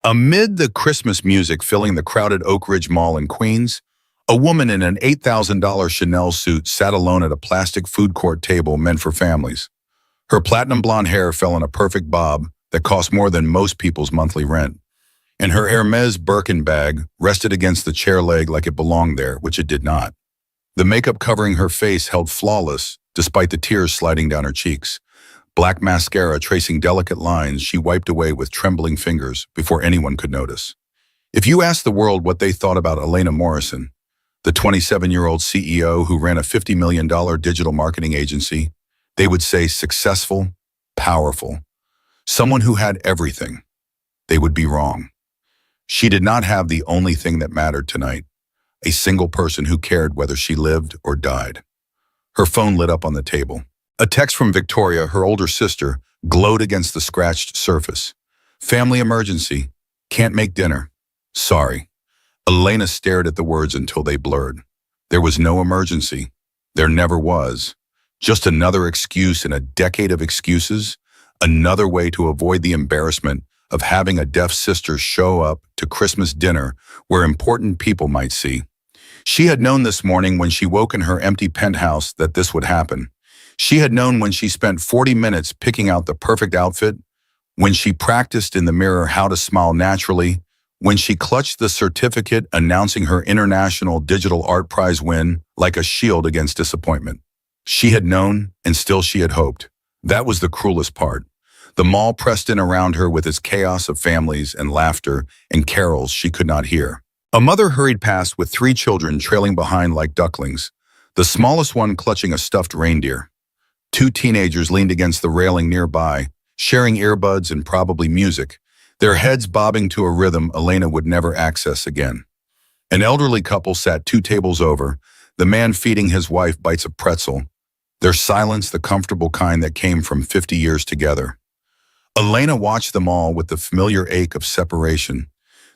Amid the Christmas music filling the crowded Oak Ridge Mall in Queens, a woman in an $8,000 Chanel suit sat alone at a plastic food court table meant for families. Her platinum blonde hair fell in a perfect bob that cost more than most people's monthly rent, and her Hermes Birkin bag rested against the chair leg like it belonged there, which it did not. The makeup covering her face held flawless, despite the tears sliding down her cheeks. Black mascara tracing delicate lines she wiped away with trembling fingers before anyone could notice. If you asked the world what they thought about Elena Morrison, the 27-year-old CEO who ran a $50 million digital marketing agency, they would say successful, powerful, someone who had everything. They would be wrong. She did not have the only thing that mattered tonight, a single person who cared whether she lived or died. Her phone lit up on the table. A text from Victoria, her older sister, glowed against the scratched surface. Family emergency. Can't make dinner. Sorry. Elena stared at the words until they blurred. There was no emergency. There never was. Just another excuse in a decade of excuses. Another way to avoid the embarrassment of having a deaf sister show up to Christmas dinner where important people might see. She had known this morning when she woke in her empty penthouse that this would happen. She had known when she spent 40 minutes picking out the perfect outfit, when she practiced in the mirror how to smile naturally, when she clutched the certificate announcing her International Digital Art Prize win like a shield against disappointment. She had known, and still she had hoped. That was the cruelest part. The mall pressed in around her with its chaos of families and laughter and carols she could not hear. A mother hurried past with 3 children trailing behind like ducklings, the smallest one clutching a stuffed reindeer. 2 teenagers leaned against the railing nearby, sharing earbuds and probably music, their heads bobbing to a rhythm Elena would never access again. An elderly couple sat 2 tables over, the man feeding his wife bites of pretzel, their silence the comfortable kind that came from 50 years together. Elena watched them all with the familiar ache of separation,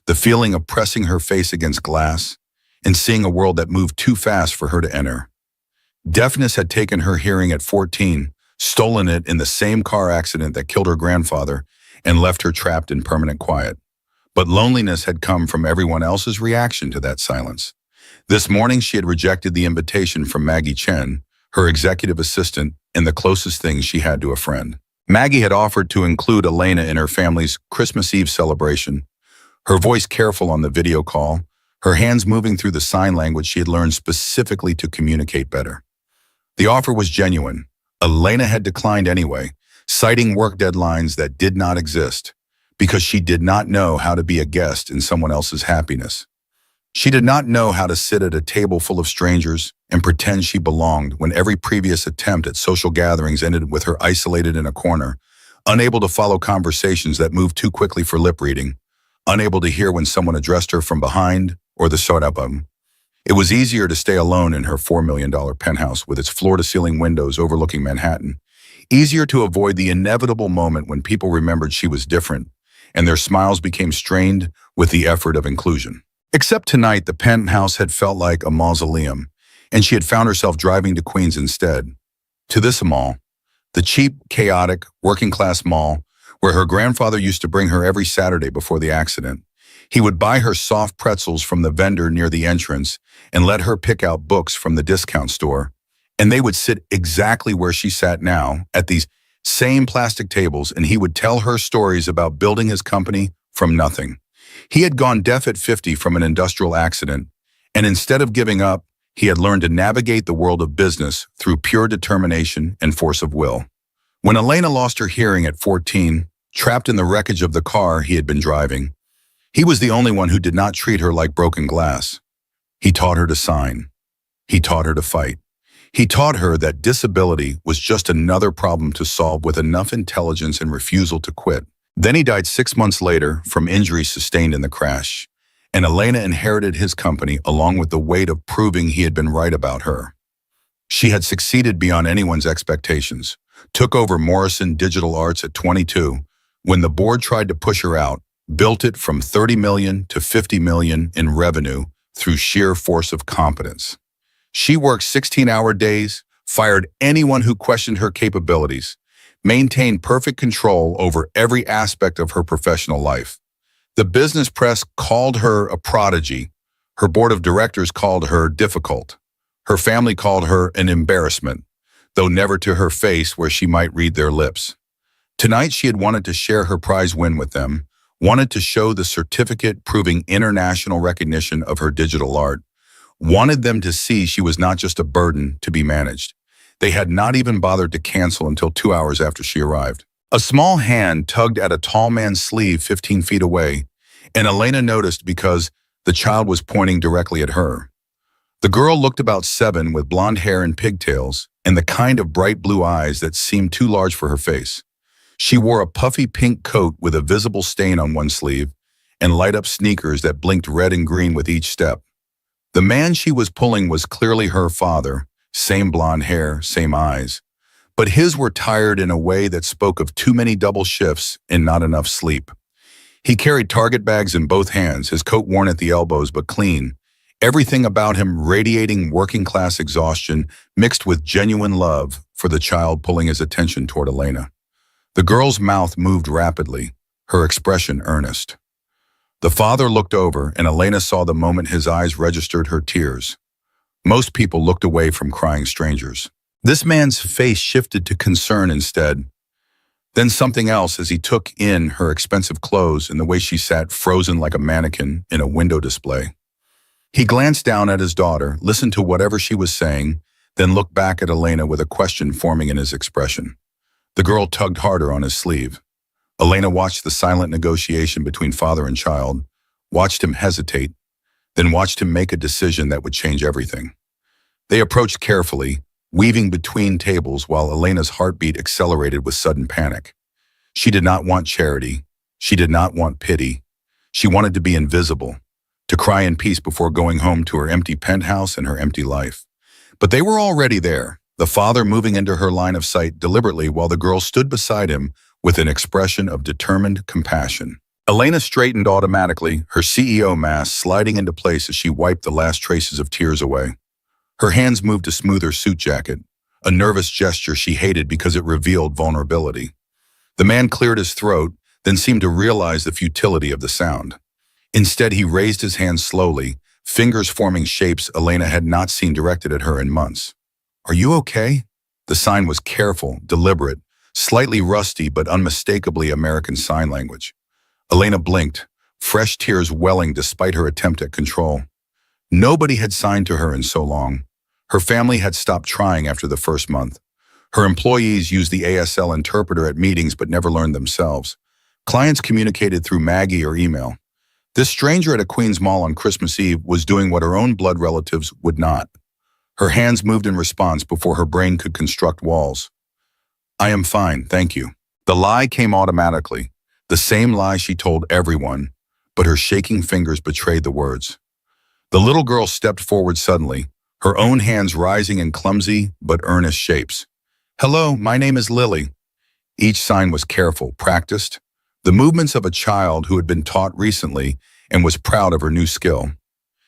the feeling of pressing her face against glass and seeing a world that moved too fast for her to enter. Deafness had taken her hearing at 14, stolen it in the same car accident that killed her grandfather and left her trapped in permanent quiet. But loneliness had come from everyone else's reaction to that silence. This morning she had rejected the invitation from Maggie Chen, her executive assistant, and the closest thing she had to a friend. Maggie had offered to include Elena in her family's Christmas Eve celebration, her voice careful on the video call, her hands moving through the sign language she had learned specifically to communicate better. The offer was genuine. Elena had declined anyway, citing work deadlines that did not exist, because she did not know how to be a guest in someone else's happiness. She did not know how to sit at a table full of strangers and pretend she belonged when every previous attempt at social gatherings ended with her isolated in a corner, unable to follow conversations that moved too quickly for lip reading, unable to hear when someone addressed her from behind or the side of them. It was easier to stay alone in her $4 million penthouse with its floor-to-ceiling windows overlooking Manhattan. Easier to avoid the inevitable moment when people remembered she was different, and their smiles became strained with the effort of inclusion. Except tonight, the penthouse had felt like a mausoleum, and she had found herself driving to Queens instead. To this mall, the cheap, chaotic, working-class mall where her grandfather used to bring her every Saturday before the accident. He would buy her soft pretzels from the vendor near the entrance and let her pick out books from the discount store, and they would sit exactly where she sat now, at these same plastic tables, and he would tell her stories about building his company from nothing. He had gone deaf at 50 from an industrial accident, and instead of giving up, he had learned to navigate the world of business through pure determination and force of will. When Elena lost her hearing at 14, trapped in the wreckage of the car he had been driving, he was the only one who did not treat her like broken glass. He taught her to sign. He taught her to fight. He taught her that disability was just another problem to solve with enough intelligence and refusal to quit. Then he died 6 months later from injuries sustained in the crash, and Elena inherited his company along with the weight of proving he had been right about her. She had succeeded beyond anyone's expectations, took over Morrison Digital Arts at 22 when the board tried to push her out, built it from 30 million to 50 million in revenue through sheer force of competence. She worked 16-hour days, fired anyone who questioned her capabilities, maintained perfect control over every aspect of her professional life. The business press called her a prodigy. Her board of directors called her difficult. Her family called her an embarrassment, though never to her face where she might read their lips. Tonight she had wanted to share her prize win with them, wanted to show the certificate proving international recognition of her digital art, wanted them to see she was not just a burden to be managed. They had not even bothered to cancel until 2 hours after she arrived. A small hand tugged at a tall man's sleeve 15 feet away, and Elena noticed because the child was pointing directly at her. The girl looked about 7 with blonde hair and pigtails and the kind of bright blue eyes that seemed too large for her face. She wore a puffy pink coat with a visible stain on one sleeve and light-up sneakers that blinked red and green with each step. The man she was pulling was clearly her father, same blonde hair, same eyes. But his were tired in a way that spoke of too many double shifts and not enough sleep. He carried Target bags in both hands, his coat worn at the elbows but clean, everything about him radiating working-class exhaustion mixed with genuine love for the child pulling his attention toward Elena. The girl's mouth moved rapidly, her expression earnest. The father looked over, and Elena saw the moment his eyes registered her tears. Most people looked away from crying strangers. This man's face shifted to concern instead. Then something else as he took in her expensive clothes and the way she sat frozen like a mannequin in a window display. He glanced down at his daughter, listened to whatever she was saying, then looked back at Elena with a question forming in his expression. The girl tugged harder on his sleeve. Elena watched the silent negotiation between father and child, watched him hesitate, then watched him make a decision that would change everything. They approached carefully, weaving between tables while Elena's heartbeat accelerated with sudden panic. She did not want charity. She did not want pity. She wanted to be invisible, to cry in peace before going home to her empty penthouse and her empty life. But they were already there, the father moving into her line of sight deliberately while the girl stood beside him with an expression of determined compassion. Elena straightened automatically, her CEO mask sliding into place as she wiped the last traces of tears away. Her hands moved to smooth her suit jacket, a nervous gesture she hated because it revealed vulnerability. The man cleared his throat, then seemed to realize the futility of the sound. Instead, he raised his hands slowly, fingers forming shapes Elena had not seen directed at her in months. "Are you okay?" The sign was careful, deliberate, slightly rusty but unmistakably American Sign Language. Elena blinked, fresh tears welling despite her attempt at control. Nobody had signed to her in so long. Her family had stopped trying after the first month. Her employees used the ASL interpreter at meetings but never learned themselves. Clients communicated through Maggie or email. This stranger at a Queens Mall on Christmas Eve was doing what her own blood relatives would not. Her hands moved in response before her brain could construct walls. "I am fine, thank you." The lie came automatically, the same lie she told everyone, but her shaking fingers betrayed the words. The little girl stepped forward suddenly, her own hands rising in clumsy but earnest shapes. "Hello, my name is Lily." Each sign was careful, practiced, the movements of a child who had been taught recently and was proud of her new skill.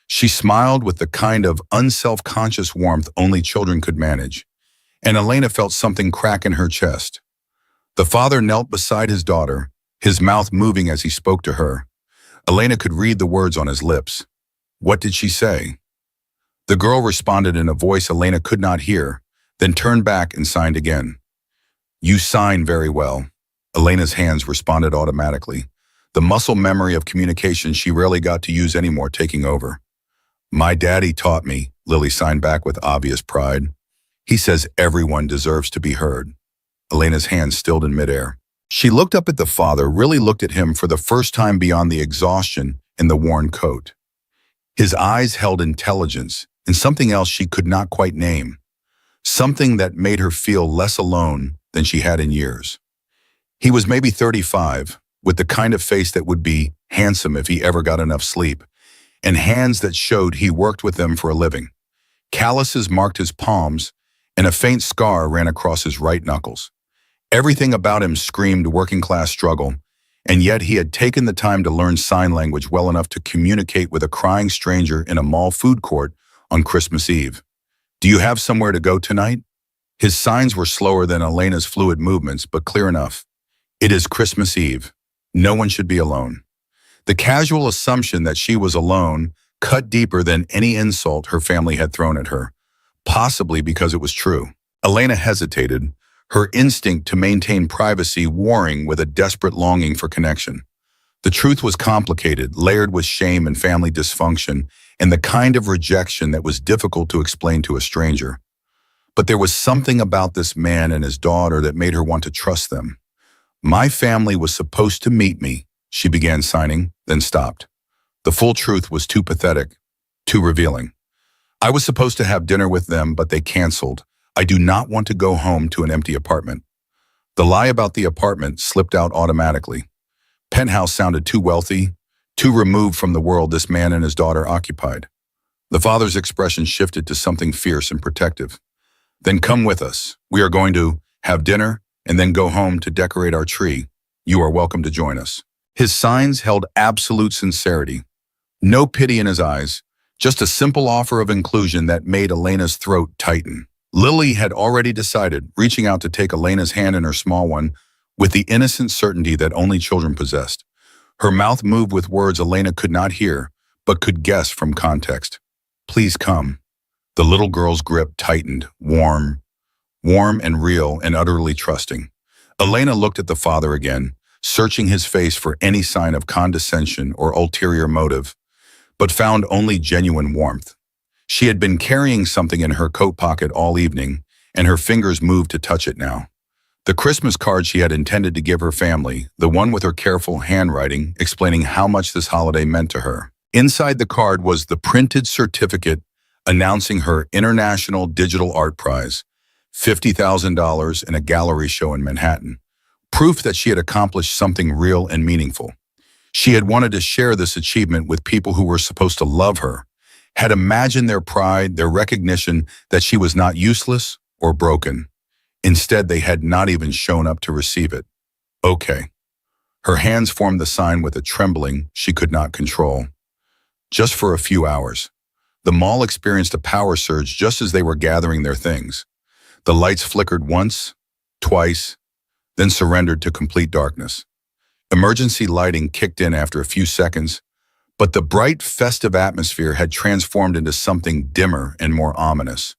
She smiled with the kind of unself-conscious warmth only children could manage, and Elena felt something crack in her chest. The father knelt beside his daughter, his mouth moving as he spoke to her. Elena could read the words on his lips. What did she say? The girl responded in a voice Elena could not hear, then turned back and signed again. "You sign very well." Elena's hands responded automatically, the muscle memory of communication she rarely got to use anymore taking over. "My daddy taught me," Lily signed back with obvious pride. "He says everyone deserves to be heard." Elena's hands stilled in midair. She looked up at the father, really looked at him for the first time beyond the exhaustion in the worn coat. His eyes held intelligence and something else she could not quite name, something that made her feel less alone than she had in years. He was maybe 35, with the kind of face that would be handsome if he ever got enough sleep, and hands that showed he worked with them for a living. Calluses marked his palms, and a faint scar ran across his right knuckles. Everything about him screamed working-class struggle, and yet he had taken the time to learn sign language well enough to communicate with a crying stranger in a mall food court on Christmas Eve. "Do you have somewhere to go tonight?" His signs were slower than Elena's fluid movements, but clear enough. "It is Christmas Eve. No one should be alone." The casual assumption that she was alone cut deeper than any insult her family had thrown at her, possibly because it was true. Elena hesitated, her instinct to maintain privacy warring with a desperate longing for connection. The truth was complicated, layered with shame and family dysfunction, and the kind of rejection that was difficult to explain to a stranger. But there was something about this man and his daughter that made her want to trust them. My family was supposed to meet me, she began signing, then stopped. The full truth was too pathetic, too revealing. I was supposed to have dinner with them, but they canceled. I do not want to go home to an empty apartment. The lie about the apartment slipped out automatically. Penthouse sounded too wealthy, too removed from the world this man and his daughter occupied. The father's expression shifted to something fierce and protective. Then come with us. We are going to have dinner and then go home to decorate our tree. You are welcome to join us. His signs held absolute sincerity. No pity in his eyes, just a simple offer of inclusion that made Elena's throat tighten. Lily had already decided, reaching out to take Elena's hand in her small one with the innocent certainty that only children possessed. Her mouth moved with words Elena could not hear, but could guess from context. Please come. The little girl's grip tightened, warm and real and utterly trusting. Elena looked at the father again, searching his face for any sign of condescension or ulterior motive, but found only genuine warmth. She had been carrying something in her coat pocket all evening, and her fingers moved to touch it now. The Christmas card she had intended to give her family, the one with her careful handwriting explaining how much this holiday meant to her. Inside the card was the printed certificate announcing her International Digital Art Prize, $50,000 in a gallery show in Manhattan, proof that she had accomplished something real and meaningful. She had wanted to share this achievement with people who were supposed to love her, had imagined their pride, their recognition that she was not useless or broken. Instead, they had not even shown up to receive it. Okay. Her hands formed the sign with a trembling she could not control. Just for a few hours. The mall experienced a power surge just as they were gathering their things. The lights flickered once, twice, then surrendered to complete darkness. Emergency lighting kicked in after a few seconds, but the bright, festive atmosphere had transformed into something dimmer and more ominous.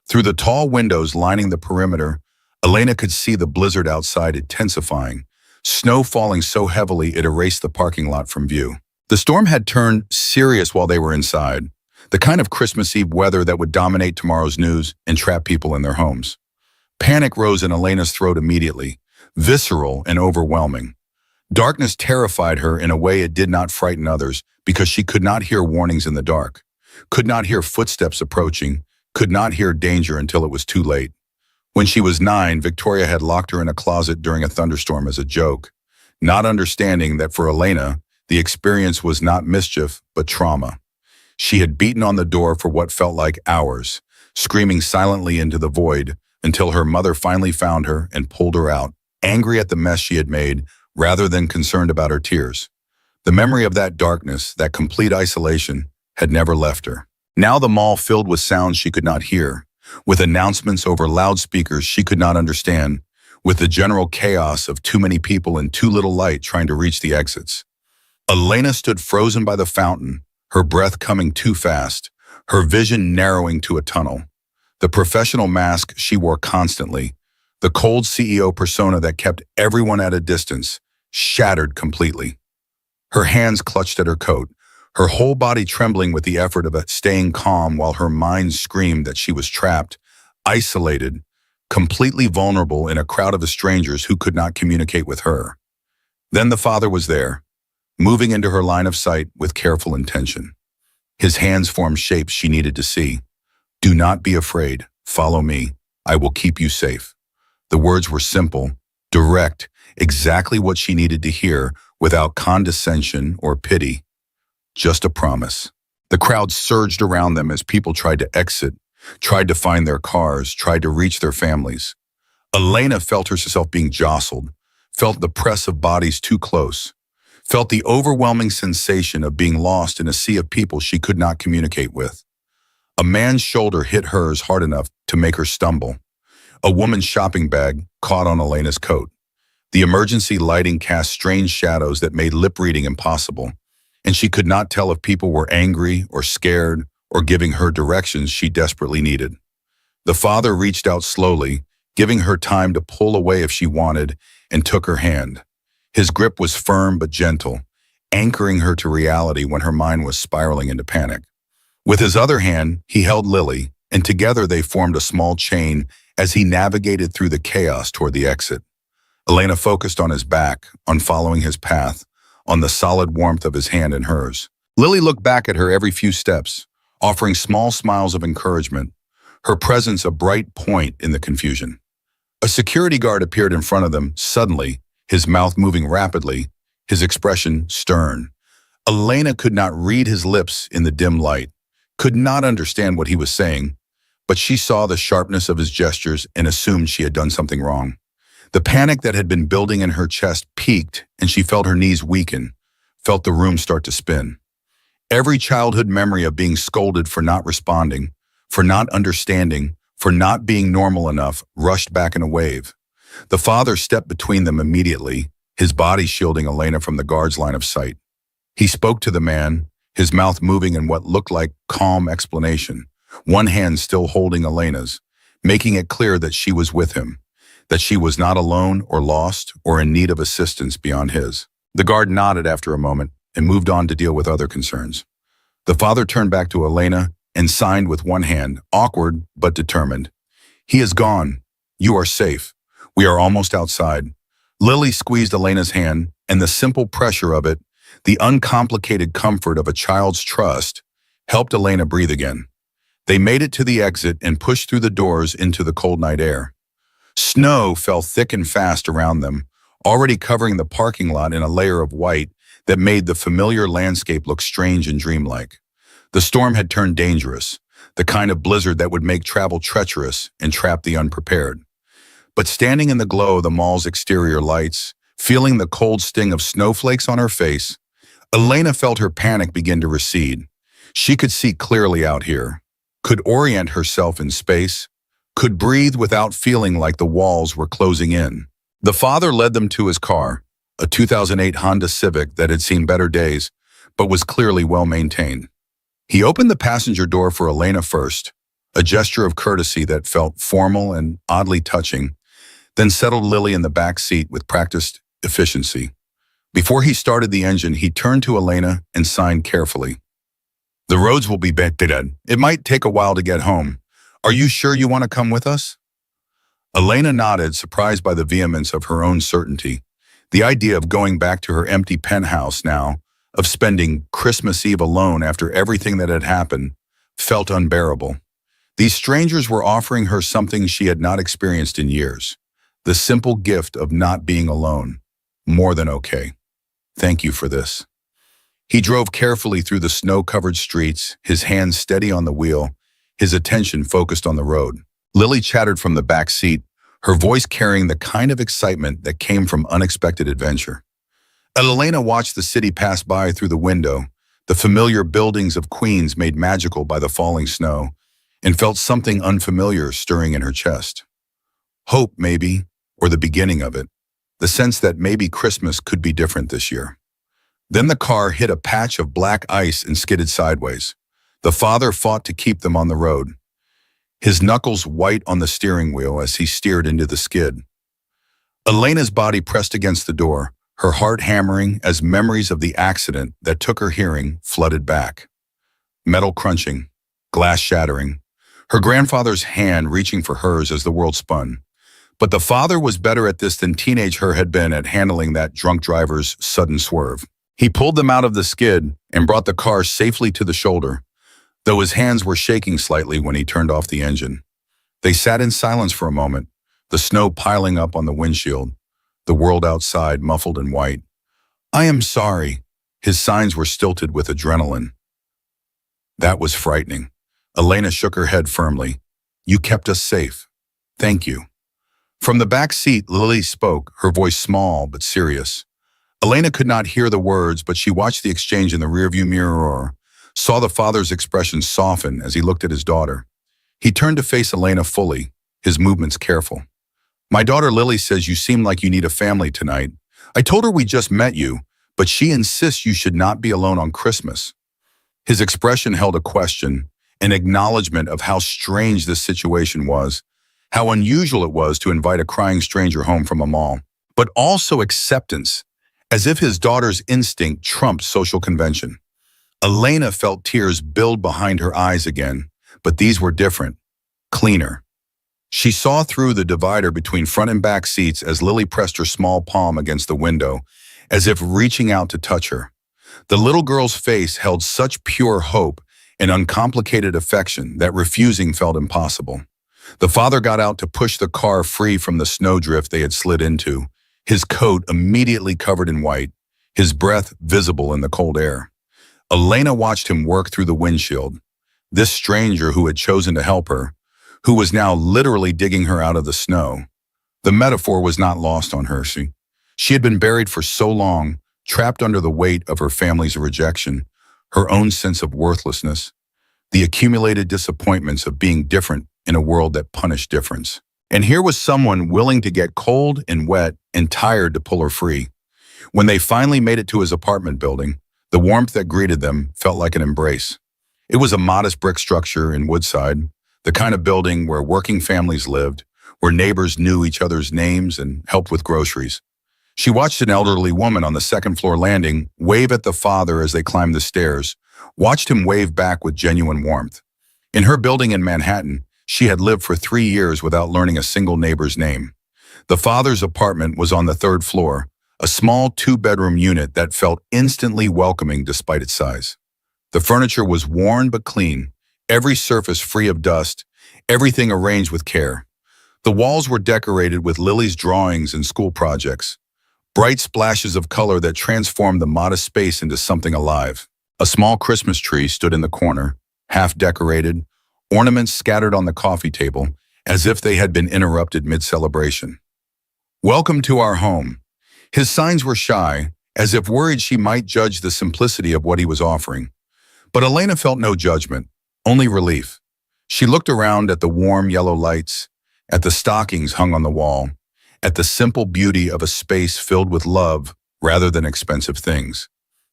Through the tall windows lining the perimeter, Elena could see the blizzard outside intensifying, snow falling so heavily it erased the parking lot from view. The storm had turned serious while they were inside, the kind of Christmas Eve weather that would dominate tomorrow's news and trap people in their homes. Panic rose in Elena's throat immediately, visceral and overwhelming. Darkness terrified her in a way it did not frighten others because she could not hear warnings in the dark, could not hear footsteps approaching, could not hear danger until it was too late. When she was 9, Victoria had locked her in a closet during a thunderstorm as a joke, not understanding that for Elena, the experience was not mischief, but trauma. She had beaten on the door for what felt like hours, screaming silently into the void until her mother finally found her and pulled her out, angry at the mess she had made rather than concerned about her tears. The memory of that darkness, that complete isolation, had never left her. Now the mall filled with sounds she could not hear, with announcements over loudspeakers she could not understand, with the general chaos of too many people and too little light trying to reach the exits. Elena stood frozen by the fountain, her breath coming too fast, her vision narrowing to a tunnel. The professional mask she wore constantly, the cold CEO persona that kept everyone at a distance, shattered completely. Her hands clutched at her coat, her whole body trembling with the effort of staying calm while her mind screamed that she was trapped, isolated, completely vulnerable in a crowd of strangers who could not communicate with her. Then the father was there, moving into her line of sight with careful intention. His hands formed shapes she needed to see. Do not be afraid. Follow me. I will keep you safe. The words were simple, direct, exactly what she needed to hear without condescension or pity. Just a promise. The crowd surged around them as people tried to exit, tried to find their cars, tried to reach their families. Elena felt herself being jostled, felt the press of bodies too close, felt the overwhelming sensation of being lost in a sea of people she could not communicate with. A man's shoulder hit hers hard enough to make her stumble. A woman's shopping bag caught on Elena's coat. The emergency lighting cast strange shadows that made lip reading impossible. and she could not tell if people were angry or scared or giving her directions she desperately needed. The father reached out slowly, giving her time to pull away if she wanted, and took her hand. His grip was firm but gentle, anchoring her to reality when her mind was spiraling into panic. With his other hand, he held Lily, and together they formed a small chain as he navigated through the chaos toward the exit. Elena focused on his back, on following his path, on the solid warmth of his hand in hers. Lily looked back at her every few steps, offering small smiles of encouragement, her presence a bright point in the confusion. A security guard appeared in front of them suddenly, his mouth moving rapidly, his expression stern. Elena could not read his lips in the dim light, could not understand what he was saying, but she saw the sharpness of his gestures and assumed she had done something wrong. The panic that had been building in her chest peaked, and she felt her knees weaken, felt the room start to spin. Every childhood memory of being scolded for not responding, for not understanding, for not being normal enough, rushed back in a wave. The father stepped between them immediately, his body shielding Elena from the guard's line of sight. He spoke to the man, his mouth moving in what looked like calm explanation, one hand still holding Elena's, making it clear that she was with him, that she was not alone or lost or in need of assistance beyond his. The guard nodded after a moment and moved on to deal with other concerns. The father turned back to Elena and signed with one hand, awkward but determined. "He is gone. You are safe. We are almost outside." Lily squeezed Elena's hand, and the simple pressure of it, the uncomplicated comfort of a child's trust, helped Elena breathe again. They made it to the exit and pushed through the doors into the cold night air. Snow fell thick and fast around them, already covering the parking lot in a layer of white that made the familiar landscape look strange and dreamlike. The storm had turned dangerous, the kind of blizzard that would make travel treacherous and trap the unprepared. But standing in the glow of the mall's exterior lights, feeling the cold sting of snowflakes on her face, Elena felt her panic begin to recede. She could see clearly out here, could orient herself in space, could breathe without feeling like the walls were closing in. The father led them to his car, a 2008 Honda Civic that had seen better days, but was clearly well maintained. He opened the passenger door for Elena first, a gesture of courtesy that felt formal and oddly touching, then settled Lily in the back seat with practiced efficiency. Before he started the engine, he turned to Elena and signed carefully. "The roads will be bad. It might take a while to get home. Are you sure you want to come with us?" Elena nodded, surprised by the vehemence of her own certainty. The idea of going back to her empty penthouse now, of spending Christmas Eve alone after everything that had happened, felt unbearable. These strangers were offering her something she had not experienced in years. The simple gift of not being alone. More than okay. "Thank you for this." He drove carefully through the snow-covered streets, his hands steady on the wheel, his attention focused on the road. Lily chattered from the back seat, her voice carrying the kind of excitement that came from unexpected adventure. Elena watched the city pass by through the window, the familiar buildings of Queens made magical by the falling snow, and felt something unfamiliar stirring in her chest. Hope, maybe, or the beginning of it, the sense that maybe Christmas could be different this year. Then the car hit a patch of black ice and skidded sideways. The father fought to keep them on the road, his knuckles white on the steering wheel as he steered into the skid. Elena's body pressed against the door, her heart hammering as memories of the accident that took her hearing flooded back. Metal crunching, glass shattering, her grandfather's hand reaching for hers as the world spun. But the father was better at this than teenage her had been at handling that drunk driver's sudden swerve. He pulled them out of the skid and brought the car safely to the shoulder, though his hands were shaking slightly when he turned off the engine. They sat in silence for a moment, the snow piling up on the windshield, the world outside muffled in white. "I am sorry." His signs were stilted with adrenaline. That was frightening. Elena shook her head firmly. "You kept us safe. Thank you." From the back seat, Lily spoke, her voice small but serious. Elena could not hear the words, but she watched the exchange in the rearview mirror, saw the father's expression soften as he looked at his daughter. He turned to face Elena fully, his movements careful. "My daughter Lily says you seem like you need a family tonight. I told her we just met you, but she insists you should not be alone on Christmas. His expression held a question, an acknowledgement of how strange this situation was, how unusual it was to invite a crying stranger home from a mall, but also acceptance, as if his daughter's instinct trumped social convention. Elena felt tears build behind her eyes again, but these were different, cleaner. She saw through the divider between front and back seats as Lily pressed her small palm against the window, as if reaching out to touch her. The little girl's face held such pure hope and uncomplicated affection that refusing felt impossible. The father got out to push the car free from the snowdrift they had slid into, his coat immediately covered in white, his breath visible in the cold air. Elena watched him work through the windshield. This stranger who had chosen to help her, who was now literally digging her out of the snow. The metaphor was not lost on her. She had been buried for so long, trapped under the weight of her family's rejection, her own sense of worthlessness, the accumulated disappointments of being different in a world that punished difference. And here was someone willing to get cold and wet and tired to pull her free. When they finally made it to his apartment building, the warmth that greeted them felt like an embrace. It was a modest brick structure in Woodside, the kind of building where working families lived, where neighbors knew each other's names and helped with groceries. She watched an elderly woman on the second-floor landing wave at the father as they climbed the stairs, watched him wave back with genuine warmth. In her building in Manhattan, she had lived for 3 years without learning a single neighbor's name. The father's apartment was on the 3rd floor, a small 2-bedroom unit that felt instantly welcoming despite its size. The furniture was worn but clean, every surface free of dust, everything arranged with care. The walls were decorated with Lily's drawings and school projects, bright splashes of color that transformed the modest space into something alive. A small Christmas tree stood in the corner, half decorated, ornaments scattered on the coffee table, as if they had been interrupted mid-celebration. "Welcome to our home." His signs were shy, as if worried she might judge the simplicity of what he was offering. But Elena felt no judgment, only relief. She looked around at the warm yellow lights, at the stockings hung on the wall, at the simple beauty of a space filled with love rather than expensive things.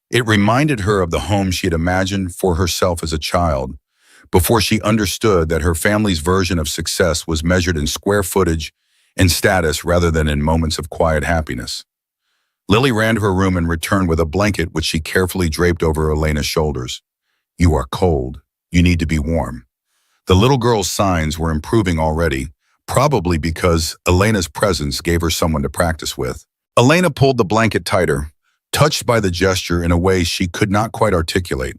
It reminded her of the home she had imagined for herself as a child, before she understood that her family's version of success was measured in square footage and status rather than in moments of quiet happiness. Lily ran to her room and returned with a blanket which she carefully draped over Elena's shoulders. "You are cold. You need to be warm." The little girl's signs were improving already, probably because Elena's presence gave her someone to practice with. Elena pulled the blanket tighter, touched by the gesture in a way she could not quite articulate.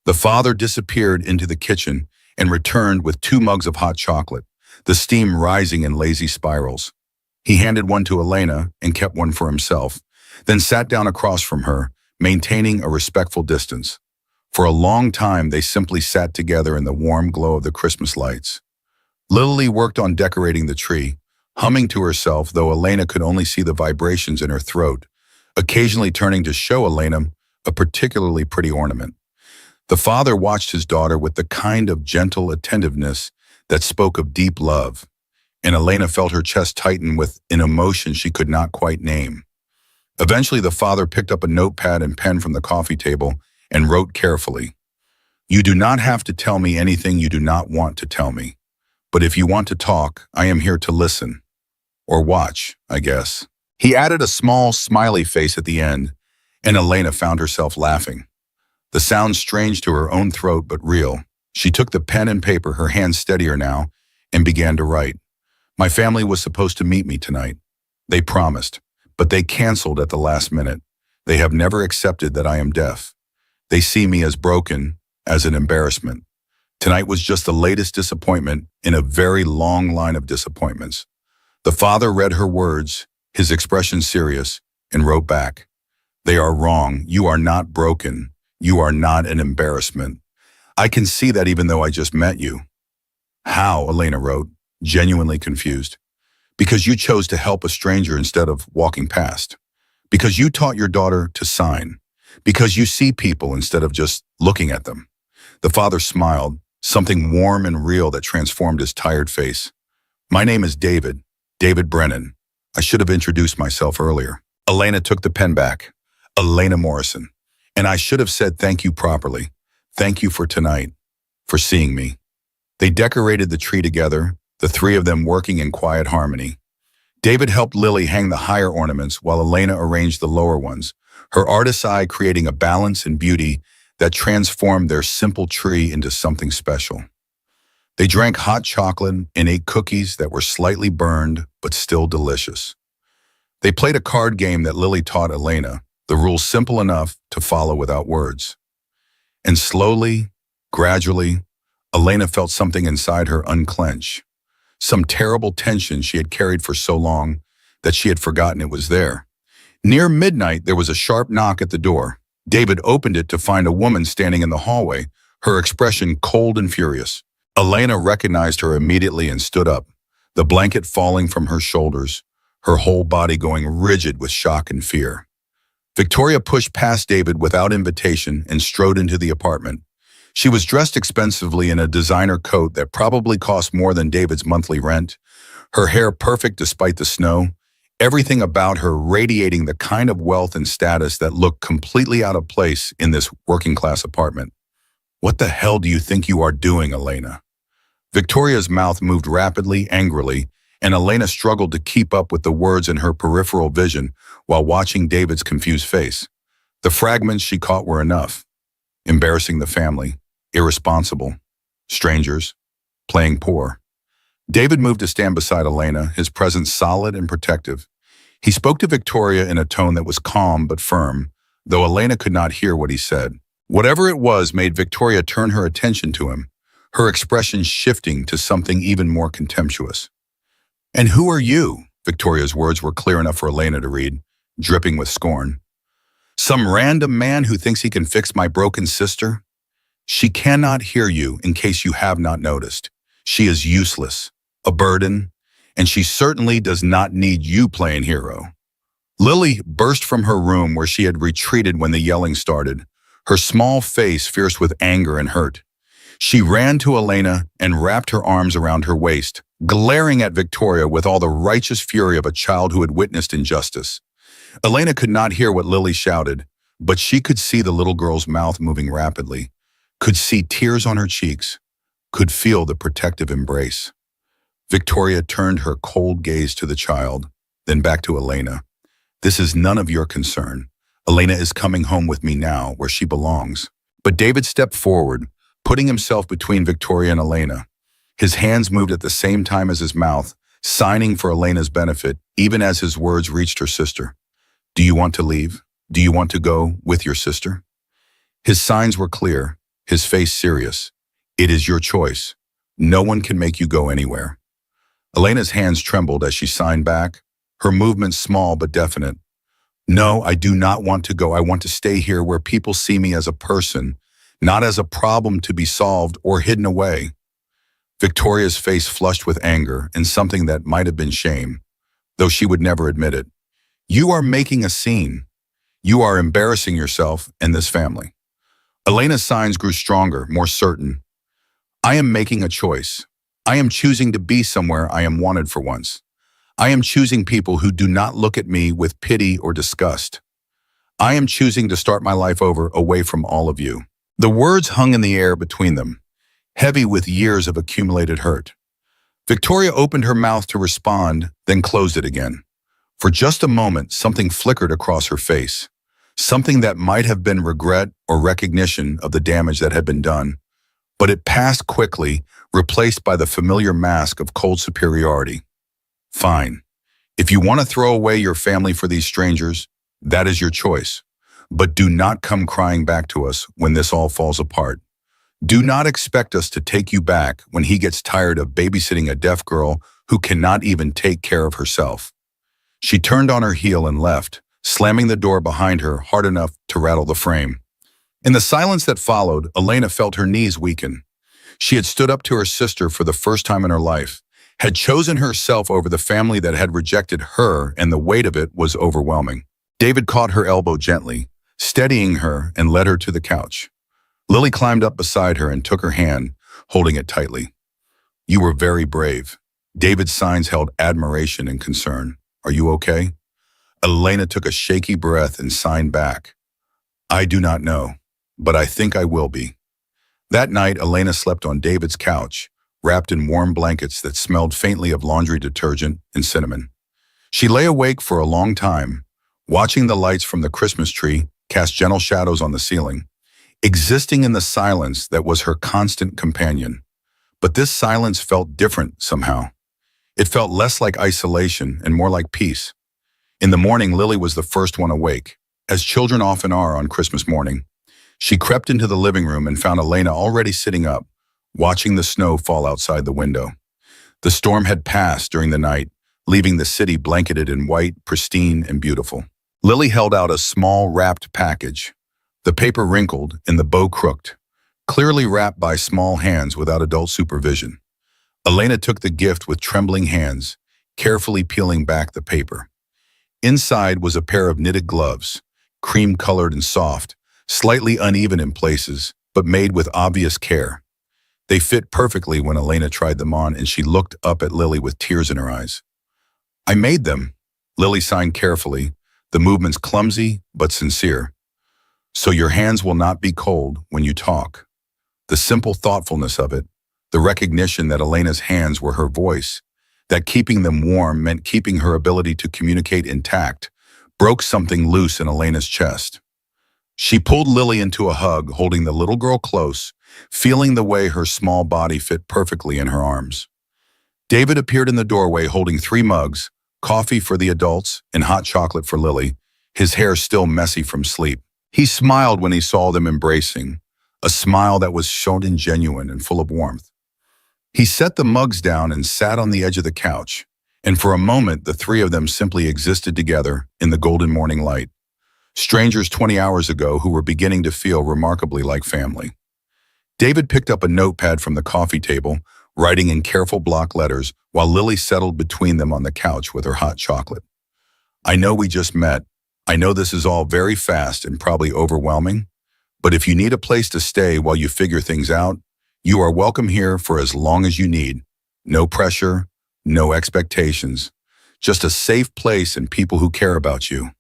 The father disappeared into the kitchen and returned with 2 mugs of hot chocolate, the steam rising in lazy spirals. He handed one to Elena and kept one for himself, then sat down across from her, maintaining a respectful distance. For a long time, they simply sat together in the warm glow of the Christmas lights. Lily worked on decorating the tree, humming to herself, though Elena could only see the vibrations in her throat, occasionally turning to show Elena a particularly pretty ornament. The father watched his daughter with the kind of gentle attentiveness that spoke of deep love, and Elena felt her chest tighten with an emotion she could not quite name. Eventually, the father picked up a notepad and pen from the coffee table and wrote carefully, "You do not have to tell me anything you do not want to tell me. But if you want to talk, I am here to listen. Or watch, I guess." He added a small, smiley face at the end, and Elena found herself laughing. The sound strange to her own throat, but real. She took the pen and paper, her hands steadier now, and began to write. "My family was supposed to meet me tonight. They promised, but they canceled at the last minute. They have never accepted that I am deaf. They see me as broken, as an embarrassment. Tonight was just the latest disappointment in a very long line of disappointments." The father read her words, his expression serious, and wrote back, "They are wrong. You are not broken. You are not an embarrassment. I can see that even though I just met you." "How?" Elena wrote, genuinely confused. "Because you chose to help a stranger instead of walking past. Because you taught your daughter to sign. Because you see people instead of just looking at them." The father smiled, something warm and real that transformed his tired face. "My name is David Brennan. I should have introduced myself earlier." Elena took the pen back. Elena Morrison. And I should have said thank you properly. Thank you for tonight, for seeing me. They decorated the tree together, the three of them working in quiet harmony. David helped Lily hang the higher ornaments while Elena arranged the lower ones, her artist's eye creating a balance and beauty that transformed their simple tree into something special. They drank hot chocolate and ate cookies that were slightly burned but still delicious. They played a card game that Lily taught Elena, the rules simple enough to follow without words. And slowly, gradually, Elena felt something inside her unclench. Some terrible tension she had carried for so long that she had forgotten it was there. Near midnight, there was a sharp knock at the door. David opened it to find a woman standing in the hallway, her expression cold and furious. Elena recognized her immediately and stood up, the blanket falling from her shoulders, her whole body going rigid with shock and fear. Victoria pushed past David without invitation and strode into the apartment. She was dressed expensively in a designer coat that probably cost more than David's monthly rent, her hair perfect despite the snow, everything about her radiating the kind of wealth and status that looked completely out of place in this working-class apartment. "What the hell do you think you are doing, Elena?" Victoria's mouth moved rapidly, angrily, and Elena struggled to keep up with the words in her peripheral vision while watching David's confused face. The fragments she caught were enough. Embarrassing the family, irresponsible, strangers, playing poor. David moved to stand beside Elena, his presence solid and protective. He spoke to Victoria in a tone that was calm but firm, though Elena could not hear what he said. Whatever it was made Victoria turn her attention to him, her expression shifting to something even more contemptuous. "And who are you?" Victoria's words were clear enough for Elena to read, dripping with scorn. "Some random man who thinks he can fix my broken sister? She cannot hear you, in case you have not noticed. She is useless, a burden, and she certainly does not need you playing hero." Lily burst from her room where she had retreated when the yelling started, her small face fierce with anger and hurt. She ran to Elena and wrapped her arms around her waist, glaring at Victoria with all the righteous fury of a child who had witnessed injustice. Elena could not hear what Lily shouted, but she could see the little girl's mouth moving rapidly, could see tears on her cheeks, could feel the protective embrace. Victoria turned her cold gaze to the child, then back to Elena. "This is none of your concern. Elena is coming home with me now, where she belongs." But David stepped forward, putting himself between Victoria and Elena. His hands moved at the same time as his mouth, signing for Elena's benefit, even as his words reached her sister. "Do you want to leave? Do you want to go with your sister?" His signs were clear, his face serious. "It is your choice. No one can make you go anywhere." Elena's hands trembled as she signed back, her movements small but definite. "No, I do not want to go. I want to stay here where people see me as a person, not as a problem to be solved or hidden away." Victoria's face flushed with anger and something that might have been shame, though she would never admit it. "You are making a scene. You are embarrassing yourself and this family." Elena's signs grew stronger, more certain. "I am making a choice. I am choosing to be somewhere I am wanted for once. I am choosing people who do not look at me with pity or disgust. I am choosing to start my life over away from all of you." The words hung in the air between them, heavy with years of accumulated hurt. Victoria opened her mouth to respond, then closed it again. For just a moment, something flickered across her face, something that might have been regret or recognition of the damage that had been done. But it passed quickly, replaced by the familiar mask of cold superiority. "Fine. If you want to throw away your family for these strangers, that is your choice. But do not come crying back to us when this all falls apart. Do not expect us to take you back when he gets tired of babysitting a deaf girl who cannot even take care of herself." She turned on her heel and left, slamming the door behind her hard enough to rattle the frame. In the silence that followed, Elena felt her knees weaken. She had stood up to her sister for the first time in her life, had chosen herself over the family that had rejected her, and the weight of it was overwhelming. David caught her elbow gently, steadying her, and led her to the couch. Lily climbed up beside her and took her hand, holding it tightly. "You were very brave." David's signs held admiration and concern. "Are you okay?" Elena took a shaky breath and signed back. I do not know, but I think I will be. That night, Elena slept on David's couch, wrapped in warm blankets that smelled faintly of laundry detergent and cinnamon. She lay awake for a long time, watching the lights from the Christmas tree cast gentle shadows on the ceiling, existing in the silence that was her constant companion. But this silence felt different somehow. It felt less like isolation and more like peace. In the morning, Lily was the first one awake, as children often are on Christmas morning. She crept into the living room and found Elena already sitting up, watching the snow fall outside the window. The storm had passed during the night, leaving the city blanketed in white, pristine, and beautiful. Lily held out a small wrapped package, the paper wrinkled and the bow crooked, clearly wrapped by small hands without adult supervision. Elena took the gift with trembling hands, carefully peeling back the paper. Inside was a pair of knitted gloves, cream-colored and soft, slightly uneven in places, but made with obvious care. They fit perfectly when Elena tried them on, and she looked up at Lily with tears in her eyes. I made them, Lily signed carefully, the movements clumsy but sincere. So your hands will not be cold when you talk. The simple thoughtfulness of it, the recognition that Elena's hands were her voice, that keeping them warm meant keeping her ability to communicate intact, broke something loose in Elena's chest. She pulled Lily into a hug, holding the little girl close, feeling the way her small body fit perfectly in her arms. David appeared in the doorway holding 3 mugs, coffee for the adults and hot chocolate for Lily, his hair still messy from sleep. He smiled when he saw them embracing, a smile that was shown and genuine and full of warmth. He set the mugs down and sat on the edge of the couch, and for a moment the 3 of them simply existed together in the golden morning light. Strangers 20 hours ago who were beginning to feel remarkably like family. David picked up a notepad from the coffee table, writing in careful block letters, while Lily settled between them on the couch with her hot chocolate. I know we just met. I know this is all very fast and probably overwhelming, but if you need a place to stay while you figure things out, you are welcome here for as long as you need. No pressure, no expectations, just a safe place and people who care about you.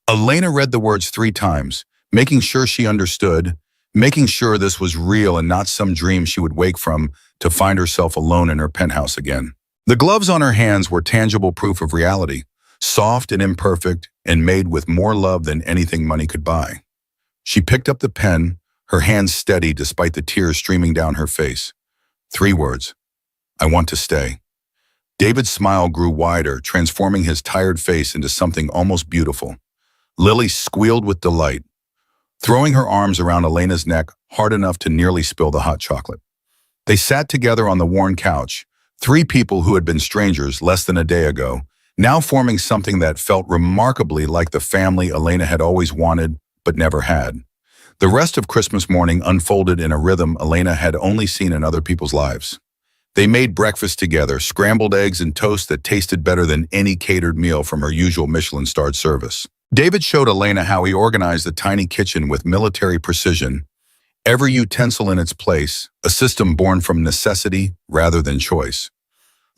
Elena read the words 3 times, making sure she understood, making sure this was real and not some dream she would wake from to find herself alone in her penthouse again. The gloves on her hands were tangible proof of reality, soft and imperfect and made with more love than anything money could buy. She picked up the pen, her hands steady despite the tears streaming down her face. 3 words. I want to stay. David's smile grew wider, transforming his tired face into something almost beautiful. Lily squealed with delight, throwing her arms around Elena's neck hard enough to nearly spill the hot chocolate. They sat together on the worn couch, 3 people who had been strangers less than a day ago, now forming something that felt remarkably like the family Elena had always wanted but never had. The rest of Christmas morning unfolded in a rhythm Elena had only seen in other people's lives. They made breakfast together, scrambled eggs and toast that tasted better than any catered meal from her usual Michelin-starred service. David showed Elena how he organized the tiny kitchen with military precision, every utensil in its place, a system born from necessity rather than choice.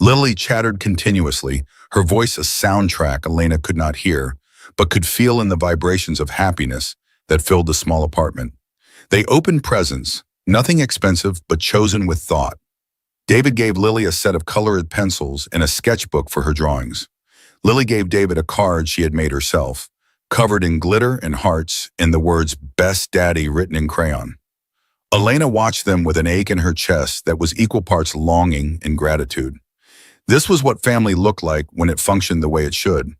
Lily chattered continuously, her voice a soundtrack Elena could not hear, but could feel in the vibrations of happiness that filled the small apartment. They opened presents, nothing expensive but chosen with thought. David gave Lily a set of colored pencils and a sketchbook for her drawings. Lily gave David a card she had made herself, covered in glitter and hearts and the words "Best Daddy" written in crayon. Elena watched them with an ache in her chest that was equal parts longing and gratitude. This was what family looked like when it functioned the way it should.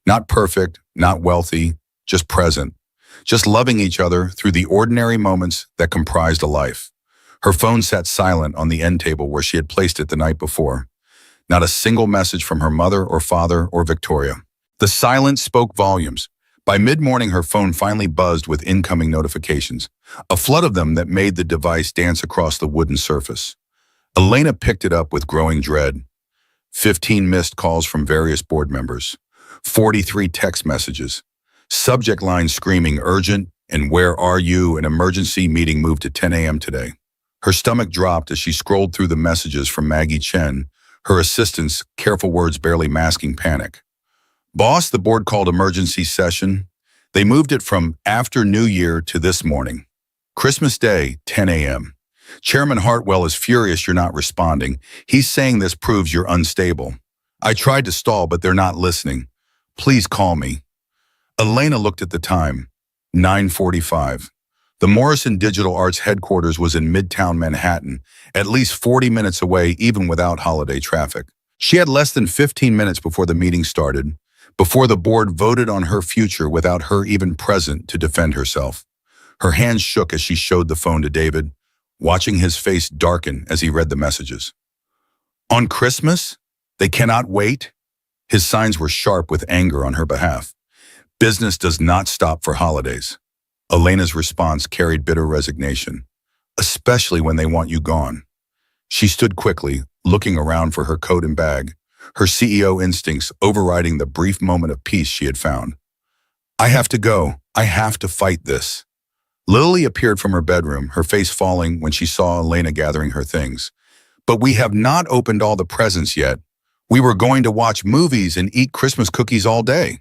Not perfect, not wealthy, just present. Just loving each other through the ordinary moments that comprised a life. Her phone sat silent on the end table where she had placed it the night before. Not a single message from her mother or father or Victoria. The silence spoke volumes. By mid-morning, her phone finally buzzed with incoming notifications, a flood of them that made the device dance across the wooden surface. Elena picked it up with growing dread. 15 missed calls from various board members, 43 text messages, subject line screaming urgent and where are you, an emergency meeting moved to 10 a.m. today. Her stomach dropped as she scrolled through the messages from Maggie Chen, her assistant's careful words barely masking panic. Boss, the board called emergency session. They moved it from after New Year to this morning. Christmas Day, 10 a.m. Chairman Hartwell is furious you're not responding. He's saying this proves you're unstable. I tried to stall, but they're not listening. Please call me. Elena looked at the time. 9:45. The Morrison Digital Arts headquarters was in Midtown Manhattan, at least 40 minutes away even without holiday traffic. She had less than 15 minutes before the meeting started, before the board voted on her future without her even present to defend herself. Her hands shook as she showed the phone to David, watching his face darken as he read the messages. On Christmas? They cannot wait? His signs were sharp with anger on her behalf. Business does not stop for holidays. Elena's response carried bitter resignation, especially when they want you gone. She stood quickly, looking around for her coat and bag, her CEO instincts overriding the brief moment of peace she had found. I have to go. I have to fight this. Lily appeared from her bedroom, her face falling when she saw Elena gathering her things. But we have not opened all the presents yet. We were going to watch movies and eat Christmas cookies all day.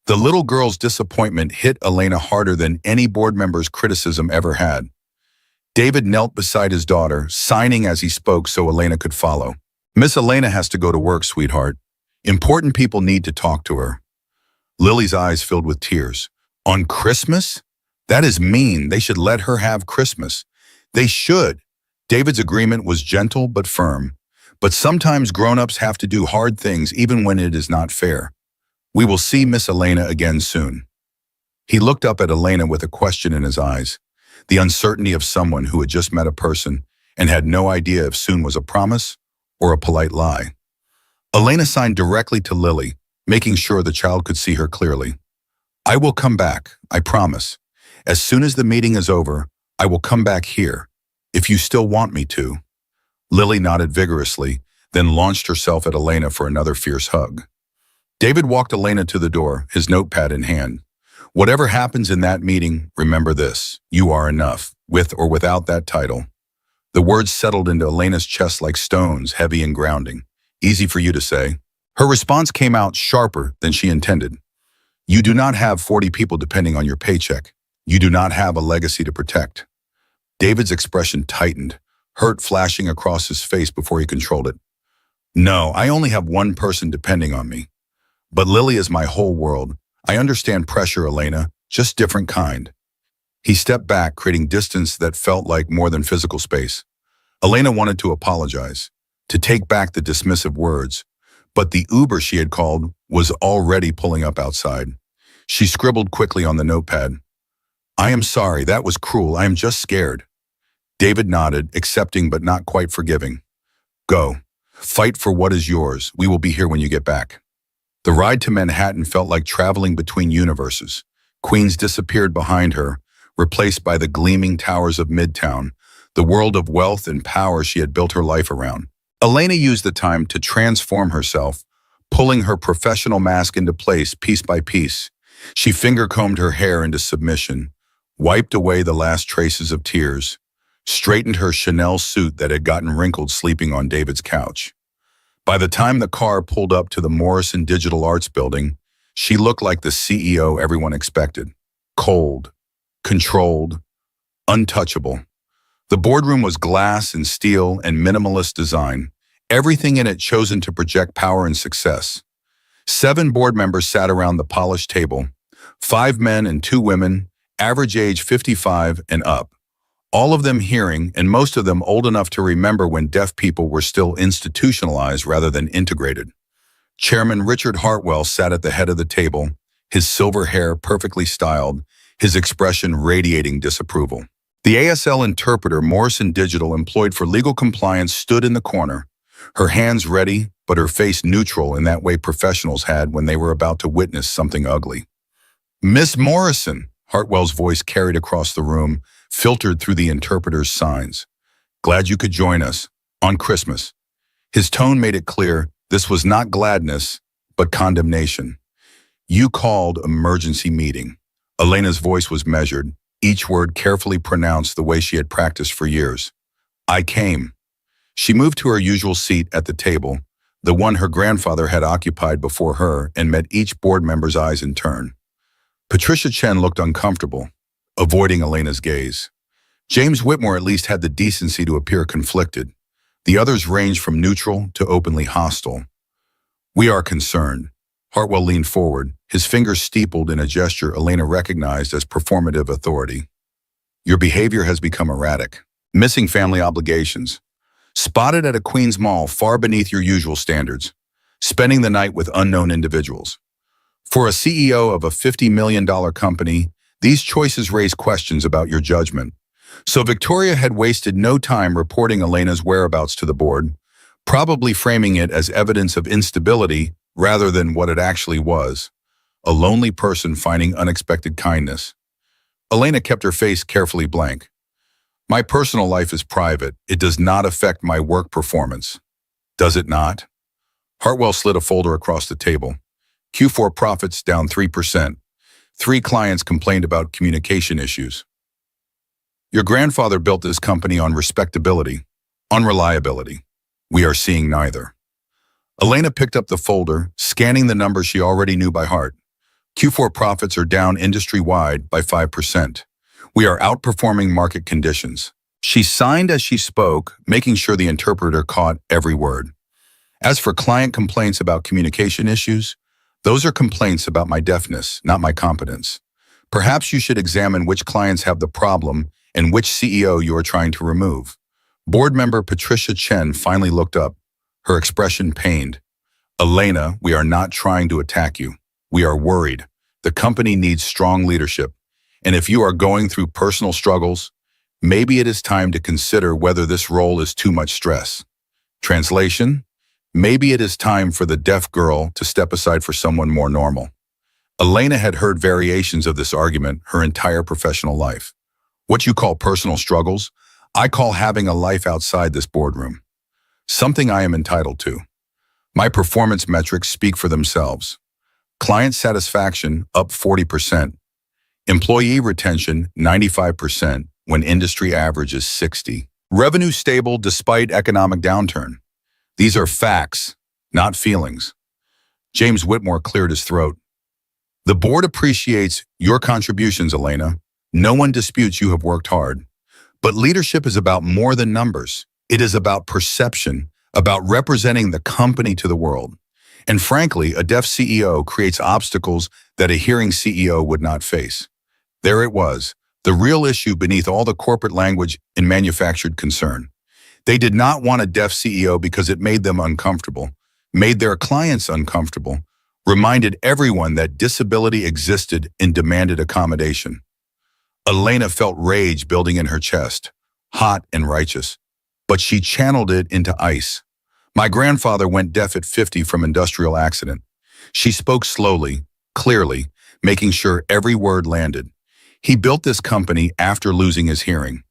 The little girl's disappointment hit Elena harder than any board member's criticism ever had. David knelt beside his daughter, signing as he spoke so Elena could follow. Miss Elena has to go to work, sweetheart. Important people need to talk to her. Lily's eyes filled with tears. On Christmas? That is mean. They should let her have Christmas. They should. David's agreement was gentle but firm. But sometimes grown-ups have to do hard things even when it is not fair. We will see Miss Elena again soon. He looked up at Elena with a question in his eyes, the uncertainty of someone who had just met a person and had no idea if soon was a promise or a polite lie. Elena signed directly to Lily, making sure the child could see her clearly. I will come back, I promise. As soon as the meeting is over, I will come back here, if you still want me to. Lily nodded vigorously, then launched herself at Elena for another fierce hug. David walked Elena to the door, his notepad in hand. Whatever happens in that meeting, remember this. You are enough, with or without that title. The words settled into Elena's chest like stones, heavy and grounding. Easy for you to say. Her response came out sharper than she intended. You do not have 40 people depending on your paycheck. You do not have a legacy to protect. David's expression tightened, hurt flashing across his face before he controlled it. No, I only have one person depending on me. But Lily is my whole world. I understand pressure, Elena, just different kind. He stepped back, creating distance that felt like more than physical space. Elena wanted to apologize, to take back the dismissive words, but the Uber she had called was already pulling up outside. She scribbled quickly on the notepad. I am sorry, that was cruel. I am just scared. David nodded, accepting but not quite forgiving. Go. Fight for what is yours. We will be here when you get back. The ride to Manhattan felt like traveling between universes. Queens disappeared behind her, replaced by the gleaming towers of Midtown, the world of wealth and power she had built her life around. Elena used the time to transform herself, pulling her professional mask into place piece by piece. She finger-combed her hair into submission, wiped away the last traces of tears, straightened her Chanel suit that had gotten wrinkled sleeping on David's couch. By the time the car pulled up to the Morrison Digital Arts building, she looked like the CEO everyone expected. Cold, controlled, untouchable. The boardroom was glass and steel and minimalist design, everything in it chosen to project power and success. 7 board members sat around the polished table, 5 men and 2 women, average age 55 and up. All of them hearing, and most of them old enough to remember when deaf people were still institutionalized rather than integrated. Chairman Richard Hartwell sat at the head of the table, his silver hair perfectly styled, his expression radiating disapproval. The ASL interpreter Morrison Digital employed for legal compliance stood in the corner, her hands ready, but her face neutral in that way professionals had when they were about to witness something ugly. Miss Morrison, Hartwell's voice carried across the room, filtered through the interpreter's signs. Glad you could join us on Christmas. His tone made it clear this was not gladness, but condemnation. You called emergency meeting. Elena's voice was measured, each word carefully pronounced the way she had practiced for years. I came. She moved to her usual seat at the table, the one her grandfather had occupied before her, and met each board member's eyes in turn. Patricia Chen looked uncomfortable, avoiding Elena's gaze. James Whitmore at least had the decency to appear conflicted. The others ranged from neutral to openly hostile. "We are concerned." Hartwell leaned forward, his fingers steepled in a gesture Elena recognized as performative authority. "Your behavior has become erratic. Missing family obligations. Spotted at a Queens mall far beneath your usual standards. Spending the night with unknown individuals. For a CEO of a $50 million company, these choices raise questions about your judgment." So Victoria had wasted no time reporting Elena's whereabouts to the board, probably framing it as evidence of instability rather than what it actually was, a lonely person finding unexpected kindness. Elena kept her face carefully blank. "My personal life is private. It does not affect my work performance." "Does it not?" Hartwell slid a folder across the table. Q4 profits down 3%. 3 clients complained about communication issues. "Your grandfather built this company on respectability, on reliability. We are seeing neither." Elena picked up the folder, scanning the numbers she already knew by heart. Q4 profits are down industry-wide by 5%. We are outperforming market conditions. She signed as she spoke, making sure the interpreter caught every word. "As for client complaints about communication issues, those are complaints about my deafness, not my competence. Perhaps you should examine which clients have the problem and which CEO you are trying to remove." Board member Patricia Chen finally looked up, her expression pained. "Elena, we are not trying to attack you. We are worried. The company needs strong leadership. And if you are going through personal struggles, maybe it is time to consider whether this role is too much stress." Translation: maybe it is time for the deaf girl to step aside for someone more normal. Elena had heard variations of this argument her entire professional life. "What you call personal struggles, I call having a life outside this boardroom. Something I am entitled to. My performance metrics speak for themselves. Client satisfaction up 40%. Employee retention 95% when industry average is 60. Revenue stable despite economic downturn. These are facts, not feelings." James Whitmore cleared his throat. "The board appreciates your contributions, Elena. No one disputes you have worked hard. But leadership is about more than numbers. It is about perception, about representing the company to the world. And frankly, a deaf CEO creates obstacles that a hearing CEO would not face." There it was, the real issue beneath all the corporate language and manufactured concern. They did not want a deaf CEO because it made them uncomfortable, made their clients uncomfortable, reminded everyone that disability existed and demanded accommodation. Elena felt rage building in her chest, hot and righteous, but she channeled it into ice. "My grandfather went deaf at 50 from industrial accident." She spoke slowly, clearly, making sure every word landed. "He built this company after losing his hearing.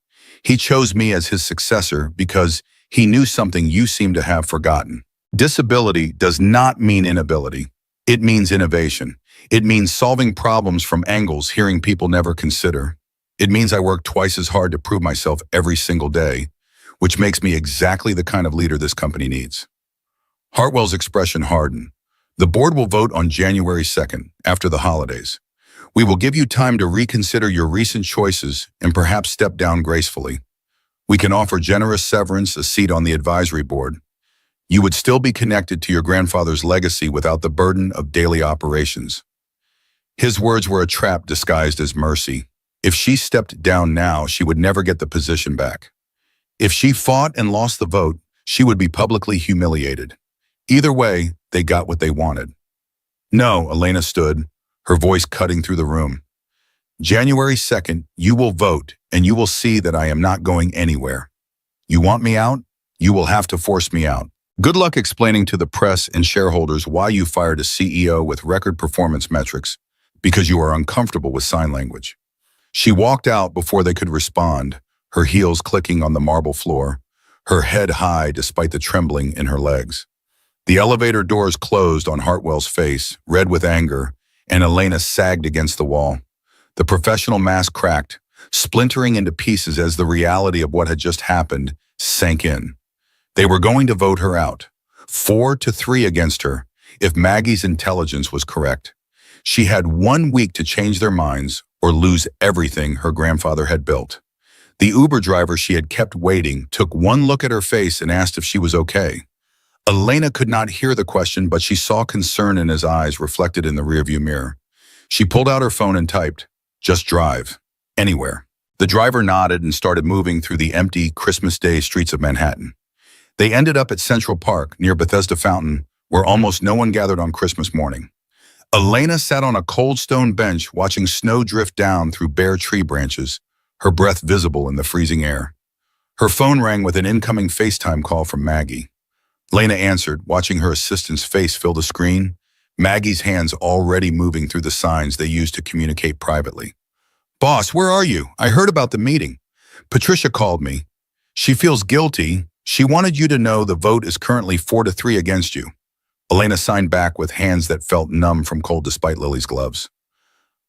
He chose me as his successor because he knew something you seem to have forgotten. Disability does not mean inability. It means innovation. It means solving problems from angles hearing people never consider. It means I work twice as hard to prove myself every single day, which makes me exactly the kind of leader this company needs." Hartwell's expression hardened. "The board will vote on January 2nd, after the holidays. We will give you time to reconsider your recent choices and perhaps step down gracefully. We can offer generous severance, a seat on the advisory board. You would still be connected to your grandfather's legacy without the burden of daily operations." His words were a trap disguised as mercy. If she stepped down now, she would never get the position back. If she fought and lost the vote, she would be publicly humiliated. Either way, they got what they wanted. "No," Elena stood, her voice cutting through the room. "January 2nd, you will vote, and you will see that I am not going anywhere. You want me out? You will have to force me out. Good luck explaining to the press and shareholders why you fired a CEO with record performance metrics, because you are uncomfortable with sign language." She walked out before they could respond, her heels clicking on the marble floor, her head high despite the trembling in her legs. The elevator doors closed on Hartwell's face, red with anger, and Elena sagged against the wall. The professional mask cracked, splintering into pieces as the reality of what had just happened sank in. They were going to vote her out. 4-3 against her, if Maggie's intelligence was correct. She had 1 week to change their minds or lose everything her grandfather had built. The Uber driver she had kept waiting took one look at her face and asked if she was okay. Elena could not hear the question, but she saw concern in his eyes reflected in the rearview mirror. She pulled out her phone and typed, "Just drive. Anywhere." The driver nodded and started moving through the empty Christmas Day streets of Manhattan. They ended up at Central Park, near Bethesda Fountain, where almost no one gathered on Christmas morning. Elena sat on a cold stone bench watching snow drift down through bare tree branches, her breath visible in the freezing air. Her phone rang with an incoming FaceTime call from Maggie. Elena answered, watching her assistant's face fill the screen, Maggie's hands already moving through the signs they used to communicate privately. "Boss, where are you? I heard about the meeting. Patricia called me. She feels guilty. She wanted you to know the vote is currently 4-3 against you." Elena signed back with hands that felt numb from cold despite Lily's gloves.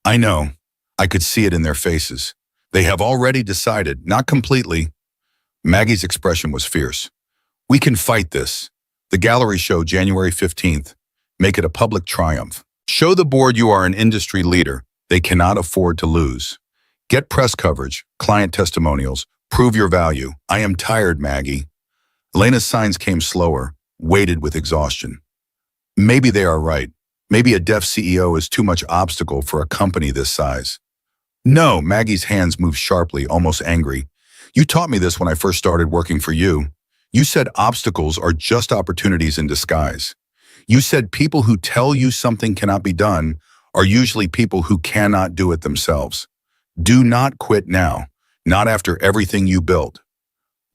"I know. I could see it in their faces. They have already decided, not completely." Maggie's expression was fierce. "We can fight this. The gallery show January 15th. Make it a public triumph. Show the board you are an industry leader. They cannot afford to lose. Get press coverage, client testimonials, prove your value. I am tired, Maggie." Elena's signs came slower, weighted with exhaustion. Maybe they are right. Maybe a deaf CEO is too much obstacle for a company this size. "No," Maggie's hands moved sharply, almost angry. "You taught me this when I first started working for you. You said obstacles are just opportunities in disguise. You said people who tell you something cannot be done are usually people who cannot do it themselves. Do not quit now, not after everything you built."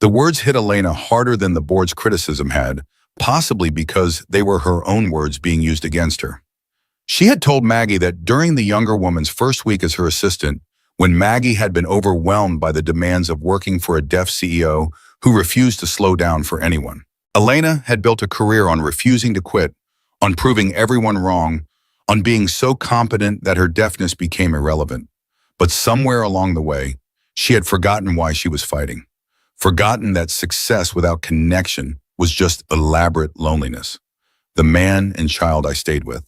The words hit Elena harder than the board's criticism had, possibly because they were her own words being used against her. She had told Maggie that during the younger woman's first week as her assistant, when Maggie had been overwhelmed by the demands of working for a deaf CEO who refused to slow down for anyone. Elena had built a career on refusing to quit, on proving everyone wrong, on being so competent that her deafness became irrelevant. But somewhere along the way, she had forgotten why she was fighting. Forgotten that success without connection was just elaborate loneliness. The man and child I stayed with.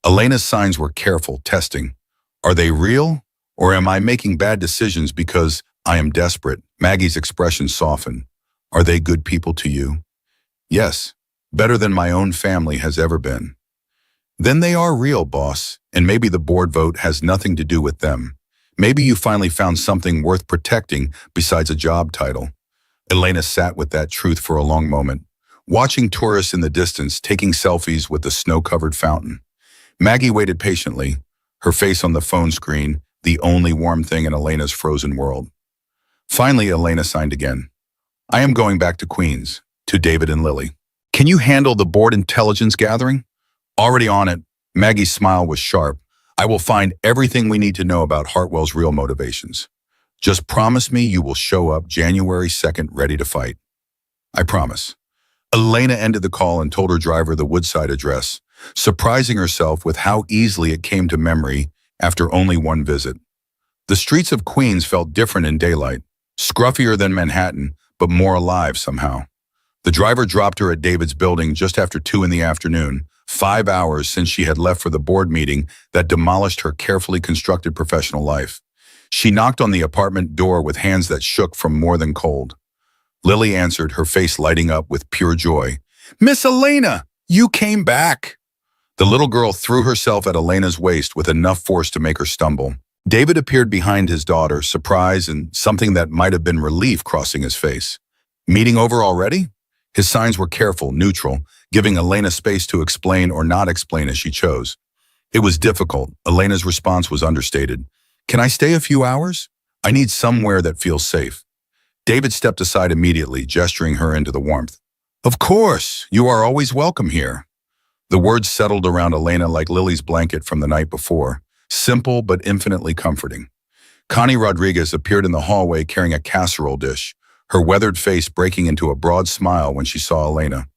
Elena's signs were careful, testing. Are they real? Or am I making bad decisions because I am desperate? Maggie's expression softened. Are they good people to you? Yes, better than my own family has ever been. Then they are real, boss, and maybe the board vote has nothing to do with them. Maybe you finally found something worth protecting besides a job title. Elena sat with that truth for a long moment, watching tourists in the distance taking selfies with the snow-covered fountain. Maggie waited patiently, her face on the phone screen, the only warm thing in Elena's frozen world. Finally, Elena signed again. I am going back to Queens, to David and Lily. Can you handle the board intelligence gathering? Already on it. Maggie's smile was sharp. I will find everything we need to know about Hartwell's real motivations. Just promise me you will show up January 2nd ready to fight. I promise. Elena ended the call and told her driver the Woodside address, surprising herself with how easily it came to memory after only one visit. The streets of Queens felt different in daylight, scruffier than Manhattan, but more alive somehow. The driver dropped her at David's building just after 2 in the afternoon, 5 hours since she had left for the board meeting that demolished her carefully constructed professional life. She knocked on the apartment door with hands that shook from more than cold. Lily answered, her face lighting up with pure joy. Miss Elena, you came back. The little girl threw herself at Elena's waist with enough force to make her stumble. David appeared behind his daughter, surprise and something that might have been relief crossing his face. Meeting over already? His signs were careful, neutral, giving Elena space to explain or not explain as she chose. It was difficult. Elena's response was understated. Can I stay a few hours? I need somewhere that feels safe. David stepped aside immediately, gesturing her into the warmth. Of course, you are always welcome here. The words settled around Elena like Lily's blanket from the night before, simple but infinitely comforting. Connie Rodriguez appeared in the hallway carrying a casserole dish, her weathered face breaking into a broad smile when she saw Elena.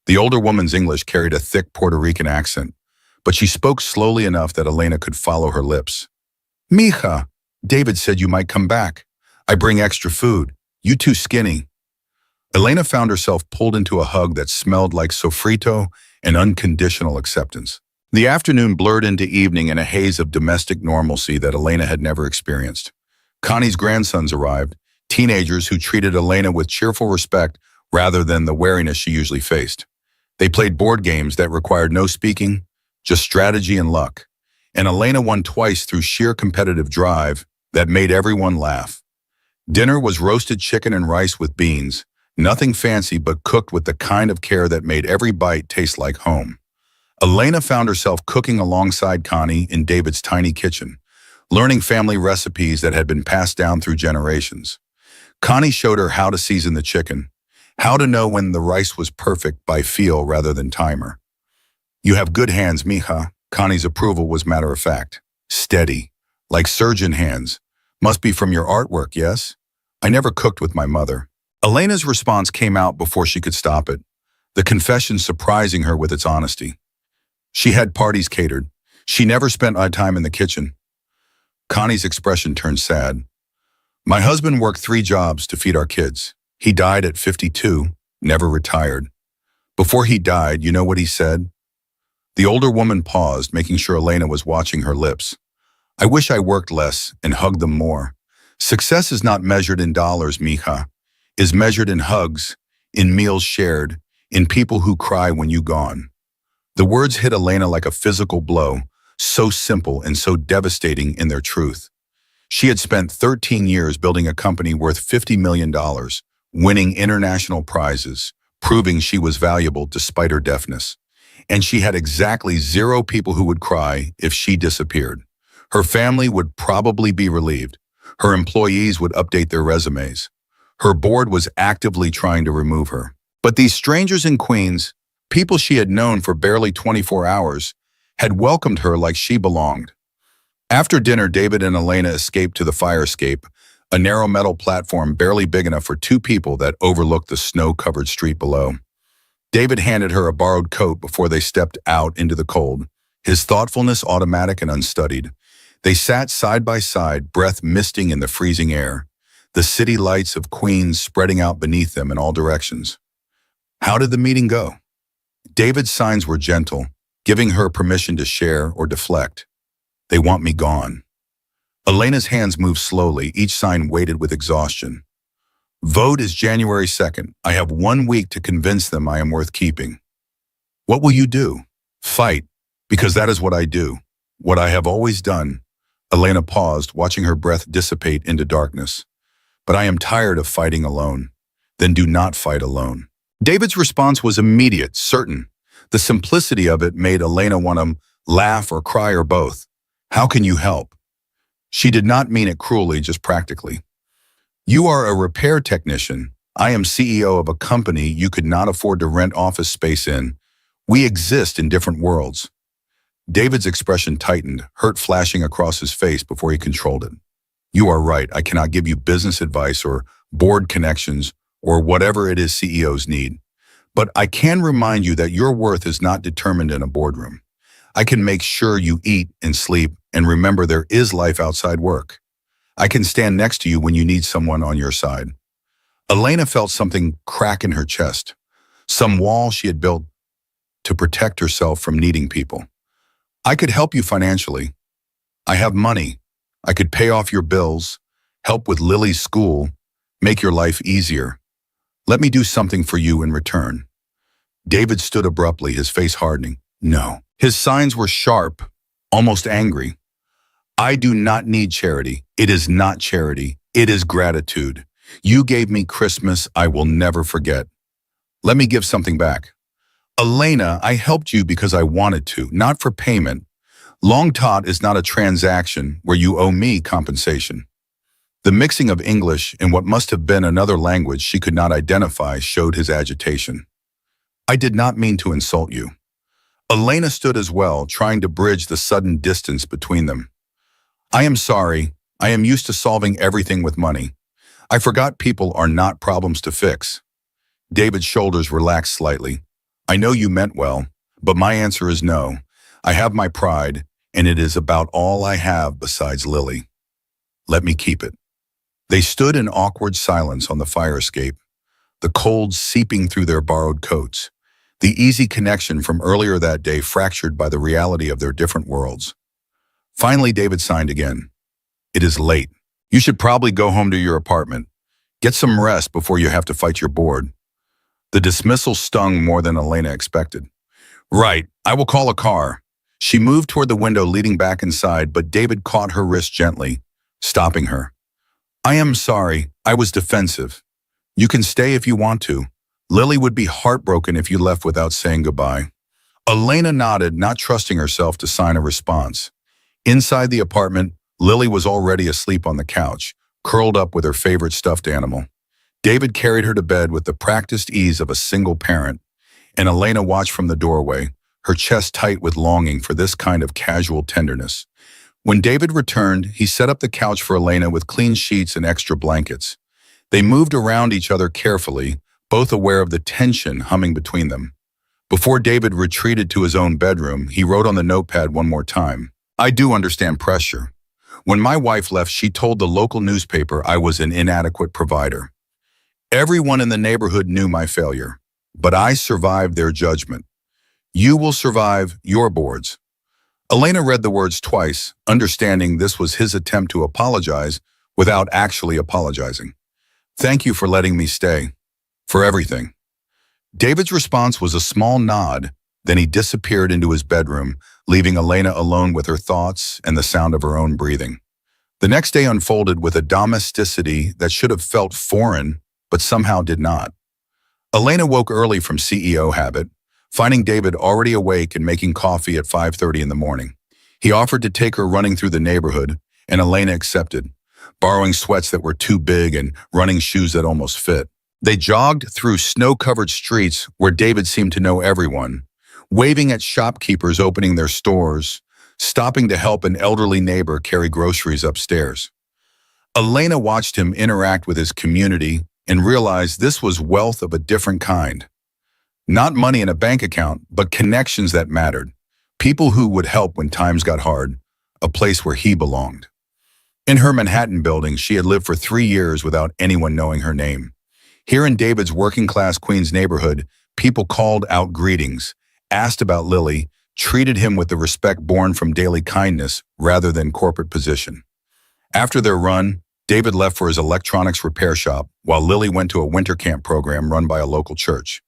The older woman's English carried a thick Puerto Rican accent, but she spoke slowly enough that Elena could follow her lips. Mija, David said you might come back. I bring extra food. You too skinny. Elena found herself pulled into a hug that smelled like sofrito and unconditional acceptance. The afternoon blurred into evening in a haze of domestic normalcy that Elena had never experienced. Connie's grandsons arrived, teenagers who treated Elena with cheerful respect rather than the wariness she usually faced. They played board games that required no speaking, just strategy and luck. And Elena won twice through sheer competitive drive that made everyone laugh. Dinner was roasted chicken and rice with beans, nothing fancy but cooked with the kind of care that made every bite taste like home. Elena found herself cooking alongside Connie in David's tiny kitchen, learning family recipes that had been passed down through generations. Connie showed her how to season the chicken, how to know when the rice was perfect by feel rather than timer. "You have good hands, mija." Connie's approval was matter of fact. "Steady, like surgeon hands. Must be from your artwork, yes? I never cooked with my mother." Elena's response came out before she could stop it, the confession surprising her with its honesty. She had parties catered. She never spent time in the kitchen. Connie's expression turned sad. "My husband worked 3 jobs to feed our kids. He died at 52, never retired. Before he died, you know what he said?" The older woman paused, making sure Elena was watching her lips. "I wish I worked less and hugged them more. Success is not measured in dollars, mija. Is measured in hugs, in meals shared, in people who cry when you gone." The words hit Elena like a physical blow, so simple and so devastating in their truth. She had spent 13 years building a company worth $50 million, winning international prizes, proving she was valuable despite her deafness. And she had exactly 0 people who would cry if she disappeared. Her family would probably be relieved. Her employees would update their resumes. Her board was actively trying to remove her. But these strangers in Queens, people she had known for barely 24 hours, had welcomed her like she belonged. After dinner, David and Elena escaped to the fire escape, a narrow metal platform barely big enough for 2 people that overlooked the snow-covered street below. David handed her a borrowed coat before they stepped out into the cold, his thoughtfulness automatic and unstudied. They sat side by side, breath misting in the freezing air, the city lights of Queens spreading out beneath them in all directions. How did the meeting go? David's signs were gentle, giving her permission to share or deflect. "They want me gone." Elena's hands moved slowly, each sign weighted with exhaustion. "Vote is January 2nd. I have 1 week to convince them I am worth keeping." "What will you do?" "Fight, because that is what I do, what I have always done." Elena paused, watching her breath dissipate into darkness. "But I am tired of fighting alone." "Then do not fight alone." David's response was immediate, certain. The simplicity of it made Elena want to laugh or cry or both. "How can you help?" She did not mean it cruelly, just practically. "You are a repair technician. I am CEO of a company you could not afford to rent office space in. We exist in different worlds." David's expression tightened, hurt flashing across his face before he controlled it. "You are right. I cannot give you business advice or board connections or whatever it is CEOs need. But I can remind you that your worth is not determined in a boardroom. I can make sure you eat and sleep and remember there is life outside work. I can stand next to you when you need someone on your side." Elena felt something crack in her chest, some wall she had built to protect herself from needing people. "I could help you financially. I have money. I could pay off your bills, help with Lily's school, make your life easier. Let me do something for you in return." David stood abruptly, his face hardening. "No." His signs were sharp, almost angry. "I do not need charity. It is not charity. It is gratitude. You gave me Christmas I will never forget. Let me give something back." "Elena, I helped you because I wanted to, not for payment. Long taught is not a transaction where you owe me compensation." The mixing of English and what must have been another language she could not identify showed his agitation. "I did not mean to insult you." Elena stood as well, trying to bridge the sudden distance between them. "I am sorry. I am used to solving everything with money. I forgot people are not problems to fix." David's shoulders relaxed slightly. "I know you meant well, but my answer is no. I have my pride, and it is about all I have besides Lily. Let me keep it." They stood in awkward silence on the fire escape. the cold seeping through their borrowed coats. The easy connection from earlier that day fractured by the reality of their different worlds. Finally, David signed again. It is late. You should probably go home to your apartment. Get some rest before you have to fight your board. The dismissal stung more than Elena expected. Right, I will call a car. She moved toward the window leading back inside, but David caught her wrist gently, stopping her. I am sorry, I was defensive. You can stay if you want to. Lily would be heartbroken if you left without saying goodbye. Elena nodded, not trusting herself to sign a response. Inside the apartment, Lily was already asleep on the couch, curled up with her favorite stuffed animal. David carried her to bed with the practiced ease of a single parent, and Elena watched from the doorway, her chest tight with longing for this kind of casual tenderness. When David returned, he set up the couch for Elena with clean sheets and extra blankets. They moved around each other carefully, both aware of the tension humming between them. Before David retreated to his own bedroom, he wrote on the notepad one more time. I do understand pressure. When my wife left, she told the local newspaper I was an inadequate provider. Everyone in the neighborhood knew my failure, but I survived their judgment. You will survive your boards. Elena read the words twice, understanding this was his attempt to apologize without actually apologizing. Thank you for letting me stay. For everything. David's response was a small nod, then he disappeared into his bedroom, leaving Elena alone with her thoughts and the sound of her own breathing. The next day unfolded with a domesticity that should have felt foreign, but somehow did not. Elena woke early from CEO habit, finding David already awake and making coffee at 5:30 in the morning. He offered to take her running through the neighborhood, and Elena accepted, borrowing sweats that were too big and running shoes that almost fit. They jogged through snow-covered streets where David seemed to know everyone, waving at shopkeepers opening their stores, stopping to help an elderly neighbor carry groceries upstairs. Elena watched him interact with his community and realized this was wealth of a different kind. Not money in a bank account, but connections that mattered. People who would help when times got hard, a place where he belonged. In her Manhattan building, she had lived for 3 years without anyone knowing her name. Here in David's working-class Queens neighborhood, people called out greetings, asked about Lily, treated him with the respect born from daily kindness rather than corporate position. After their run, David left for his electronics repair shop, while Lily went to a winter camp program run by a local church.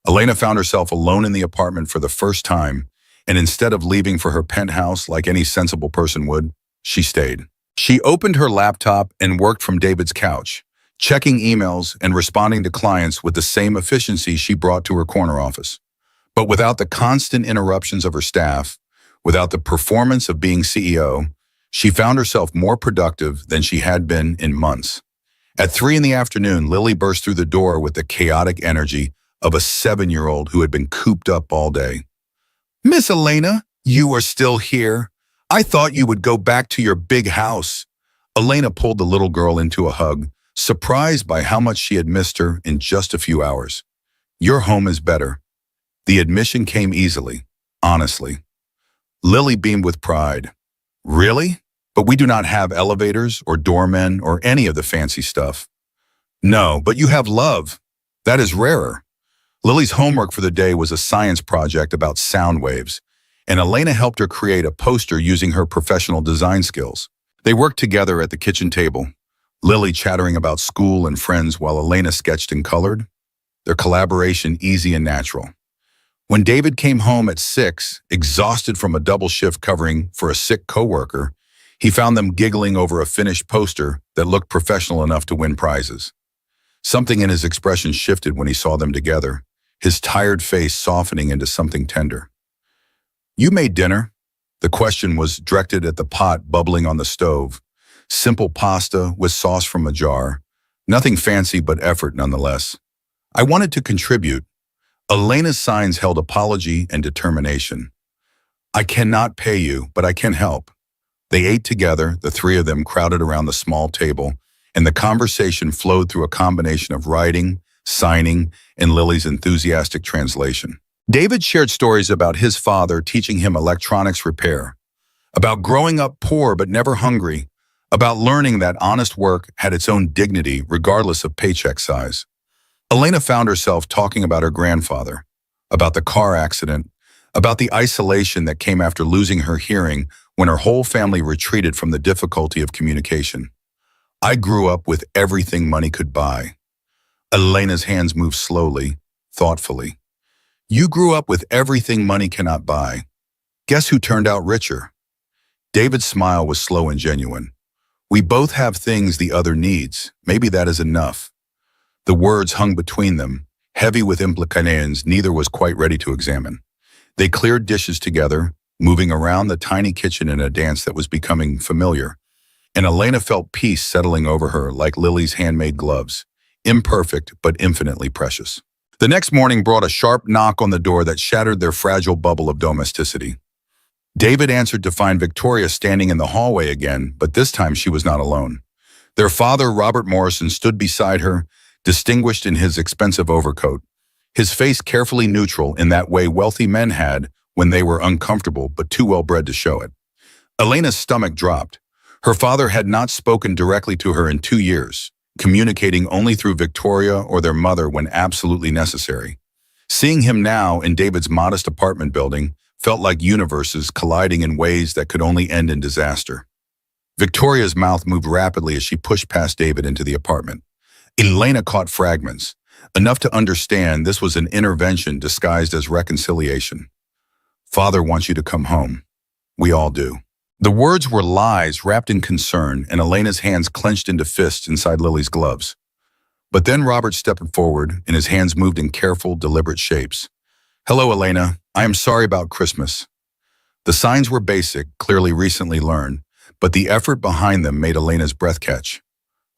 Elena found herself alone in the apartment for the first time, and instead of leaving for her penthouse like any sensible person would, she stayed. She opened her laptop and worked from David's couch, checking emails and responding to clients with the same efficiency she brought to her corner office. But without the constant interruptions of her staff, without the performance of being CEO, she found herself more productive than she had been in months. At 3 in the afternoon, Lily burst through the door with the chaotic energy of a 7-year-old who had been cooped up all day. Miss Elena, you are still here. I thought you would go back to your big house. Elena pulled the little girl into a hug, surprised by how much she had missed her in just a few hours. Your home is better. The admission came easily, honestly. Lily beamed with pride. Really? But we do not have elevators or doormen or any of the fancy stuff. No, but you have love. That is rarer. Lily's homework for the day was a science project about sound waves, and Elena helped her create a poster using her professional design skills. They worked together at the kitchen table, Lily chattering about school and friends while Elena sketched and colored, their collaboration easy and natural. When David came home at 6, exhausted from a double shift covering for a sick coworker, he found them giggling over a finished poster that looked professional enough to win prizes. Something in his expression shifted when he saw them together, his tired face softening into something tender. You made dinner? The question was directed at the pot bubbling on the stove. Simple pasta with sauce from a jar. Nothing fancy but effort nonetheless. I wanted to contribute. Elena's signs held apology and determination. I cannot pay you, but I can help. They ate together, the 3 of them crowded around the small table, and the conversation flowed through a combination of writing, signing, and Lily's enthusiastic translation. David shared stories about his father teaching him electronics repair, about growing up poor but never hungry, about learning that honest work had its own dignity regardless of paycheck size. Elena found herself talking about her grandfather, about the car accident, about the isolation that came after losing her hearing when her whole family retreated from the difficulty of communication. I grew up with everything money could buy. Elena's hands moved slowly, thoughtfully. You grew up with everything money cannot buy. Guess who turned out richer? David's smile was slow and genuine. We both have things the other needs. Maybe that is enough. The words hung between them, heavy with implications neither was quite ready to examine. They cleared dishes together, moving around the tiny kitchen in a dance that was becoming familiar. And Elena felt peace settling over her like Lily's handmade gloves, imperfect but infinitely precious. The next morning brought a sharp knock on the door that shattered their fragile bubble of domesticity. David answered to find Victoria standing in the hallway again, but this time she was not alone. Their father, Robert Morrison, stood beside her, distinguished in his expensive overcoat, his face carefully neutral in that way wealthy men had when they were uncomfortable but too well-bred to show it. Elena's stomach dropped. Her father had not spoken directly to her in 2 years, communicating only through Victoria or their mother when absolutely necessary. Seeing him now in David's modest apartment building felt like universes colliding in ways that could only end in disaster. Victoria's mouth moved rapidly as she pushed past David into the apartment. Elena caught fragments, enough to understand this was an intervention disguised as reconciliation. Father wants you to come home. We all do. The words were lies wrapped in concern, and Elena's hands clenched into fists inside Lily's gloves. But then Robert stepped forward, and his hands moved in careful, deliberate shapes. Hello, Elena. I am sorry about Christmas. The signs were basic, clearly recently learned, but the effort behind them made Elena's breath catch.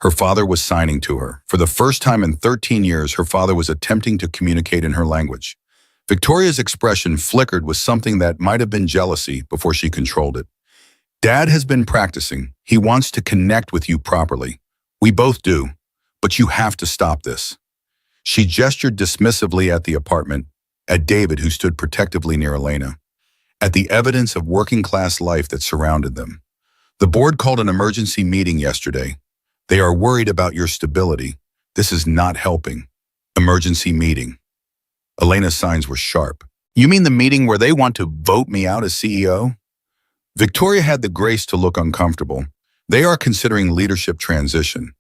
Her father was signing to her. For the first time in 13 years, her father was attempting to communicate in her language. Victoria's expression flickered with something that might have been jealousy before she controlled it. Dad has been practicing. He wants to connect with you properly. We both do, but you have to stop this. She gestured dismissively at the apartment, at David who stood protectively near Elena, at the evidence of working-class life that surrounded them. The board called an emergency meeting yesterday. They are worried about your stability. This is not helping. Emergency meeting. Elena's signs were sharp. You mean the meeting where they want to vote me out as CEO? Victoria had the grace to look uncomfortable. They are considering leadership transition.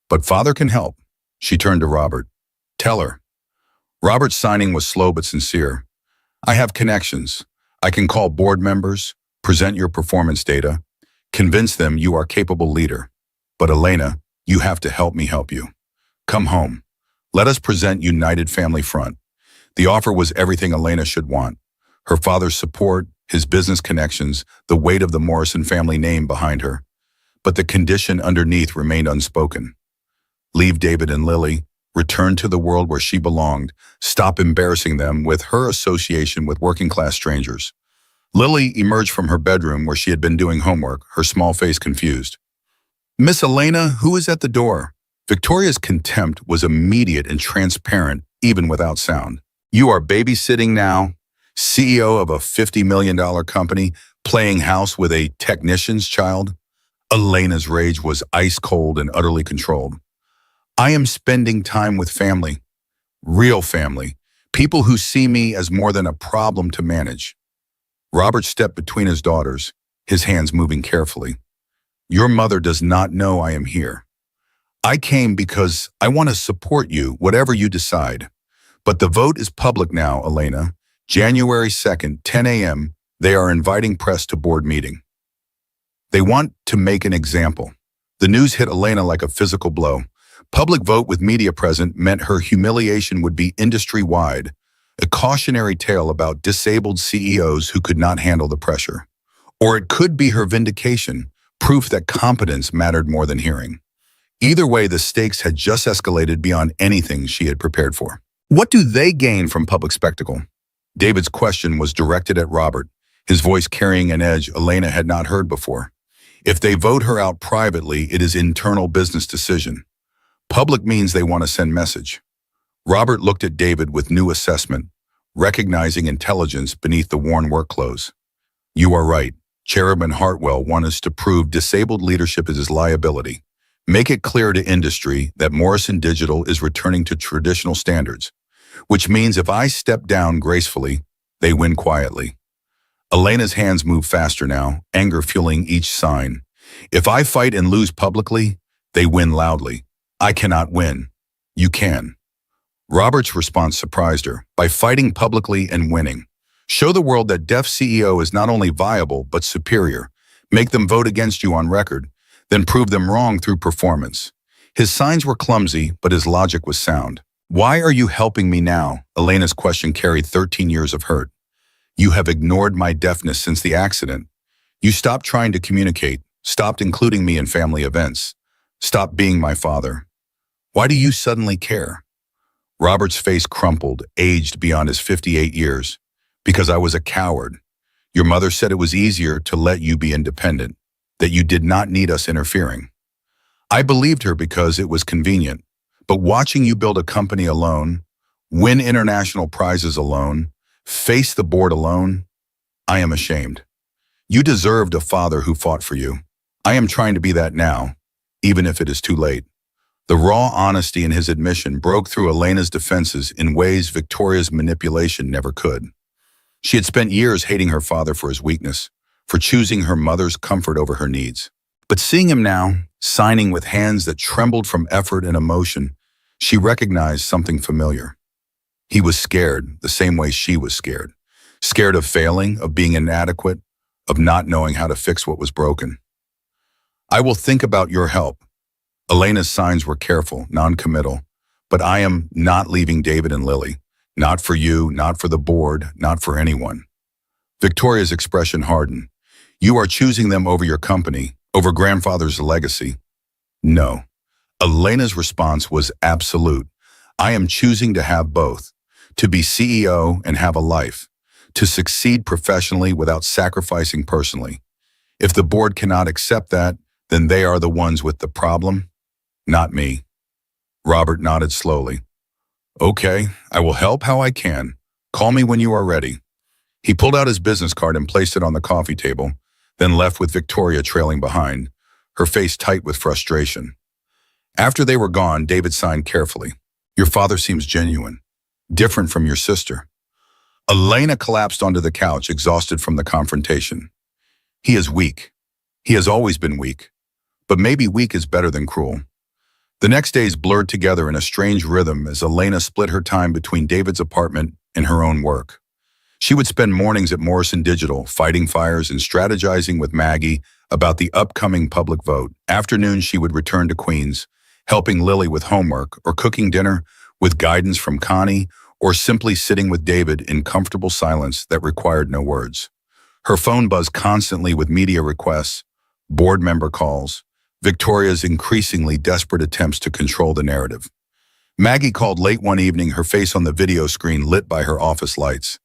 But Father can help. She turned to Robert. Tell her. Robert's signing was slow but sincere. I have connections. I can call board members, present your performance data, convince them you are a capable leader. But Elena, you have to help me help you. Come home. Let us present United Family Front. The offer was everything Elena should want. Her father's support, his business connections, the weight of the Morrison family name behind her. But the condition underneath remained unspoken. Leave David and Lily, return to the world where she belonged, stop embarrassing them with her association with working-class strangers. Lily emerged from her bedroom where she had been doing homework, her small face confused. Miss Elena, who is at the door? Victoria's contempt was immediate and transparent, even without sound. You are babysitting now, CEO of a $50 million company, playing house with a technician's child? Elena's rage was ice cold and utterly controlled. I am spending time with family, real family, people who see me as more than a problem to manage. Robert stepped between his daughters, his hands moving carefully. Your mother does not know I am here. I came because I want to support you, whatever you decide. But the vote is public now, Elena. January 2nd, 10 a.m., they are inviting press to board meeting. They want to make an example. The news hit Elena like a physical blow. Public vote with media present meant her humiliation would be industry-wide, a cautionary tale about disabled CEOs who could not handle the pressure. Or it could be her vindication, proof that competence mattered more than hearing. Either way, the stakes had just escalated beyond anything she had prepared for. What do they gain from public spectacle? David's question was directed at Robert, his voice carrying an edge Elena had not heard before. If they vote her out privately, it is internal business decision. Public means they want to send message. Robert looked at David with new assessment, recognizing intelligence beneath the worn work clothes. You are right. Chairman Hartwell wants us to prove disabled leadership is his liability. Make it clear to industry that Morrison Digital is returning to traditional standards, which means if I step down gracefully, they win quietly. Elena's hands move faster now, anger fueling each sign. If I fight and lose publicly, they win loudly. I cannot win. You can. Robert's response surprised her. By fighting publicly and winning, show the world that deaf CEO is not only viable but superior. Make them vote against you on record, then prove them wrong through performance. His signs were clumsy, but his logic was sound. Why are you helping me now? Elena's question carried 13 years of hurt. You have ignored my deafness since the accident. You stopped trying to communicate, stopped including me in family events, stopped being my father. Why do you suddenly care? Robert's face crumpled, aged beyond his 58 years. Because I was a coward. Your mother said it was easier to let you be independent, that you did not need us interfering. I believed her because it was convenient, but watching you build a company alone, win international prizes alone, face the board alone, I am ashamed. You deserved a father who fought for you. I am trying to be that now, even if it is too late. The raw honesty in his admission broke through Elena's defenses in ways Victoria's manipulation never could. She had spent years hating her father for his weakness, for choosing her mother's comfort over her needs. But seeing him now, signing with hands that trembled from effort and emotion, she recognized something familiar. He was scared the same way she was scared. Scared of failing, of being inadequate, of not knowing how to fix what was broken. I will think about your help. Elena's signs were careful, non-committal, but I am not leaving David and Lily. Not for you, not for the board, not for anyone. Victoria's expression hardened. You are choosing them over your company, over grandfather's legacy. No. Elena's response was absolute. I am choosing to have both. To be CEO and have a life. To succeed professionally without sacrificing personally. If the board cannot accept that, then they are the ones with the problem. Not me. Robert nodded slowly. Okay, I will help how I can. Call me when you are ready. He pulled out his business card and placed it on the coffee table, then left with Victoria trailing behind, her face tight with frustration. After they were gone, David signed carefully. Your father seems genuine, different from your sister. Elena collapsed onto the couch, exhausted from the confrontation. He is weak. He has always been weak. But maybe weak is better than cruel. The next days blurred together in a strange rhythm as Elena split her time between David's apartment and her own work. She would spend mornings at Morrison Digital, fighting fires and strategizing with Maggie about the upcoming public vote. Afternoons she would return to Queens, helping Lily with homework or cooking dinner with guidance from Connie, or simply sitting with David in comfortable silence that required no words. Her phone buzzed constantly with media requests, board member calls, Victoria's increasingly desperate attempts to control the narrative. Maggie called late one evening, her face on the video screen lit by her office lights.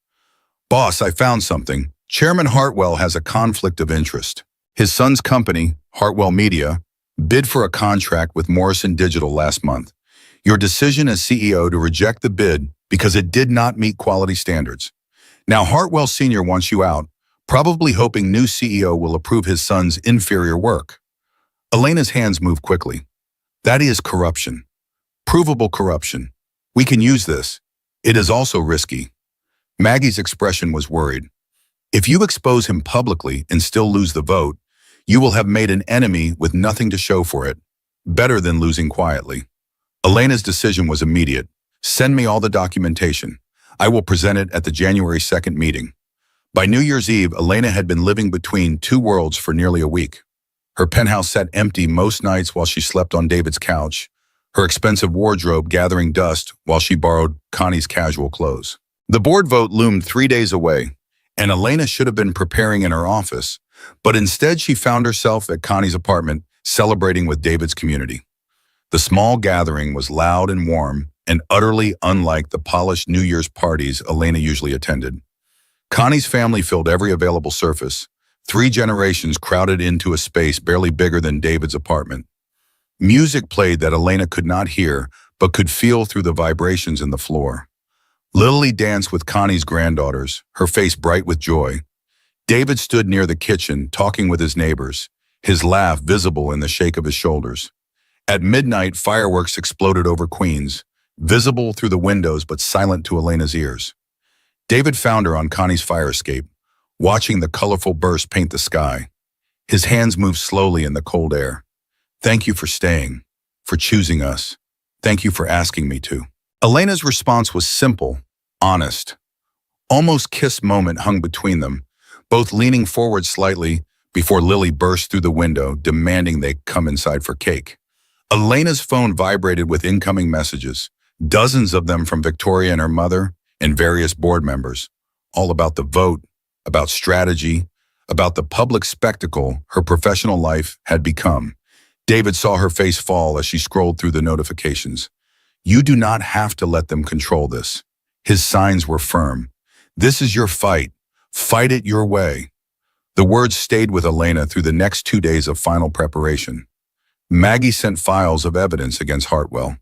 Boss, I found something. Chairman Hartwell has a conflict of interest. His son's company, Hartwell Media, bid for a contract with Morrison Digital last month. Your decision as CEO to reject the bid because it did not meet quality standards. Now Hartwell Sr. wants you out, probably hoping new CEO will approve his son's inferior work. Elena's hands moved quickly. That is corruption. Provable corruption. We can use this. It is also risky. Maggie's expression was worried. If you expose him publicly and still lose the vote, you will have made an enemy with nothing to show for it. Better than losing quietly. Elena's decision was immediate. Send me all the documentation. I will present it at the January 2nd meeting. By New Year's Eve, Elena had been living between two worlds for nearly a week. Her penthouse sat empty most nights while she slept on David's couch, her expensive wardrobe gathering dust while she borrowed Connie's casual clothes. The board vote loomed 3 days away, and Elena should have been preparing in her office, but instead she found herself at Connie's apartment celebrating with David's community. The small gathering was loud and warm and utterly unlike the polished New Year's parties Elena usually attended. Connie's family filled every available surface. 3 generations crowded into a space barely bigger than David's apartment. Music played that Elena could not hear, but could feel through the vibrations in the floor. Lily danced with Connie's granddaughters, her face bright with joy. David stood near the kitchen, talking with his neighbors, his laugh visible in the shake of his shoulders. At midnight, fireworks exploded over Queens, visible through the windows but silent to Elena's ears. David found her on Connie's fire escape, watching the colorful burst paint the sky. His hands moved slowly in the cold air. "Thank you for staying, for choosing us. Thank you for asking me to." Elena's response was simple, honest. Almost kiss moment hung between them, both leaning forward slightly before Lily burst through the window, demanding they come inside for cake. Elena's phone vibrated with incoming messages, dozens of them from Victoria and her mother and various board members, all about the vote, about strategy, about the public spectacle her professional life had become. David saw her face fall as she scrolled through the notifications. "You do not have to let them control this." His signs were firm. "This is your fight. Fight it your way." The words stayed with Elena through the next 2 days of final preparation. Maggie sent files of evidence against Hartwell.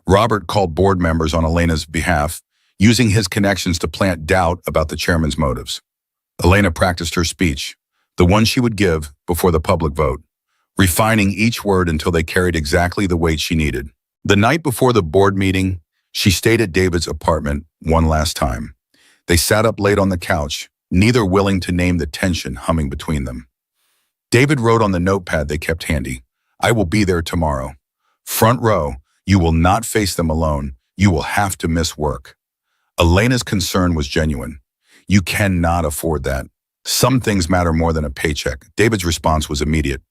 Robert called board members on Elena's behalf, using his connections to plant doubt about the chairman's motives. Elena practiced her speech, the one she would give before the public vote, refining each word until they carried exactly the weight she needed. The night before the board meeting, she stayed at David's apartment one last time. They sat up late on the couch, neither willing to name the tension humming between them. David wrote on the notepad they kept handy, "I will be there tomorrow. Front row, you will not face them alone. You will have to miss work." Elena's concern was genuine. "You cannot afford that. Some things matter more than a paycheck." David's response was immediate.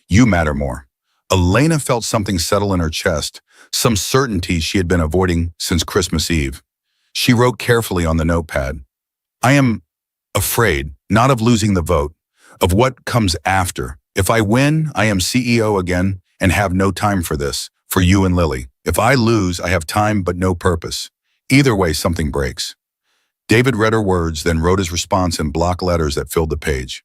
"You matter more." Elena felt something settle in her chest, some certainty she had been avoiding since Christmas Eve. She wrote carefully on the notepad, "I am afraid, not of losing the vote, of what comes after. If I win, I am CEO again and have no time for this, for you and Lily. If I lose, I have time but no purpose. Either way, something breaks." David read her words, then wrote his response in block letters that filled the page.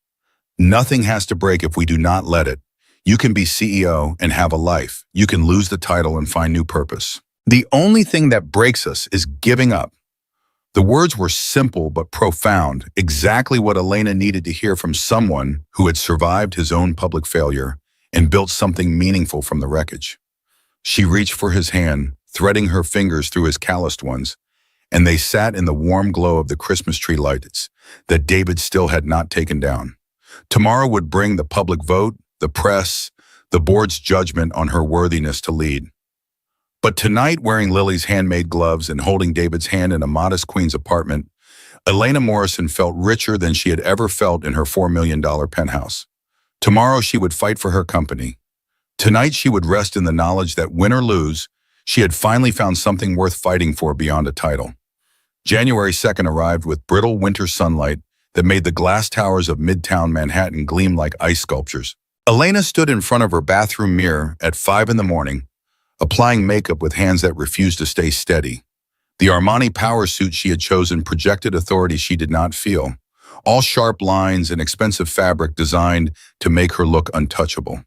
"Nothing has to break if we do not let it. You can be CEO and have a life. You can lose the title and find new purpose. The only thing that breaks us is giving up." The words were simple but profound, exactly what Elena needed to hear from someone who had survived his own public failure and built something meaningful from the wreckage. She reached for his hand, threading her fingers through his calloused ones, and they sat in the warm glow of the Christmas tree lights that David still had not taken down. Tomorrow would bring the public vote, the press, the board's judgment on her worthiness to lead. But tonight, wearing Lily's handmade gloves and holding David's hand in a modest Queens apartment, Elena Morrison felt richer than she had ever felt in her $4 million penthouse. Tomorrow she would fight for her company. Tonight she would rest in the knowledge that win or lose, she had finally found something worth fighting for beyond a title. January 2nd arrived with brittle winter sunlight that made the glass towers of Midtown Manhattan gleam like ice sculptures. Elena stood in front of her bathroom mirror at 5 in the morning, applying makeup with hands that refused to stay steady. The Armani power suit she had chosen projected authority she did not feel, all sharp lines and expensive fabric designed to make her look untouchable.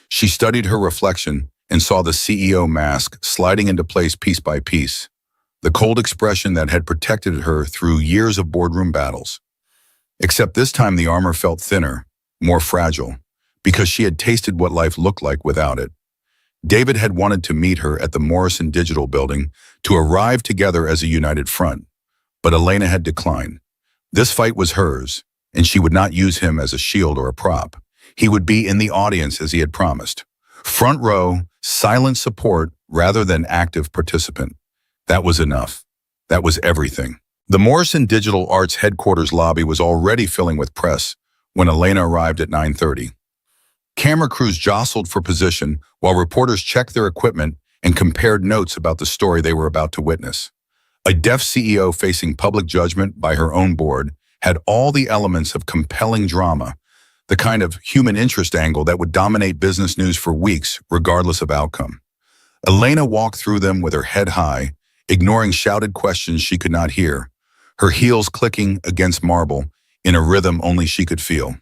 She studied her reflection and saw the CEO mask sliding into place piece by piece, the cold expression that had protected her through years of boardroom battles. Except this time the armor felt thinner, more fragile, because she had tasted what life looked like without it. David had wanted to meet her at the Morrison Digital Building to arrive together as a united front, but Elena had declined. This fight was hers, and she would not use him as a shield or a prop. He would be in the audience as he had promised. Front row, silent support rather than active participant. That was enough. That was everything. The Morrison Digital Arts headquarters lobby was already filling with press when Elena arrived at 9:30. Camera crews jostled for position while reporters checked their equipment and compared notes about the story they were about to witness. A deaf CEO facing public judgment by her own board had all the elements of compelling drama, the kind of human interest angle that would dominate business news for weeks, regardless of outcome. Elena walked through them with her head high, ignoring shouted questions she could not hear, her heels clicking against marble in a rhythm only she could feel.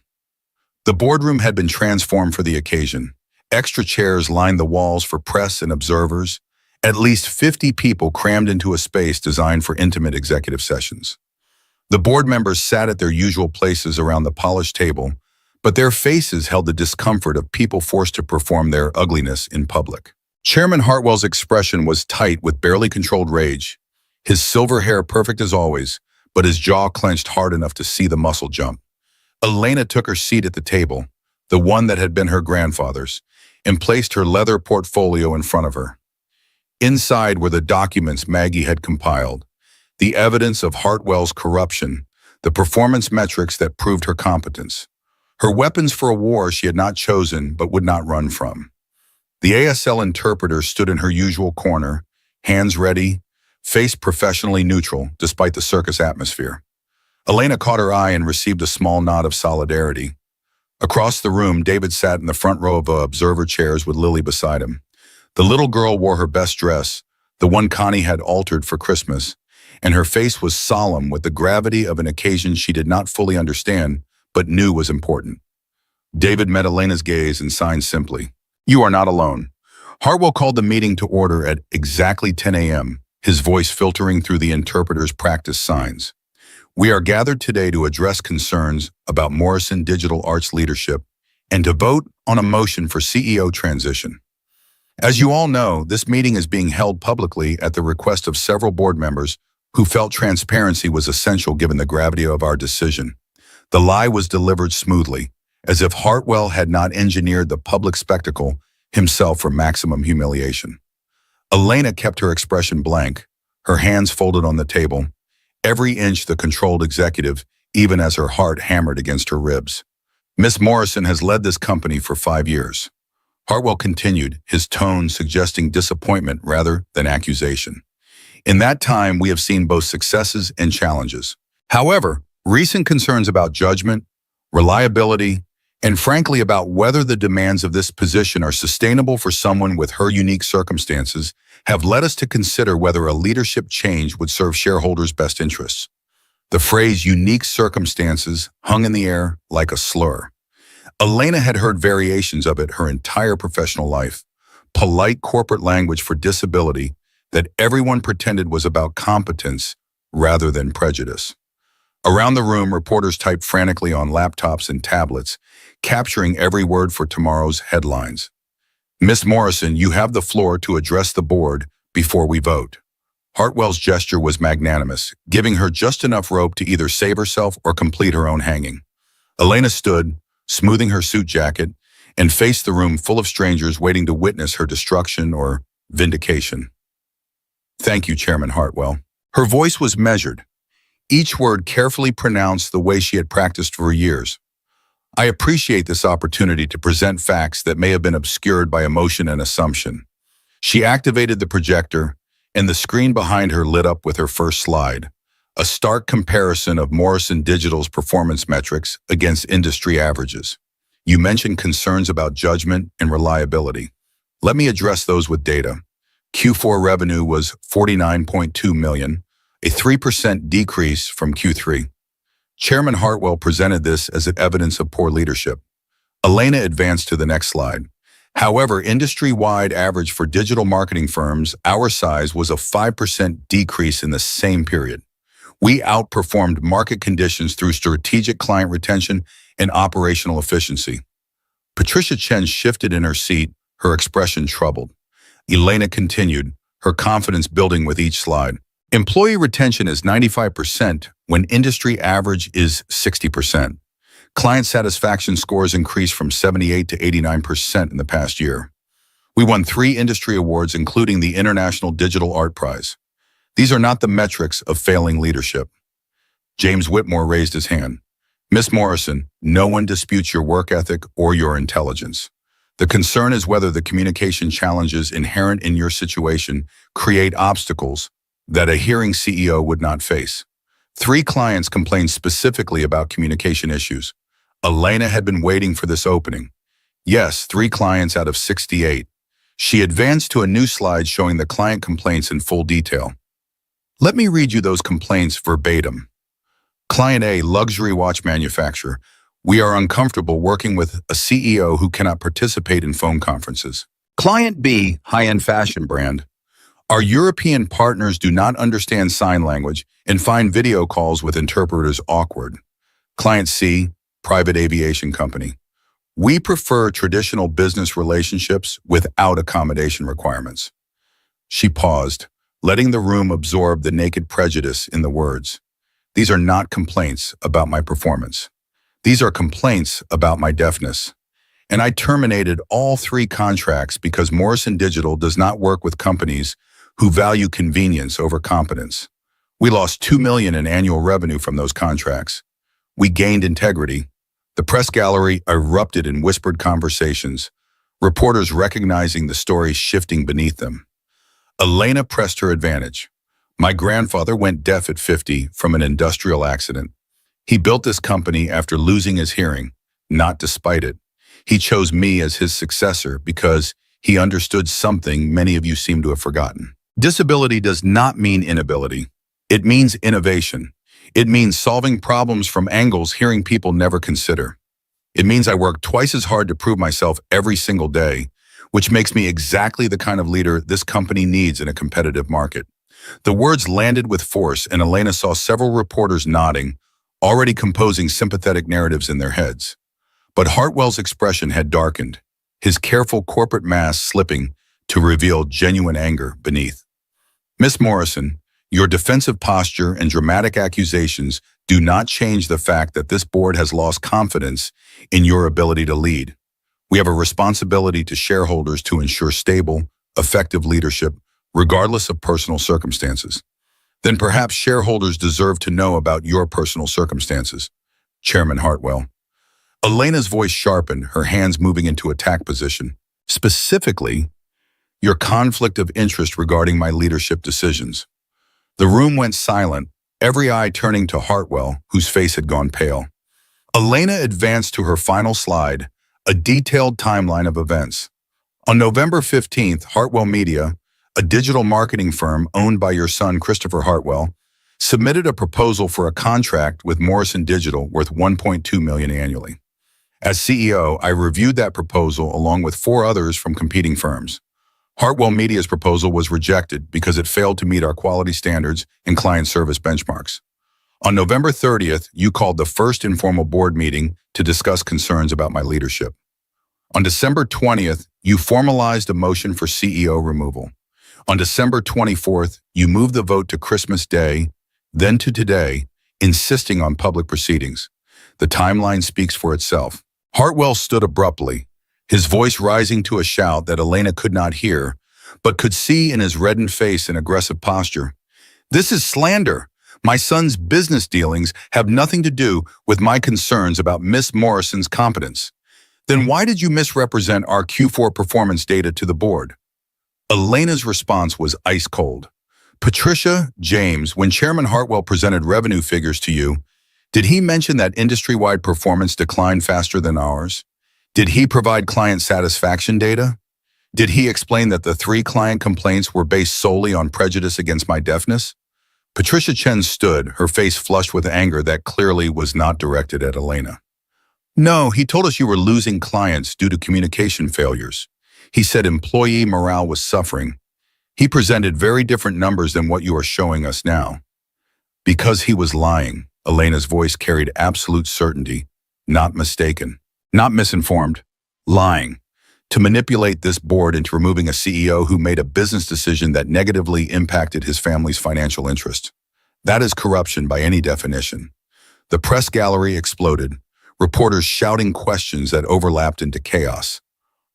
The boardroom had been transformed for the occasion. Extra chairs lined the walls for press and observers, at least 50 people crammed into a space designed for intimate executive sessions. The board members sat at their usual places around the polished table, but their faces held the discomfort of people forced to perform their ugliness in public. Chairman Hartwell's expression was tight with barely controlled rage. His silver hair perfect as always, but his jaw clenched hard enough to see the muscle jump. Elena took her seat at the table, the one that had been her grandfather's, and placed her leather portfolio in front of her. Inside were the documents Maggie had compiled, the evidence of Hartwell's corruption, the performance metrics that proved her competence. Her weapons for a war she had not chosen but would not run from. The ASL interpreter stood in her usual corner, hands ready, face professionally neutral despite the circus atmosphere. Elena caught her eye and received a small nod of solidarity. Across the room, David sat in the front row of observer chairs with Lily beside him. The little girl wore her best dress, the one Connie had altered for Christmas, and her face was solemn with the gravity of an occasion she did not fully understand but knew was important. David met Elena's gaze and signed simply, "You are not alone." Hartwell called the meeting to order at exactly 10 a.m., his voice filtering through the interpreter's practice signs. "We are gathered today to address concerns about Morrison Digital Arts leadership and to vote on a motion for CEO transition. As you all know, this meeting is being held publicly at the request of several board members who felt transparency was essential given the gravity of our decision." The lie was delivered smoothly, as if Hartwell had not engineered the public spectacle himself for maximum humiliation. Elena kept her expression blank, her hands folded on the table, every inch the controlled executive, even as her heart hammered against her ribs. "Miss Morrison has led this company for 5 years." Hartwell continued, his tone suggesting disappointment rather than accusation. "In that time, we have seen both successes and challenges. However, recent concerns about judgment, reliability, and frankly about whether the demands of this position are sustainable for someone with her unique circumstances have led us to consider whether a leadership change would serve shareholders' best interests." The phrase "unique circumstances" hung in the air like a slur. Elena had heard variations of it her entire professional life, polite corporate language for disability that everyone pretended was about competence rather than prejudice. Around the room, reporters typed frantically on laptops and tablets, capturing every word for tomorrow's headlines. "Miss Morrison, you have the floor to address the board before we vote." Hartwell's gesture was magnanimous, giving her just enough rope to either save herself or complete her own hanging. Elena stood, smoothing her suit jacket, and faced the room full of strangers waiting to witness her destruction or vindication. "Thank you, Chairman Hartwell." Her voice was measured, each word carefully pronounced the way she had practiced for years. "I appreciate this opportunity to present facts that may have been obscured by emotion and assumption." She activated the projector, and the screen behind her lit up with her first slide, a stark comparison of Morrison Digital's performance metrics against industry averages. "You mentioned concerns about judgment and reliability. Let me address those with data. Q4 revenue was $49.2 million, a 3% decrease from Q3. Chairman Hartwell presented this as evidence of poor leadership. Elena advanced to the next slide. "However, industry-wide average for digital marketing firms our size was a 5% decrease in the same period. We outperformed market conditions through strategic client retention and operational efficiency." Patricia Chen shifted in her seat, her expression troubled. Elena continued, her confidence building with each slide. "Employee retention is 95% when industry average is 60%. Client satisfaction scores increased from 78 to 89% in the past year. We won 3 industry awards, including the International Digital Art Prize. These are not the metrics of failing leadership." James Whitmore raised his hand. "Miss Morrison, no one disputes your work ethic or your intelligence. The concern is whether the communication challenges inherent in your situation create obstacles that a hearing CEO would not face." 3 clients complained specifically about communication issues. Elena had been waiting for this opening. Yes, 3 clients out of 68. She advanced to a new slide showing the client complaints in full detail. "Let me read you those complaints verbatim. Client A, luxury watch manufacturer. We are uncomfortable working with a CEO who cannot participate in phone conferences. Client B, high-end fashion brand. Our European partners do not understand sign language and find video calls with interpreters awkward. Client C, private aviation company. We prefer traditional business relationships without accommodation requirements. She paused, letting the room absorb the naked prejudice in the words. These are not complaints about my performance. These are complaints about my deafness. And I terminated all 3 contracts because Morrison Digital does not work with companies who value convenience over competence. We lost $2 million in annual revenue from those contracts. We gained integrity. The press gallery erupted in whispered conversations, reporters recognizing the stories shifting beneath them. Elena pressed her advantage. My grandfather went deaf at 50 from an industrial accident. He built this company after losing his hearing, not despite it. He chose me as his successor because he understood something many of you seem to have forgotten. Disability does not mean inability. It means innovation. It means solving problems from angles hearing people never consider. It means I work twice as hard to prove myself every single day, which makes me exactly the kind of leader this company needs in a competitive market. The words landed with force, and Elena saw several reporters nodding, already composing sympathetic narratives in their heads. But Hartwell's expression had darkened, his careful corporate mask slipping to reveal genuine anger beneath. Miss Morrison, your defensive posture and dramatic accusations do not change the fact that this board has lost confidence in your ability to lead. We have a responsibility to shareholders to ensure stable, effective leadership, regardless of personal circumstances. Then perhaps shareholders deserve to know about your personal circumstances. Chairman Hartwell. Elena's voice sharpened, her hands moving into attack position. Specifically, your conflict of interest regarding my leadership decisions. The room went silent, every eye turning to Hartwell, whose face had gone pale. Elena advanced to her final slide, a detailed timeline of events. On November 15th, Hartwell Media, a digital marketing firm owned by your son Christopher Hartwell, submitted a proposal for a contract with Morrison Digital worth $1.2 million annually. As CEO, I reviewed that proposal along with 4 others from competing firms. Hartwell Media's proposal was rejected because it failed to meet our quality standards and client service benchmarks. On November 30th, you called the first informal board meeting to discuss concerns about my leadership. On December 20th, you formalized a motion for CEO removal. On December 24th, you moved the vote to Christmas Day, then to today, insisting on public proceedings. The timeline speaks for itself. Hartwell stood abruptly, his voice rising to a shout that Elena could not hear, but could see in his reddened face and aggressive posture. This is slander. My son's business dealings have nothing to do with my concerns about Miss Morrison's competence. Then why did you misrepresent our Q4 performance data to the board? Elena's response was ice cold. Patricia, James, when Chairman Hartwell presented revenue figures to you, did he mention that industry-wide performance declined faster than ours? Did he provide client satisfaction data? Did he explain that the 3 client complaints were based solely on prejudice against my deafness? Patricia Chen stood, her face flushed with anger that clearly was not directed at Elena. No, he told us you were losing clients due to communication failures. He said employee morale was suffering. He presented very different numbers than what you are showing us now. Because he was lying, Elena's voice carried absolute certainty, not mistaken. Not misinformed, lying, to manipulate this board into removing a CEO who made a business decision that negatively impacted his family's financial interests. That is corruption by any definition. The press gallery exploded, reporters shouting questions that overlapped into chaos.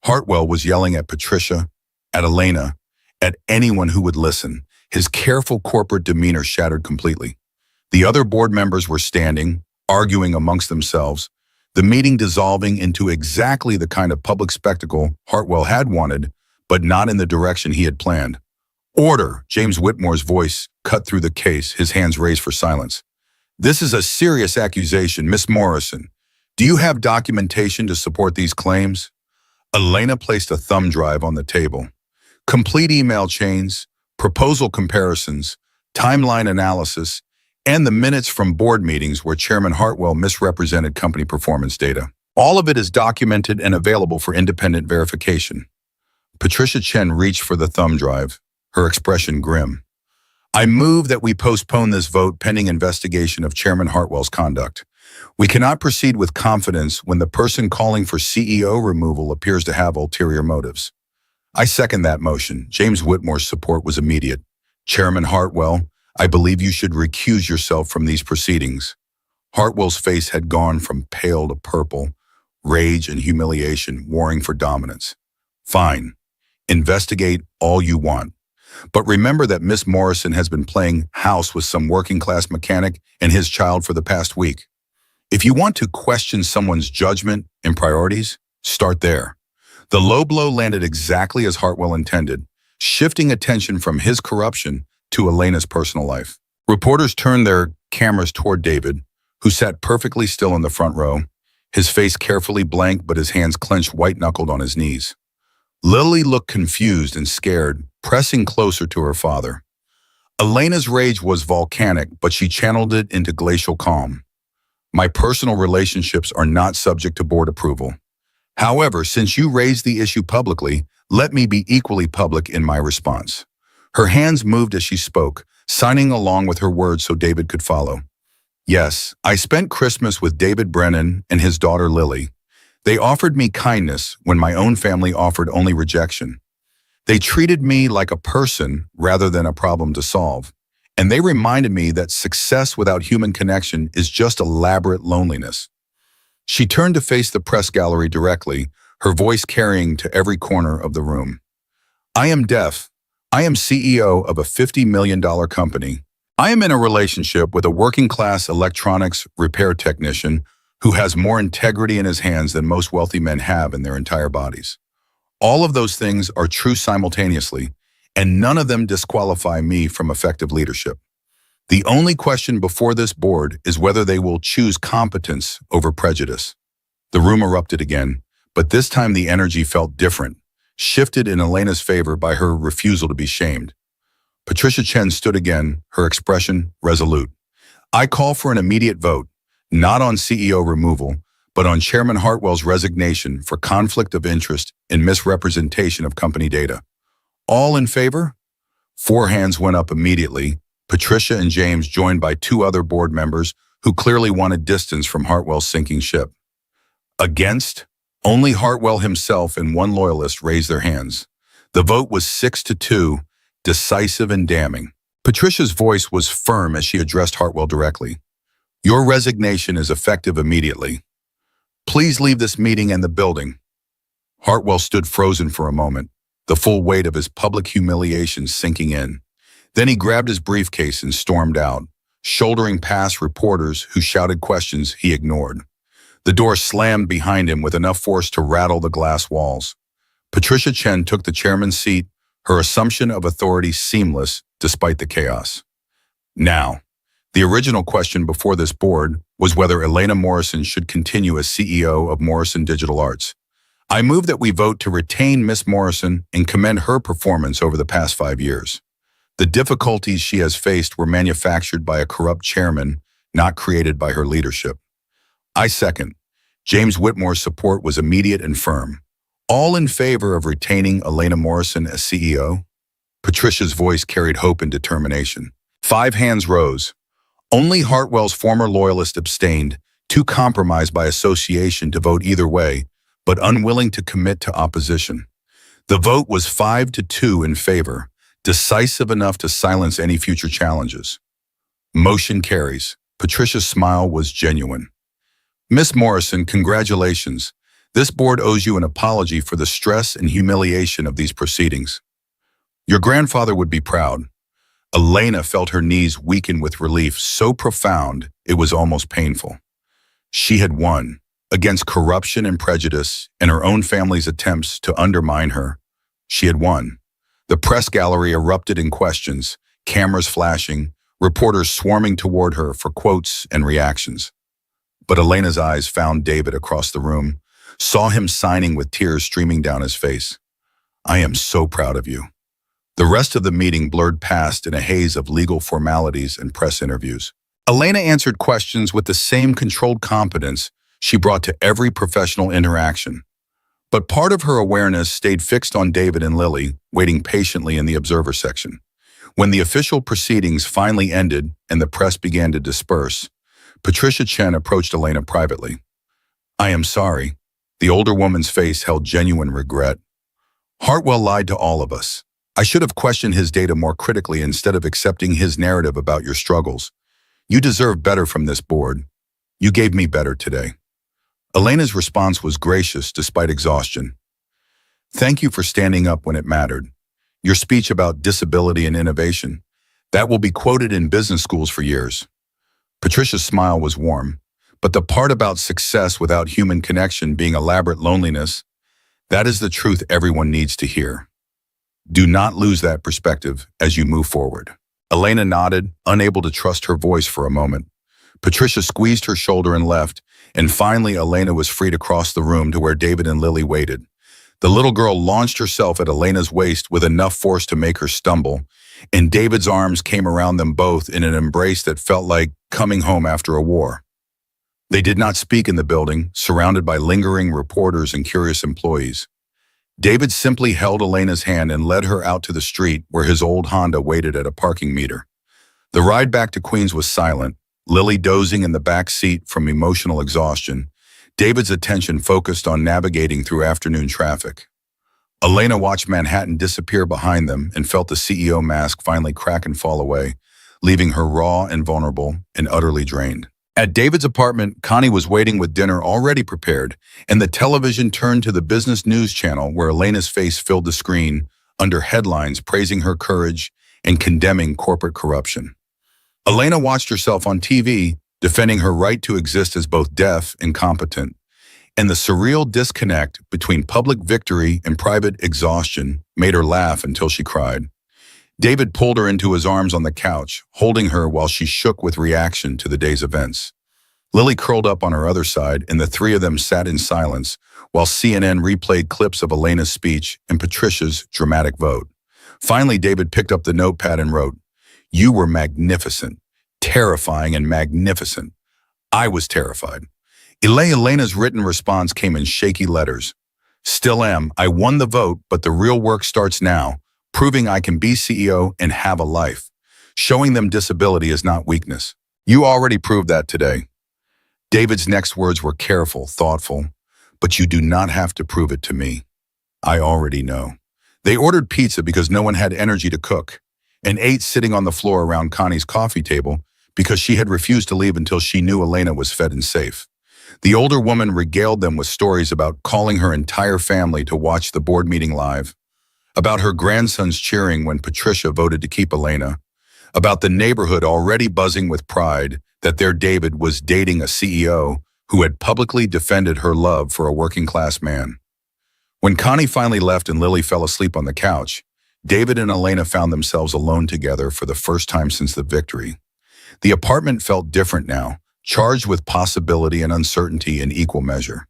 Hartwell was yelling at Patricia, at Elena, at anyone who would listen. His careful corporate demeanor shattered completely. The other board members were standing, arguing amongst themselves, the meeting dissolving into exactly the kind of public spectacle Hartwell had wanted, but not in the direction he had planned. Order, James Whitmore's voice cut through the case, his hands raised for silence. This is a serious accusation, Miss Morrison. Do you have documentation to support these claims? Elena placed a thumb drive on the table. Complete email chains, proposal comparisons, timeline analysis, and the minutes from board meetings where Chairman Hartwell misrepresented company performance data. All of it is documented and available for independent verification. Patricia Chen reached for the thumb drive, her expression grim. I move that we postpone this vote pending investigation of Chairman Hartwell's conduct. We cannot proceed with confidence when the person calling for CEO removal appears to have ulterior motives. I second that motion. James Whitmore's support was immediate. Chairman Hartwell, I believe you should recuse yourself from these proceedings. Hartwell's face had gone from pale to purple, rage and humiliation warring for dominance. Fine. Investigate all you want. But remember that Miss Morrison has been playing house with some working-class mechanic and his child for the past week. If you want to question someone's judgment and priorities, start there. The low blow landed exactly as Hartwell intended, shifting attention from his corruption to Elena's personal life. Reporters turned their cameras toward David, who sat perfectly still in the front row, his face carefully blank but his hands clenched white-knuckled on his knees. Lily looked confused and scared, pressing closer to her father. Elena's rage was volcanic, but she channeled it into glacial calm. My personal relationships are not subject to board approval. However, since you raised the issue publicly, let me be equally public in my response. Her hands moved as she spoke, signing along with her words so David could follow. Yes, I spent Christmas with David Brennan and his daughter Lily. They offered me kindness when my own family offered only rejection. They treated me like a person rather than a problem to solve. And they reminded me that success without human connection is just elaborate loneliness. She turned to face the press gallery directly, her voice carrying to every corner of the room. I am deaf. I am CEO of a $50 million company. I am in a relationship with a working-class electronics repair technician who has more integrity in his hands than most wealthy men have in their entire bodies. All of those things are true simultaneously, and none of them disqualify me from effective leadership. The only question before this board is whether they will choose competence over prejudice. The room erupted again, but this time the energy felt different, shifted in Elena's favor by her refusal to be shamed. Patricia Chen stood again, her expression resolute. I call for an immediate vote, not on CEO removal, but on Chairman Hartwell's resignation for conflict of interest and misrepresentation of company data. All in favor? 4 hands went up immediately, Patricia and James joined by 2 other board members who clearly wanted distance from Hartwell's sinking ship. Against? Only Hartwell himself and 1 loyalist raised their hands. The vote was 6-2, decisive and damning. Patricia's voice was firm as she addressed Hartwell directly. Your resignation is effective immediately. Please leave this meeting and the building. Hartwell stood frozen for a moment, the full weight of his public humiliation sinking in. Then he grabbed his briefcase and stormed out, shouldering past reporters who shouted questions he ignored. The door slammed behind him with enough force to rattle the glass walls. Patricia Chen took the chairman's seat, her assumption of authority seamless despite the chaos. Now, the original question before this board was whether Elena Morrison should continue as CEO of Morrison Digital Arts. I move that we vote to retain Miss Morrison and commend her performance over the past 5 years. The difficulties she has faced were manufactured by a corrupt chairman, not created by her leadership. I second. James Whitmore's support was immediate and firm. All in favor of retaining Elena Morrison as CEO? Patricia's voice carried hope and determination. 5 hands rose. Only Hartwell's former loyalist abstained, too compromised by association to vote either way, but unwilling to commit to opposition. The vote was 5-2 in favor, decisive enough to silence any future challenges. Motion carries. Patricia's smile was genuine. Miss Morrison, congratulations. This board owes you an apology for the stress and humiliation of these proceedings. Your grandfather would be proud. Elena felt her knees weaken with relief so profound it was almost painful. She had won, against corruption and prejudice and her own family's attempts to undermine her. She had won. The press gallery erupted in questions, cameras flashing, reporters swarming toward her for quotes and reactions. But Elena's eyes found David across the room, saw him signing with tears streaming down his face. I am so proud of you. The rest of the meeting blurred past in a haze of legal formalities and press interviews. Elena answered questions with the same controlled competence she brought to every professional interaction. But part of her awareness stayed fixed on David and Lily, waiting patiently in the observer section. When the official proceedings finally ended and the press began to disperse, Patricia Chen approached Elena privately. I am sorry. The older woman's face held genuine regret. Hartwell lied to all of us. I should have questioned his data more critically instead of accepting his narrative about your struggles. You deserve better from this board. You gave me better today. Elena's response was gracious despite exhaustion. Thank you for standing up when it mattered. Your speech about disability and innovation, that will be quoted in business schools for years. Patricia's smile was warm, but the part about success without human connection being elaborate loneliness, that is the truth everyone needs to hear. Do not lose that perspective as you move forward. Elena nodded, unable to trust her voice for a moment. Patricia squeezed her shoulder and left, and finally Elena was free to cross the room to where David and Lily waited. The little girl launched herself at Elena's waist with enough force to make her stumble, and David's arms came around them both in an embrace that felt like coming home after a war. They did not speak in the building, surrounded by lingering reporters and curious employees. David simply held Elena's hand and led her out to the street where his old Honda waited at a parking meter. The ride back to Queens was silent, Lily dozing in the back seat from emotional exhaustion, David's attention focused on navigating through afternoon traffic. Elena watched Manhattan disappear behind them and felt the CEO mask finally crack and fall away, leaving her raw and vulnerable and utterly drained. At David's apartment, Connie was waiting with dinner already prepared, and the television turned to the business news channel where Elena's face filled the screen under headlines praising her courage and condemning corporate corruption. Elena watched herself on TV, defending her right to exist as both deaf and competent, and the surreal disconnect between public victory and private exhaustion made her laugh until she cried. David pulled her into his arms on the couch, holding her while she shook with reaction to the day's events. Lily curled up on her other side, and the three of them sat in silence while CNN replayed clips of Elena's speech and Patricia's dramatic vote. Finally, David picked up the notepad and wrote, "You were magnificent, terrifying and magnificent. I was terrified." Elena's written response came in shaky letters. "Still am. I won the vote, but the real work starts now, proving I can be CEO and have a life. Showing them disability is not weakness. You already proved that today." David's next words were careful, thoughtful, "But you do not have to prove it to me. I already know." They ordered pizza because no one had energy to cook, and ate sitting on the floor around Connie's coffee table because she had refused to leave until she knew Elena was fed and safe. The older woman regaled them with stories about calling her entire family to watch the board meeting live, about her grandsons cheering when Patricia voted to keep Elena, about the neighborhood already buzzing with pride that their David was dating a CEO who had publicly defended her love for a working-class man. When Connie finally left and Lily fell asleep on the couch, David and Elena found themselves alone together for the first time since the victory. The apartment felt different now, charged with possibility and uncertainty in equal measure.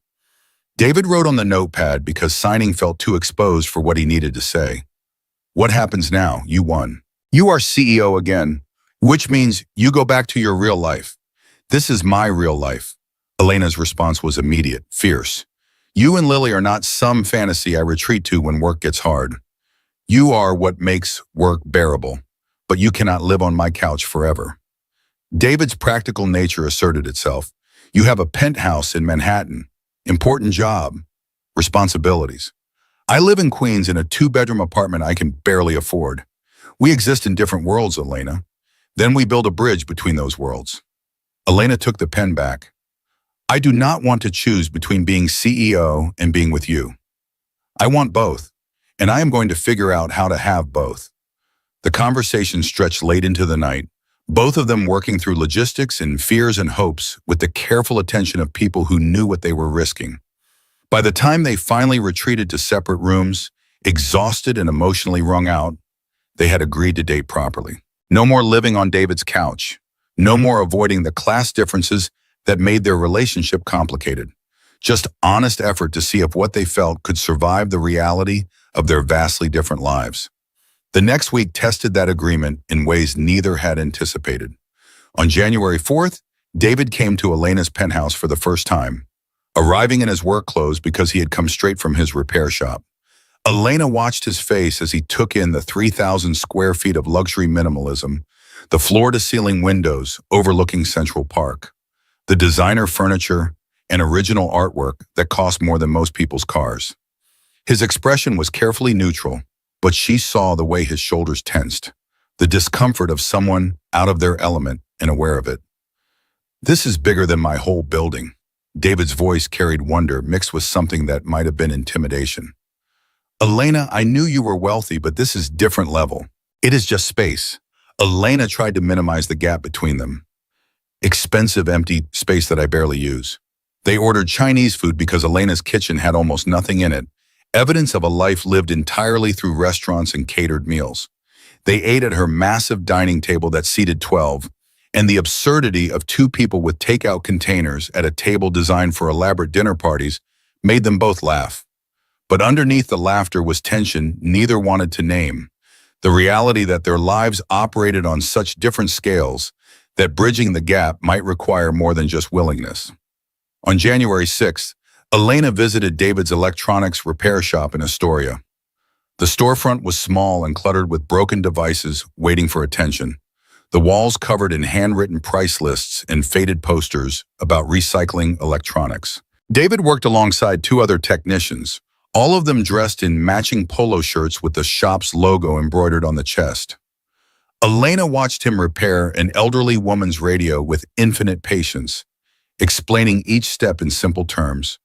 David wrote on the notepad because signing felt too exposed for what he needed to say. "What happens now? You won. You are CEO again, which means you go back to your real life. This is my real life." Elena's response was immediate, fierce. "You and Lily are not some fantasy I retreat to when work gets hard. You are what makes work bearable, but you cannot live on my couch forever." David's practical nature asserted itself. "You have a penthouse in Manhattan, important job, responsibilities. I live in Queens in a 2-bedroom apartment I can barely afford. We exist in different worlds, Elena. Then we build a bridge between those worlds." Elena took the pen back. "I do not want to choose between being CEO and being with you. I want both, and I am going to figure out how to have both." The conversation stretched late into the night, both of them working through logistics and fears and hopes with the careful attention of people who knew what they were risking. By the time they finally retreated to separate rooms, exhausted and emotionally wrung out, they had agreed to date properly. No more living on David's couch. No more avoiding the class differences that made their relationship complicated. Just honest effort to see if what they felt could survive the reality of their vastly different lives. The next week tested that agreement in ways neither had anticipated. On January 4th, David came to Elena's penthouse for the first time, arriving in his work clothes because he had come straight from his repair shop. Elena watched his face as he took in the 3,000 square feet of luxury minimalism, the floor-to-ceiling windows overlooking Central Park. the designer furniture, and original artwork that cost more than most people's cars. His expression was carefully neutral, but she saw the way his shoulders tensed, the discomfort of someone out of their element and aware of it. "This is bigger than my whole building." David's voice carried wonder mixed with something that might have been intimidation. "Elena, I knew you were wealthy, but this is different level. It is just space." Elena tried to minimize the gap between them. "Expensive, empty space that I barely use." They ordered Chinese food because Elena's kitchen had almost nothing in it, evidence of a life lived entirely through restaurants and catered meals. They ate at her massive dining table that seated 12, and the absurdity of two people with takeout containers at a table designed for elaborate dinner parties made them both laugh. But underneath the laughter was tension neither wanted to name, the reality that their lives operated on such different scales that bridging the gap might require more than just willingness. On January 6th, Elena visited David's electronics repair shop in Astoria. The storefront was small and cluttered with broken devices waiting for attention, the walls covered in handwritten price lists and faded posters about recycling electronics. David worked alongside two other technicians, all of them dressed in matching polo shirts with the shop's logo embroidered on the chest. Elena watched him repair an elderly woman's radio with infinite patience, explaining each step in simple terms,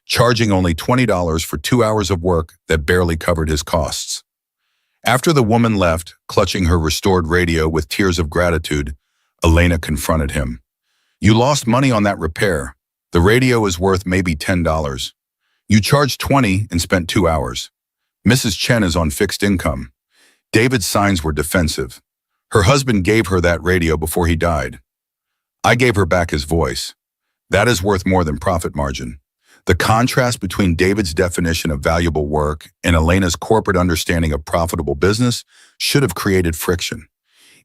charging only $20 for 2 hours of work that barely covered his costs. After the woman left, clutching her restored radio with tears of gratitude, Elena confronted him. "You lost money on that repair. The radio is worth maybe $10. You charged $20 and spent 2 hours. Mrs. Chen is on fixed income." David's signs were defensive. Her husband gave her that radio before he died. "I gave her back his voice. That is worth more than profit margin." The contrast between David's definition of valuable work and Elena's corporate understanding of profitable business should have created friction.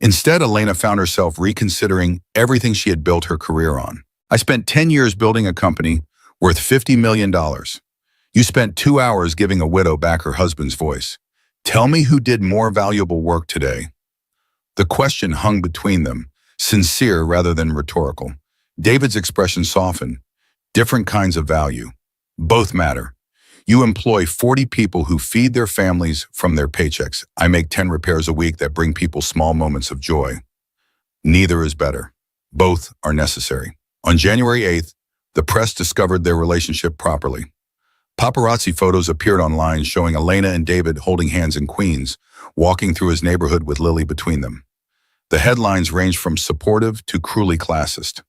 Instead, Elena found herself reconsidering everything she had built her career on. "I spent 10 years building a company worth $50 million. You spent 2 hours giving a widow back her husband's voice. Tell me who did more valuable work today." The question hung between them, sincere rather than rhetorical. David's expression softened. "Different kinds of value. Both matter. You employ 40 people who feed their families from their paychecks. I make 10 repairs a week that bring people small moments of joy. Neither is better. Both are necessary." On January 8th, the press discovered their relationship properly. Paparazzi photos appeared online showing Elena and David holding hands in Queens, walking through his neighborhood with Lily between them. The headlines ranged from supportive to cruelly classist.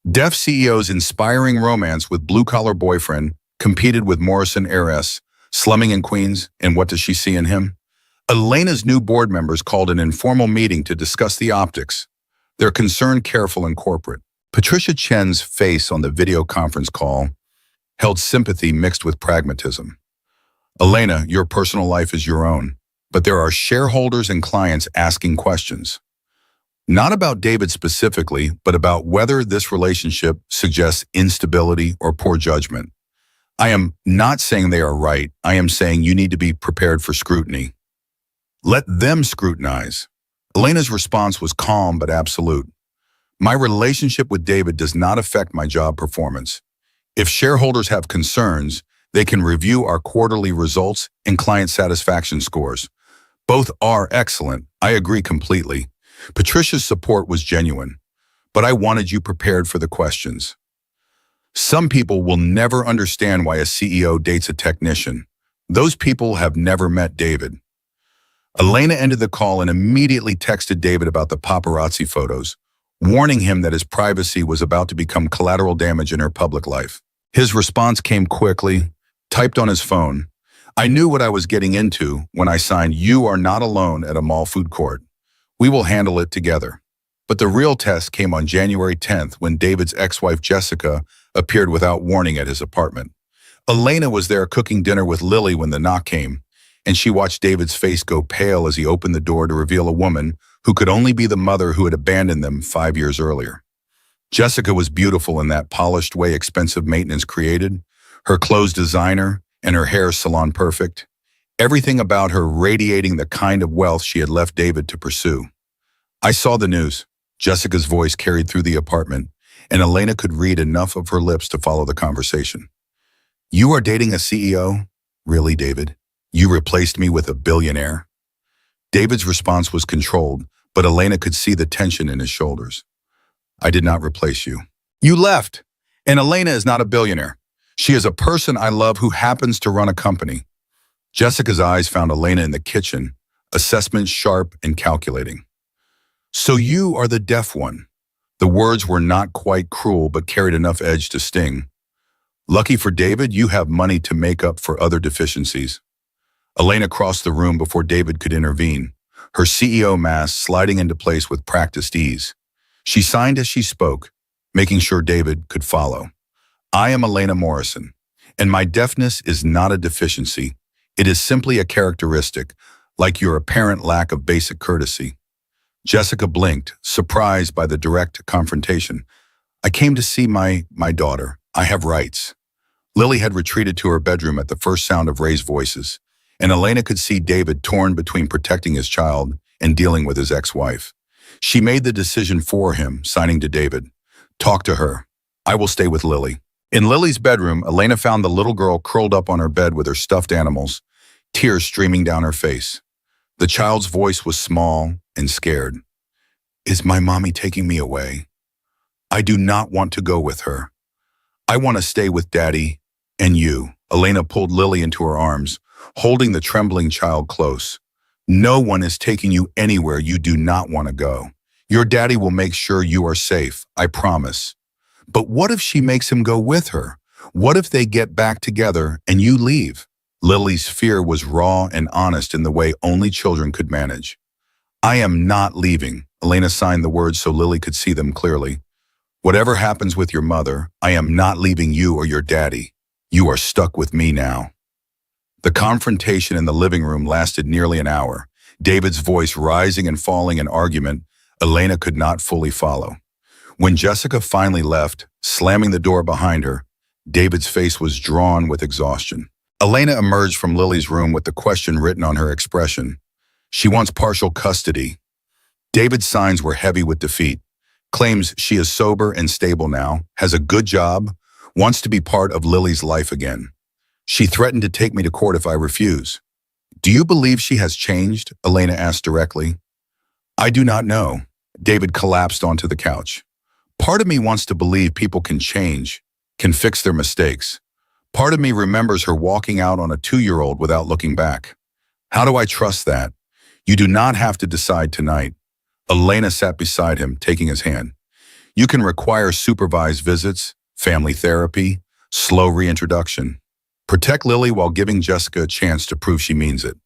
Def CEO's inspiring romance with blue-collar boyfriend competed with Morrison heiress, slumming in Queens, and what does she see in him? Elena's new board members called an informal meeting to discuss the optics, their concern careful and corporate. Patricia Chen's face on the video conference call held sympathy mixed with pragmatism. "Elena, your personal life is your own, but there are shareholders and clients asking questions. Not about David specifically, but about whether this relationship suggests instability or poor judgment. I am not saying they are right. I am saying you need to be prepared for scrutiny. Let them scrutinize." Elena's response was calm but absolute. "My relationship with David does not affect my job performance. If shareholders have concerns, they can review our quarterly results and client satisfaction scores. Both are excellent. I agree completely." Patricia's support was genuine, but I wanted you prepared for the questions. Some people will never understand why a CEO dates a technician. Those people have never met David. Elena ended the call and immediately texted David about the paparazzi photos, warning him that his privacy was about to become collateral damage in her public life. His response came quickly, typed on his phone. "I knew what I was getting into when I signed 'You are not alone' at a mall food court. We will handle it together." But the real test came on January 10th when David's ex-wife Jessica appeared without warning at his apartment. Elena was there cooking dinner with Lily when the knock came, and she watched David's face go pale as he opened the door to reveal a woman who could only be the mother who had abandoned them 5 years earlier. Jessica was beautiful in that polished way expensive maintenance created, her clothes designer and her hair salon perfect. Everything about her radiating the kind of wealth she had left David to pursue. "I saw the news." Jessica's voice carried through the apartment. and Elena could read enough of her lips to follow the conversation. You are dating a CEO? Really, David? You replaced me with a billionaire? David's response was controlled, but Elena could see the tension in his shoulders. I did not replace you. You left, and Elena is not a billionaire. She is a person I love who happens to run a company. Jessica's eyes found Elena in the kitchen, assessment sharp and calculating. So you are the deaf one. The words were not quite cruel, but carried enough edge to sting. Lucky for David, you have money to make up for other deficiencies. Elena crossed the room before David could intervene, her CEO mask sliding into place with practiced ease. She signed as she spoke, making sure David could follow. I am Elena Morrison, and my deafness is not a deficiency. It is simply a characteristic, like your apparent lack of basic courtesy. Jessica blinked, surprised by the direct confrontation. I came to see my daughter. I have rights. Lily had retreated to her bedroom at the first sound of raised voices, and Elena could see David torn between protecting his child and dealing with his ex-wife. She made the decision for him, signing to David. Talk to her. I will stay with Lily. In Lily's bedroom, Elena found the little girl curled up on her bed with her stuffed animals, tears streaming down her face. The child's voice was small and scared. Is my mommy taking me away? I do not want to go with her. I want to stay with Daddy and you. Elena pulled Lily into her arms, holding the trembling child close. No one is taking you anywhere you do not want to go. Your daddy will make sure you are safe, I promise. But what if she makes him go with her? What if they get back together and you leave? Lily's fear was raw and honest in the way only children could manage. I am not leaving. Elena signed the words so Lily could see them clearly. Whatever happens with your mother, I am not leaving you or your daddy. You are stuck with me now. The confrontation in the living room lasted nearly an hour, David's voice rising and falling in argument Elena could not fully follow. When Jessica finally left, slamming the door behind her, David's face was drawn with exhaustion. Elena emerged from Lily's room with the question written on her expression. She wants partial custody. David's signs were heavy with defeat. Claims she is sober and stable now, has a good job, wants to be part of Lily's life again. She threatened to take me to court if I refuse. Do you believe she has changed? Elena asked directly. I do not know. David collapsed onto the couch. Part of me wants to believe people can change, can fix their mistakes. Part of me remembers her walking out on a 2-year-old without looking back. How do I trust that? You do not have to decide tonight. Elena sat beside him, taking his hand. You can require supervised visits, family therapy, slow reintroduction. Protect Lily while giving Jessica a chance to prove she means it.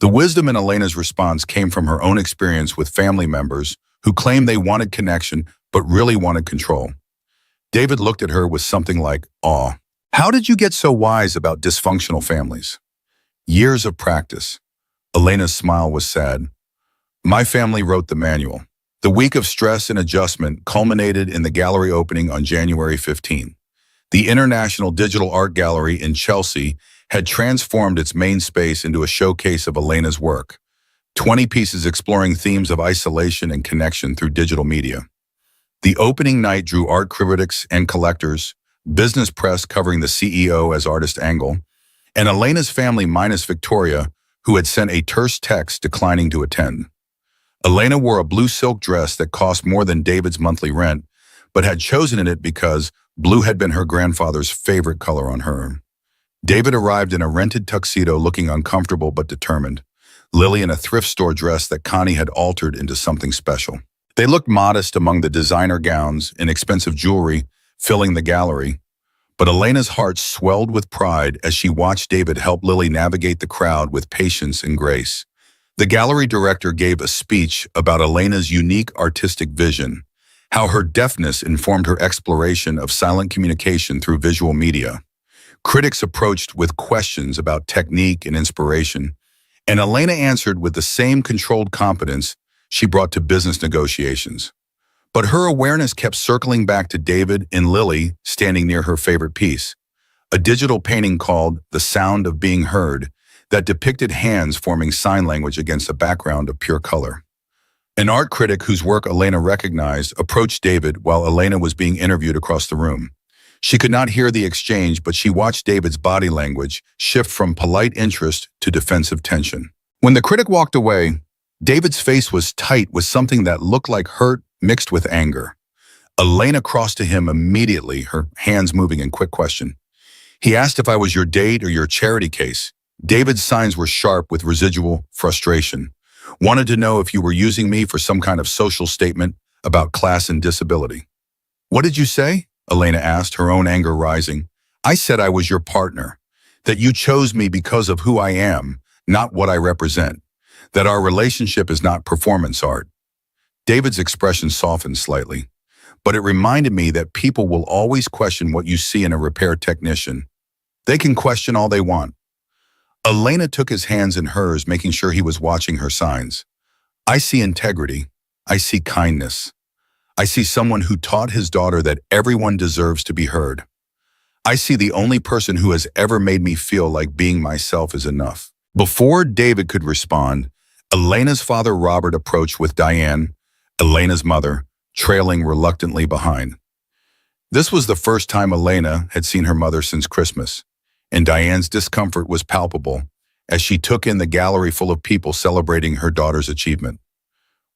The wisdom in Elena's response came from her own experience with family members who claimed they wanted connection but really wanted control. David looked at her with something like awe. How did you get so wise about dysfunctional families? Years of practice. Elena's smile was sad. My family wrote the manual. The week of stress and adjustment culminated in the gallery opening on January 15. The International Digital Art Gallery in Chelsea had transformed its main space into a showcase of Elena's work, 20 pieces exploring themes of isolation and connection through digital media. The opening night drew art critics and collectors, business press covering the CEO as artist angle, and Elena's family minus Victoria, who had sent a terse text declining to attend. Elena wore a blue silk dress that cost more than David's monthly rent, but had chosen it because blue had been her grandfather's favorite color on her. David arrived in a rented tuxedo looking uncomfortable but determined. Lily in a thrift store dress that Connie had altered into something special. They looked modest among the designer gowns and expensive jewelry filling the gallery, but Elena's heart swelled with pride as she watched David help Lily navigate the crowd with patience and grace. The gallery director gave a speech about Elena's unique artistic vision, how her deafness informed her exploration of silent communication through visual media. Critics approached with questions about technique and inspiration, and Elena answered with the same controlled competence she brought to business negotiations. But her awareness kept circling back to David and Lily standing near her favorite piece, a digital painting called The Sound of Being Heard that depicted hands forming sign language against a background of pure color. An art critic whose work Elena recognized approached David while Elena was being interviewed across the room. She could not hear the exchange, but she watched David's body language shift from polite interest to defensive tension. When the critic walked away, David's face was tight with something that looked like hurt mixed with anger. Elena crossed to him immediately, her hands moving in quick question. He asked if I was your date or your charity case. David's signs were sharp with residual frustration. Wanted to know if you were using me for some kind of social statement about class and disability. What did you say? Elena asked, her own anger rising. I said I was your partner, that you chose me because of who I am, not what I represent, that our relationship is not performance art. David's expression softened slightly, but it reminded me that people will always question what you see in a repair technician. They can question all they want. Elena took his hands in hers, making sure he was watching her signs. I see integrity. I see kindness. I see someone who taught his daughter that everyone deserves to be heard. I see the only person who has ever made me feel like being myself is enough. Before David could respond, Elena's father Robert approached with Diane, Elena's mother, trailing reluctantly behind. This was the first time Elena had seen her mother since Christmas, and Diane's discomfort was palpable as she took in the gallery full of people celebrating her daughter's achievement.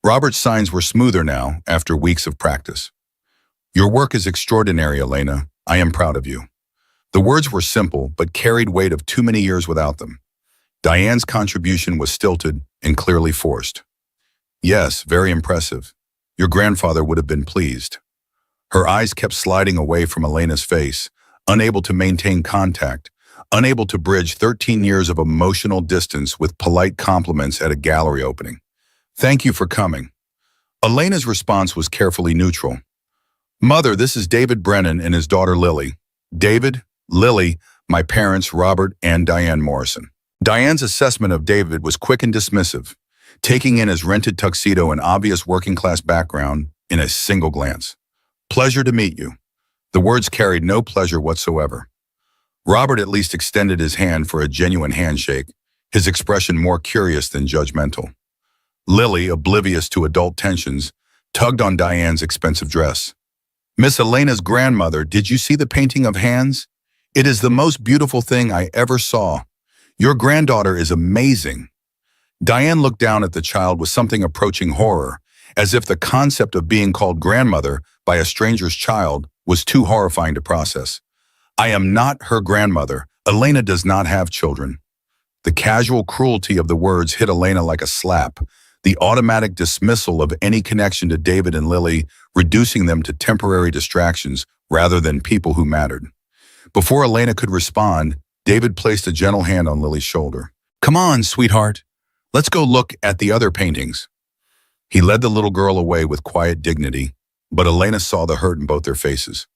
Robert's signs were smoother now after weeks of practice. Your work is extraordinary, Elena. I am proud of you. The words were simple, but carried weight of too many years without them. Diane's contribution was stilted and clearly forced. Yes, very impressive. Your grandfather would have been pleased. Her eyes kept sliding away from Elena's face, unable to maintain contact, unable to bridge 13 years of emotional distance with polite compliments at a gallery opening. Thank you for coming. Elena's response was carefully neutral. Mother, this is David Brennan and his daughter Lily. David, Lily, my parents Robert and Diane Morrison. Diane's assessment of David was quick and dismissive, taking in his rented tuxedo and obvious working-class background in a single glance. Pleasure to meet you. The words carried no pleasure whatsoever. Robert at least extended his hand for a genuine handshake, his expression more curious than judgmental. Lily, oblivious to adult tensions, tugged on Diane's expensive dress. Miss Elena's grandmother, did you see the painting of hands? It is the most beautiful thing I ever saw. Your granddaughter is amazing. Diane looked down at the child with something approaching horror, as if the concept of being called grandmother by a stranger's child was too horrifying to process. I am not her grandmother. Elena does not have children. The casual cruelty of the words hit Elena like a slap, the automatic dismissal of any connection to David and Lily, reducing them to temporary distractions rather than people who mattered. Before Elena could respond, David placed a gentle hand on Lily's shoulder. Come on, sweetheart. Let's go look at the other paintings. He led the little girl away with quiet dignity, but Elena saw the hurt in both their faces.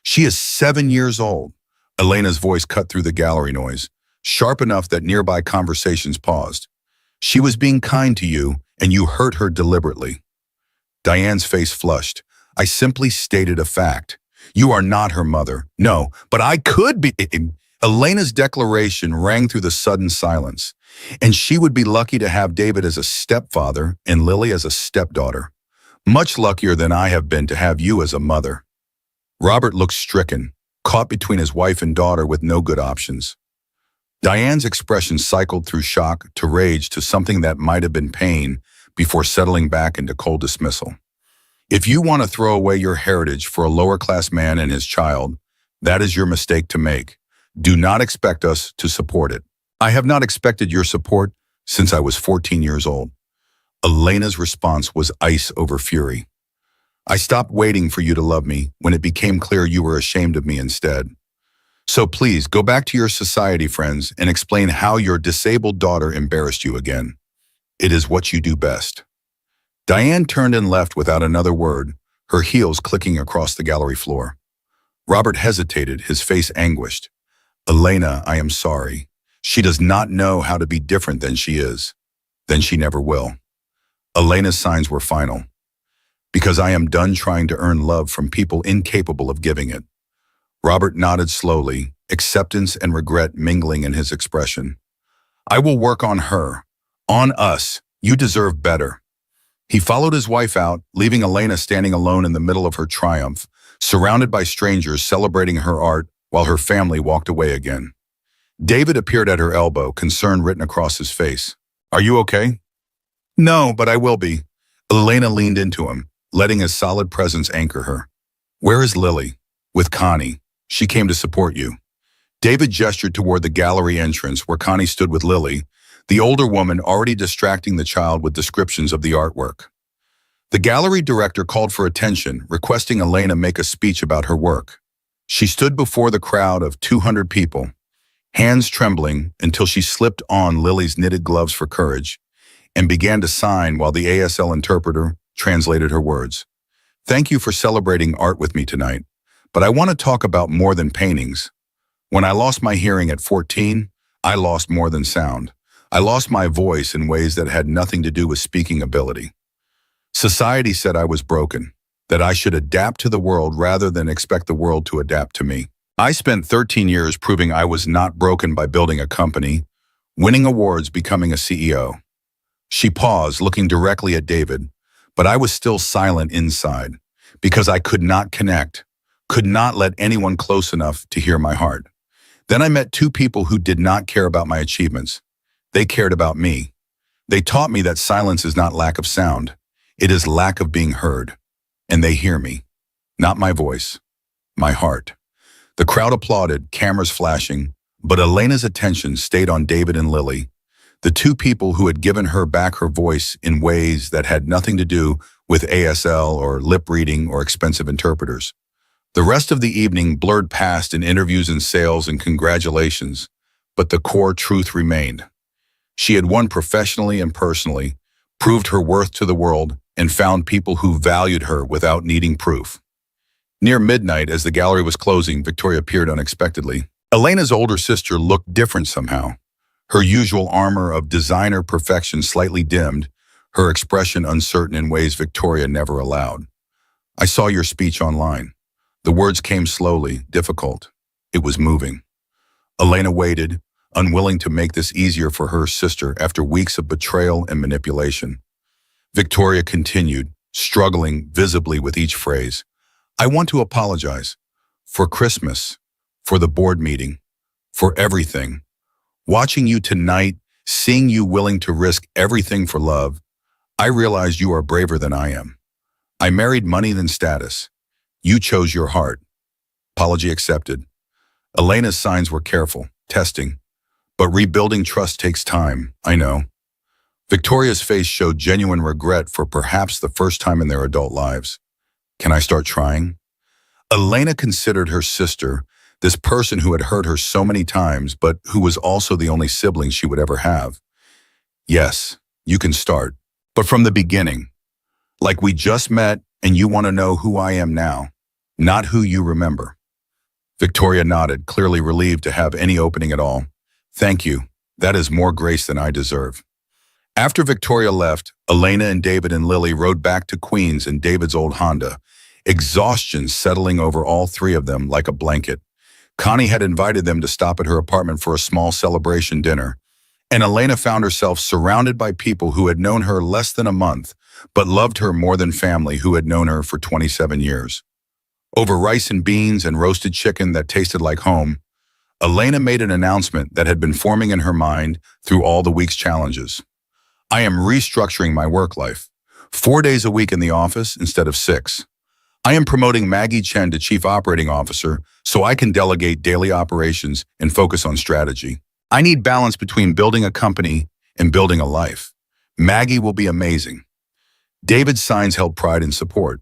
She is 7 years old. Elena's voice cut through the gallery noise, sharp enough that nearby conversations paused. She was being kind to you, and you hurt her deliberately. Diane's face flushed. I simply stated a fact. You are not her mother. No, but I could be. Elena's declaration rang through the sudden silence, and she would be lucky to have David as a stepfather and Lily as a stepdaughter. Much luckier than I have been to have you as a mother. Robert looked stricken, caught between his wife and daughter with no good options. Diane's expression cycled through shock to rage to something that might have been pain before settling back into cold dismissal. If you want to throw away your heritage for a lower-class man and his child, that is your mistake to make. Do not expect us to support it. I have not expected your support since I was 14 years old. Elena's response was ice over fury. I stopped waiting for you to love me when it became clear you were ashamed of me instead. So please go back to your society friends and explain how your disabled daughter embarrassed you again. It is what you do best. Diane turned and left without another word, her heels clicking across the gallery floor. Robert hesitated, his face anguished. Elena, I am sorry. She does not know how to be different than she is. Then she never will. Elena's signs were final. Because I am done trying to earn love from people incapable of giving it. Robert nodded slowly, acceptance and regret mingling in his expression. I will work on her. On us. You deserve better. He followed his wife out, leaving Elena standing alone in the middle of her triumph, surrounded by strangers celebrating her art while her family walked away again. David appeared at her elbow, concern written across his face. "Are you okay?" "No, but I will be." Elena leaned into him, letting his solid presence anchor her. "Where is Lily?" "With Connie. She came to support you." David gestured toward the gallery entrance where Connie stood with Lily, the older woman already distracting the child with descriptions of the artwork. The gallery director called for attention, requesting Elena make a speech about her work. She stood before the crowd of 200 people, hands trembling until she slipped on Lily's knitted gloves for courage, and began to sign while the ASL interpreter translated her words. "Thank you for celebrating art with me tonight, but I want to talk about more than paintings. When I lost my hearing at 14, I lost more than sound. I lost my voice in ways that had nothing to do with speaking ability. Society said I was broken, that I should adapt to the world rather than expect the world to adapt to me. I spent 13 years proving I was not broken by building a company, winning awards, becoming a CEO." She paused, looking directly at David, but I was still silent inside, because I could not connect, could not let anyone close enough to hear my heart. Then I met two people who did not care about my achievements. They cared about me. They taught me that silence is not lack of sound. It is lack of being heard. And they hear me. Not my voice. My heart. The crowd applauded, cameras flashing, but Elena's attention stayed on David and Lily, the two people who had given her back her voice in ways that had nothing to do with ASL or lip reading or expensive interpreters. The rest of the evening blurred past in interviews and sales and congratulations, but the core truth remained. She had won professionally and personally, proved her worth to the world, and found people who valued her without needing proof. Near midnight, as the gallery was closing, Victoria appeared unexpectedly. Elena's older sister looked different somehow. Her usual armor of designer perfection slightly dimmed, her expression uncertain in ways Victoria never allowed. "I saw your speech online." The words came slowly, difficult. It was moving. Elena waited, unwilling to make this easier for her sister after weeks of betrayal and manipulation. Victoria continued, struggling visibly with each phrase. "I want to apologize. For Christmas, for the board meeting, for everything. Watching you tonight, seeing you willing to risk everything for love, I realized you are braver than I am. I married money than status. You chose your heart." Apology accepted. Elena's signs were careful, testing. But rebuilding trust takes time, I know. Victoria's face showed genuine regret for perhaps the first time in their adult lives. "Can I start trying?" Elena considered her sister, this person who had hurt her so many times, but who was also the only sibling she would ever have. "Yes, you can start. But from the beginning. Like we just met and you want to know who I am now, not who you remember." Victoria nodded, clearly relieved to have any opening at all. "Thank you. That is more grace than I deserve." After Victoria left, Elena and David and Lily rode back to Queens in David's old Honda, exhaustion settling over all three of them like a blanket. Connie had invited them to stop at her apartment for a small celebration dinner, and Elena found herself surrounded by people who had known her less than a month, but loved her more than family who had known her for 27 years. Over rice and beans and roasted chicken that tasted like home, Elena made an announcement that had been forming in her mind through all the week's challenges. "I am restructuring my work life. 4 days a week in the office instead of 6. I am promoting Maggie Chen to Chief Operating Officer so I can delegate daily operations and focus on strategy. I need balance between building a company and building a life. Maggie will be amazing." David's signs held pride and support.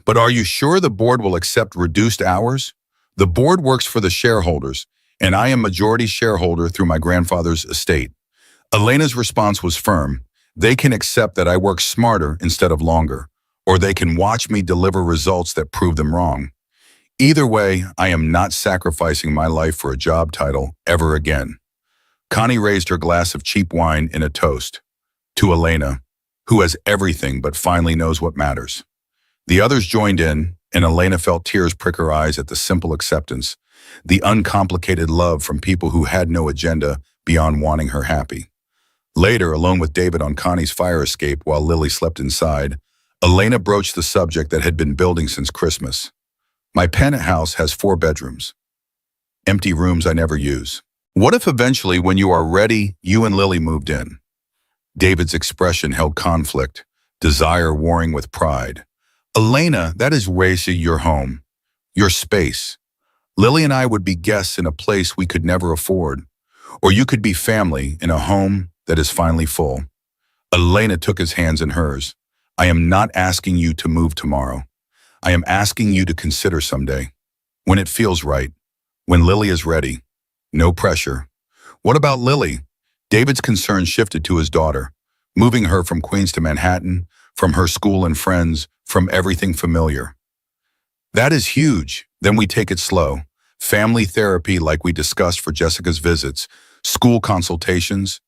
"But are you sure the board will accept reduced hours? The board works for the shareholders, and I am majority shareholder through my grandfather's estate." Elena's response was firm. "They can accept that I work smarter instead of longer, or they can watch me deliver results that prove them wrong. Either way, I am not sacrificing my life for a job title ever again." Connie raised her glass of cheap wine in a toast. To Elena, who has everything but finally knows what matters. The others joined in, and Elena felt tears prick her eyes at the simple acceptance, the uncomplicated love from people who had no agenda beyond wanting her happy. Later, alone with David on Connie's fire escape while Lily slept inside, Elena broached the subject that had been building since Christmas. My penthouse has 4 bedrooms. Empty rooms I never use. What if eventually, when you are ready, you and Lily moved in? David's expression held conflict, desire warring with pride. Elena, that is your home, your space. Lily and I would be guests in a place we could never afford. Or you could be family in a home that is finally full. Elena took his hands in hers. I am not asking you to move tomorrow. I am asking you to consider someday. When it feels right. When Lily is ready. No pressure. What about Lily? David's concern shifted to his daughter, moving her from Queens to Manhattan, from her school and friends, from everything familiar. That is huge. Then we take it slow. Family therapy like we discussed for Jessica's visits, school consultations.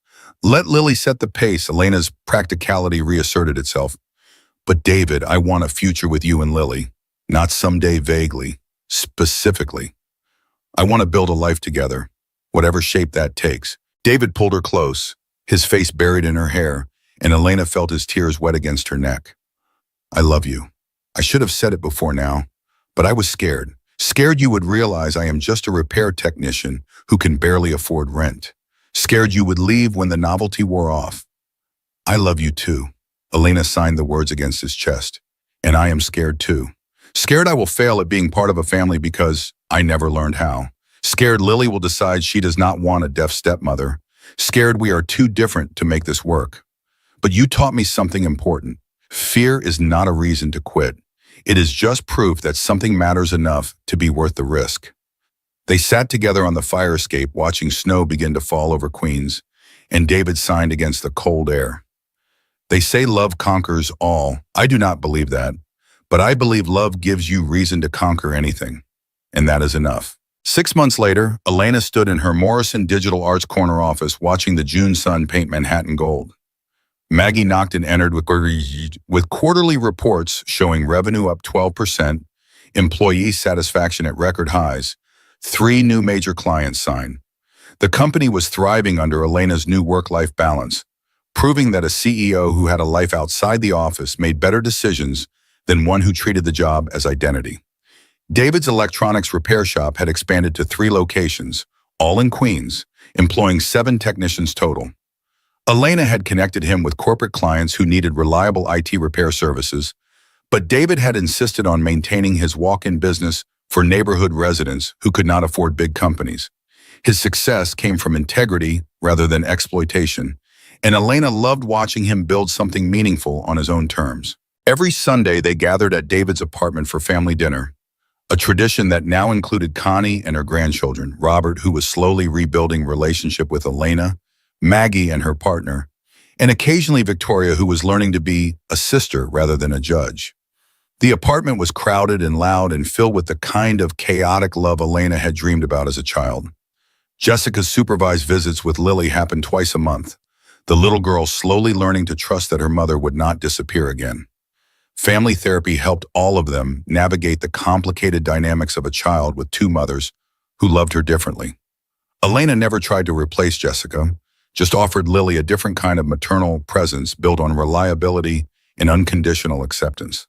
Let Lily set the pace. Elena's practicality reasserted itself. But David, I want a future with you and Lily. Not someday vaguely, specifically. I want to build a life together, whatever shape that takes. David pulled her close, his face buried in her hair, and Elena felt his tears wet against her neck. I love you. I should have said it before now, but I was scared. Scared you would realize I am just a repair technician who can barely afford rent. Scared you would leave when the novelty wore off. I love you too. Elena signed the words against his chest. And I am scared too. Scared I will fail at being part of a family because I never learned how. Scared Lily will decide she does not want a deaf stepmother. Scared we are too different to make this work. But you taught me something important. Fear is not a reason to quit. It is just proof that something matters enough to be worth the risk. They sat together on the fire escape watching snow begin to fall over Queens, and David signed against the cold air. They say love conquers all. I do not believe that, but I believe love gives you reason to conquer anything, and that is enough. 6 months later, Elena stood in her Morrison Digital Arts corner office watching the June sun paint Manhattan gold. Maggie knocked and entered with quarterly reports showing revenue up 12%, employee satisfaction at record highs, 3 new major clients signed. The company was thriving under Elena's new work-life balance, proving that a CEO who had a life outside the office made better decisions than one who treated the job as identity. David's electronics repair shop had expanded to 3 locations, all in Queens, employing 7 technicians total. Elena had connected him with corporate clients who needed reliable IT repair services, but David had insisted on maintaining his walk-in business for neighborhood residents who could not afford big companies. His success came from integrity rather than exploitation, and Elena loved watching him build something meaningful on his own terms. Every Sunday, they gathered at David's apartment for family dinner, a tradition that now included Connie and her grandchildren, Robert, who was slowly rebuilding relationship with Elena, Maggie and her partner, and occasionally Victoria, who was learning to be a sister rather than a judge. The apartment was crowded and loud and filled with the kind of chaotic love Elena had dreamed about as a child. Jessica's supervised visits with Lily happened twice a month, the little girl slowly learning to trust that her mother would not disappear again. Family therapy helped all of them navigate the complicated dynamics of a child with 2 mothers who loved her differently. Elena never tried to replace Jessica, just offered Lily a different kind of maternal presence built on reliability and unconditional acceptance.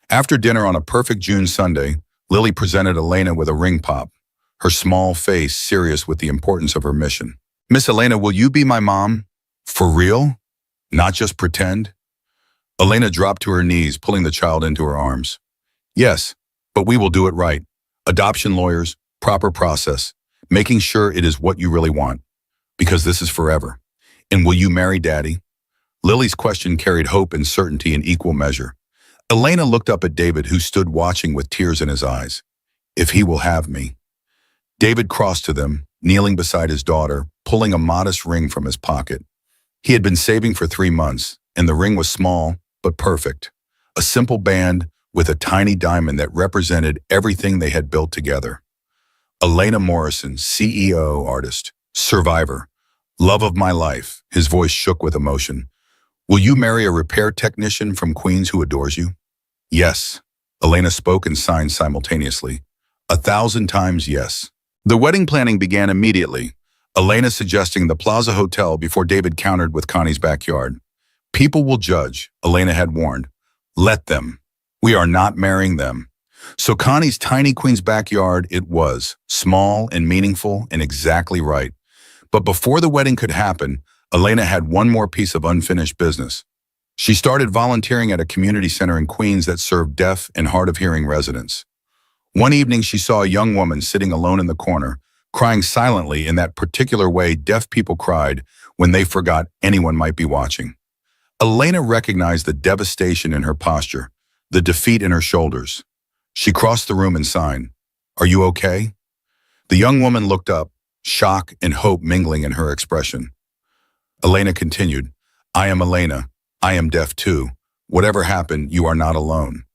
After dinner on a perfect June Sunday, Lily presented Elena with a ring pop, her small face serious with the importance of her mission. Miss Elena, will you be my mom? For real? Not just pretend? Elena dropped to her knees, pulling the child into her arms. Yes, but we will do it right. Adoption lawyers, proper process, making sure it is what you really want. Because this is forever. And will you marry Daddy? Lily's question carried hope and certainty in equal measure. Elena looked up at David, who stood watching with tears in his eyes. If he will have me. David crossed to them, kneeling beside his daughter, pulling a modest ring from his pocket. He had been saving for 3 months, and the ring was small, but perfect. A simple band with a tiny diamond that represented everything they had built together. Elena Morrison, CEO, artist, survivor, love of my life. His voice shook with emotion. Will you marry a repair technician from Queens who adores you? Yes. Elena spoke and signed simultaneously. 1,000 times yes. The wedding planning began immediately. Elena suggesting the Plaza Hotel before David countered with Connie's backyard. People will judge, Elena had warned. Let them. We are not marrying them. So Connie's tiny Queens backyard it was, small and meaningful and exactly right. But before the wedding could happen, Elena had one more piece of unfinished business. She started volunteering at a community center in Queens that served deaf and hard-of-hearing residents. One evening, she saw a young woman sitting alone in the corner, crying silently in that particular way deaf people cried when they forgot anyone might be watching. Elena recognized the devastation in her posture, the defeat in her shoulders. She crossed the room and signed, "Are you okay?" The young woman looked up, shock and hope mingling in her expression. Elena continued, "I am Elena. I am deaf too. Whatever happened, you are not alone."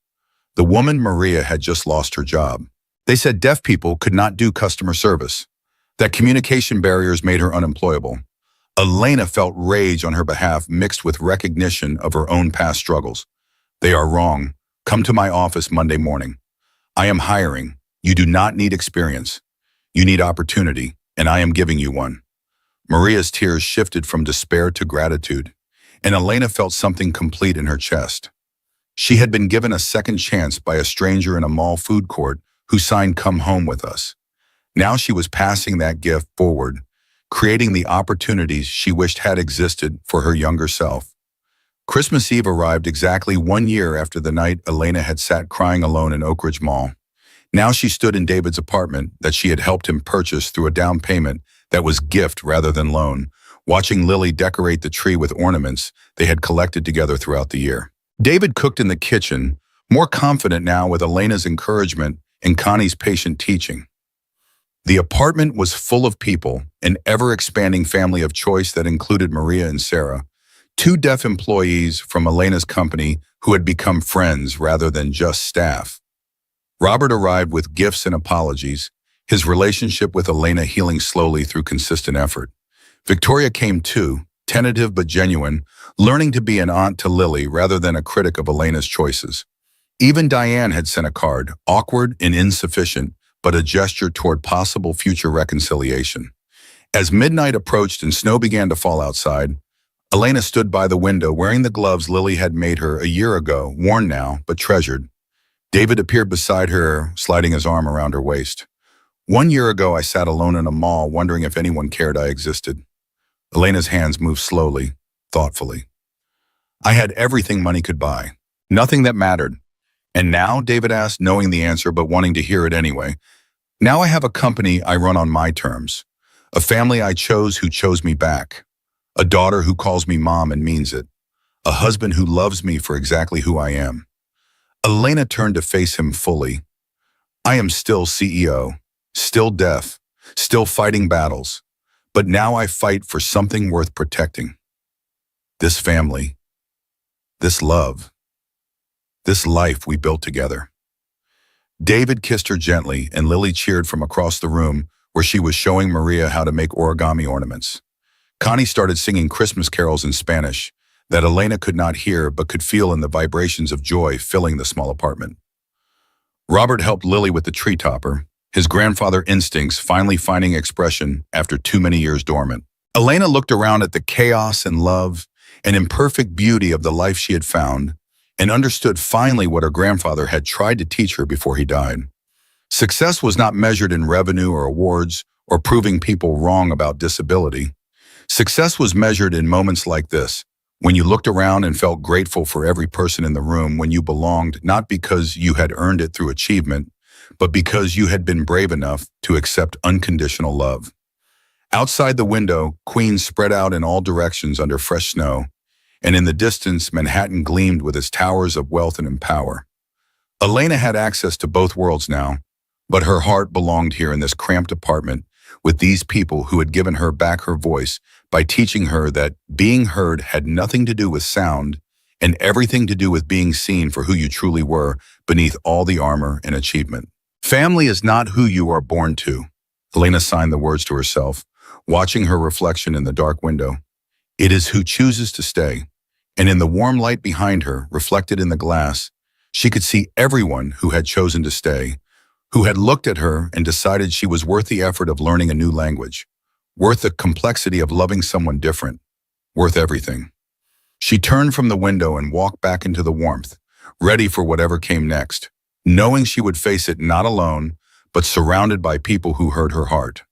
The woman, Maria, had just lost her job. They said deaf people could not do customer service, that communication barriers made her unemployable. Elena felt rage on her behalf mixed with recognition of her own past struggles. "They are wrong. Come to my office Monday morning. I am hiring. You do not need experience. You need opportunity, and I am giving you one." Maria's tears shifted from despair to gratitude, and Elena felt something complete in her chest. She had been given a second chance by a stranger in a mall food court who signed "Come home with us." Now she was passing that gift forward, creating the opportunities she wished had existed for her younger self. Christmas Eve arrived exactly 1 year after the night Elena had sat crying alone in Oak Ridge Mall. Now she stood in David's apartment that she had helped him purchase through a down payment that was gift rather than loan, watching Lily decorate the tree with ornaments they had collected together throughout the year. David cooked in the kitchen, more confident now with Elena's encouragement and Connie's patient teaching. The apartment was full of people, an ever-expanding family of choice that included Maria and Sarah, two deaf employees from Elena's company who had become friends rather than just staff. Robert arrived with gifts and apologies, his relationship with Elena healing slowly through consistent effort. Victoria came too, tentative but genuine, learning to be an aunt to Lily rather than a critic of Elena's choices. Even Diane had sent a card, awkward and insufficient, but a gesture toward possible future reconciliation. As midnight approached and snow began to fall outside, Elena stood by the window wearing the gloves Lily had made her a year ago, worn now, but treasured. David appeared beside her, sliding his arm around her waist. "1 year ago, I sat alone in a mall, wondering if anyone cared I existed." Elena's hands moved slowly, thoughtfully. "I had everything money could buy, nothing that mattered. And now?" David asked, knowing the answer but wanting to hear it anyway. "Now I have a company I run on my terms, a family I chose who chose me back, a daughter who calls me mom and means it, a husband who loves me for exactly who I am." Elena turned to face him fully. "I am still CEO, still deaf, still fighting battles, but now I fight for something worth protecting. This family, this love, this life we built together." David kissed her gently, and Lily cheered from across the room where she was showing Maria how to make origami ornaments. Connie started singing Christmas carols in Spanish that Elena could not hear but could feel in the vibrations of joy filling the small apartment. Robert helped Lily with the tree topper, his grandfather instincts finally finding expression after too many years dormant. Elena looked around at the chaos and love and imperfect beauty of the life she had found, and understood finally what her grandfather had tried to teach her before he died. Success was not measured in revenue or awards or proving people wrong about disability. Success was measured in moments like this, when you looked around and felt grateful for every person in the room, when you belonged not because you had earned it through achievement, but because you had been brave enough to accept unconditional love. Outside the window, Queens spread out in all directions under fresh snow, and in the distance, Manhattan gleamed with its towers of wealth and power. Elena had access to both worlds now, but her heart belonged here in this cramped apartment with these people who had given her back her voice by teaching her that being heard had nothing to do with sound and everything to do with being seen for who you truly were beneath all the armor and achievement. "Family is not who you are born to," Elena signed the words to herself, watching her reflection in the dark window. "It is who chooses to stay." And in the warm light behind her, reflected in the glass, she could see everyone who had chosen to stay, who had looked at her and decided she was worth the effort of learning a new language, Worth the complexity of loving someone different. Worth everything. She turned from the window and walked back into the warmth, ready for whatever came next, knowing she would face it not alone, but surrounded by people who heard her heart.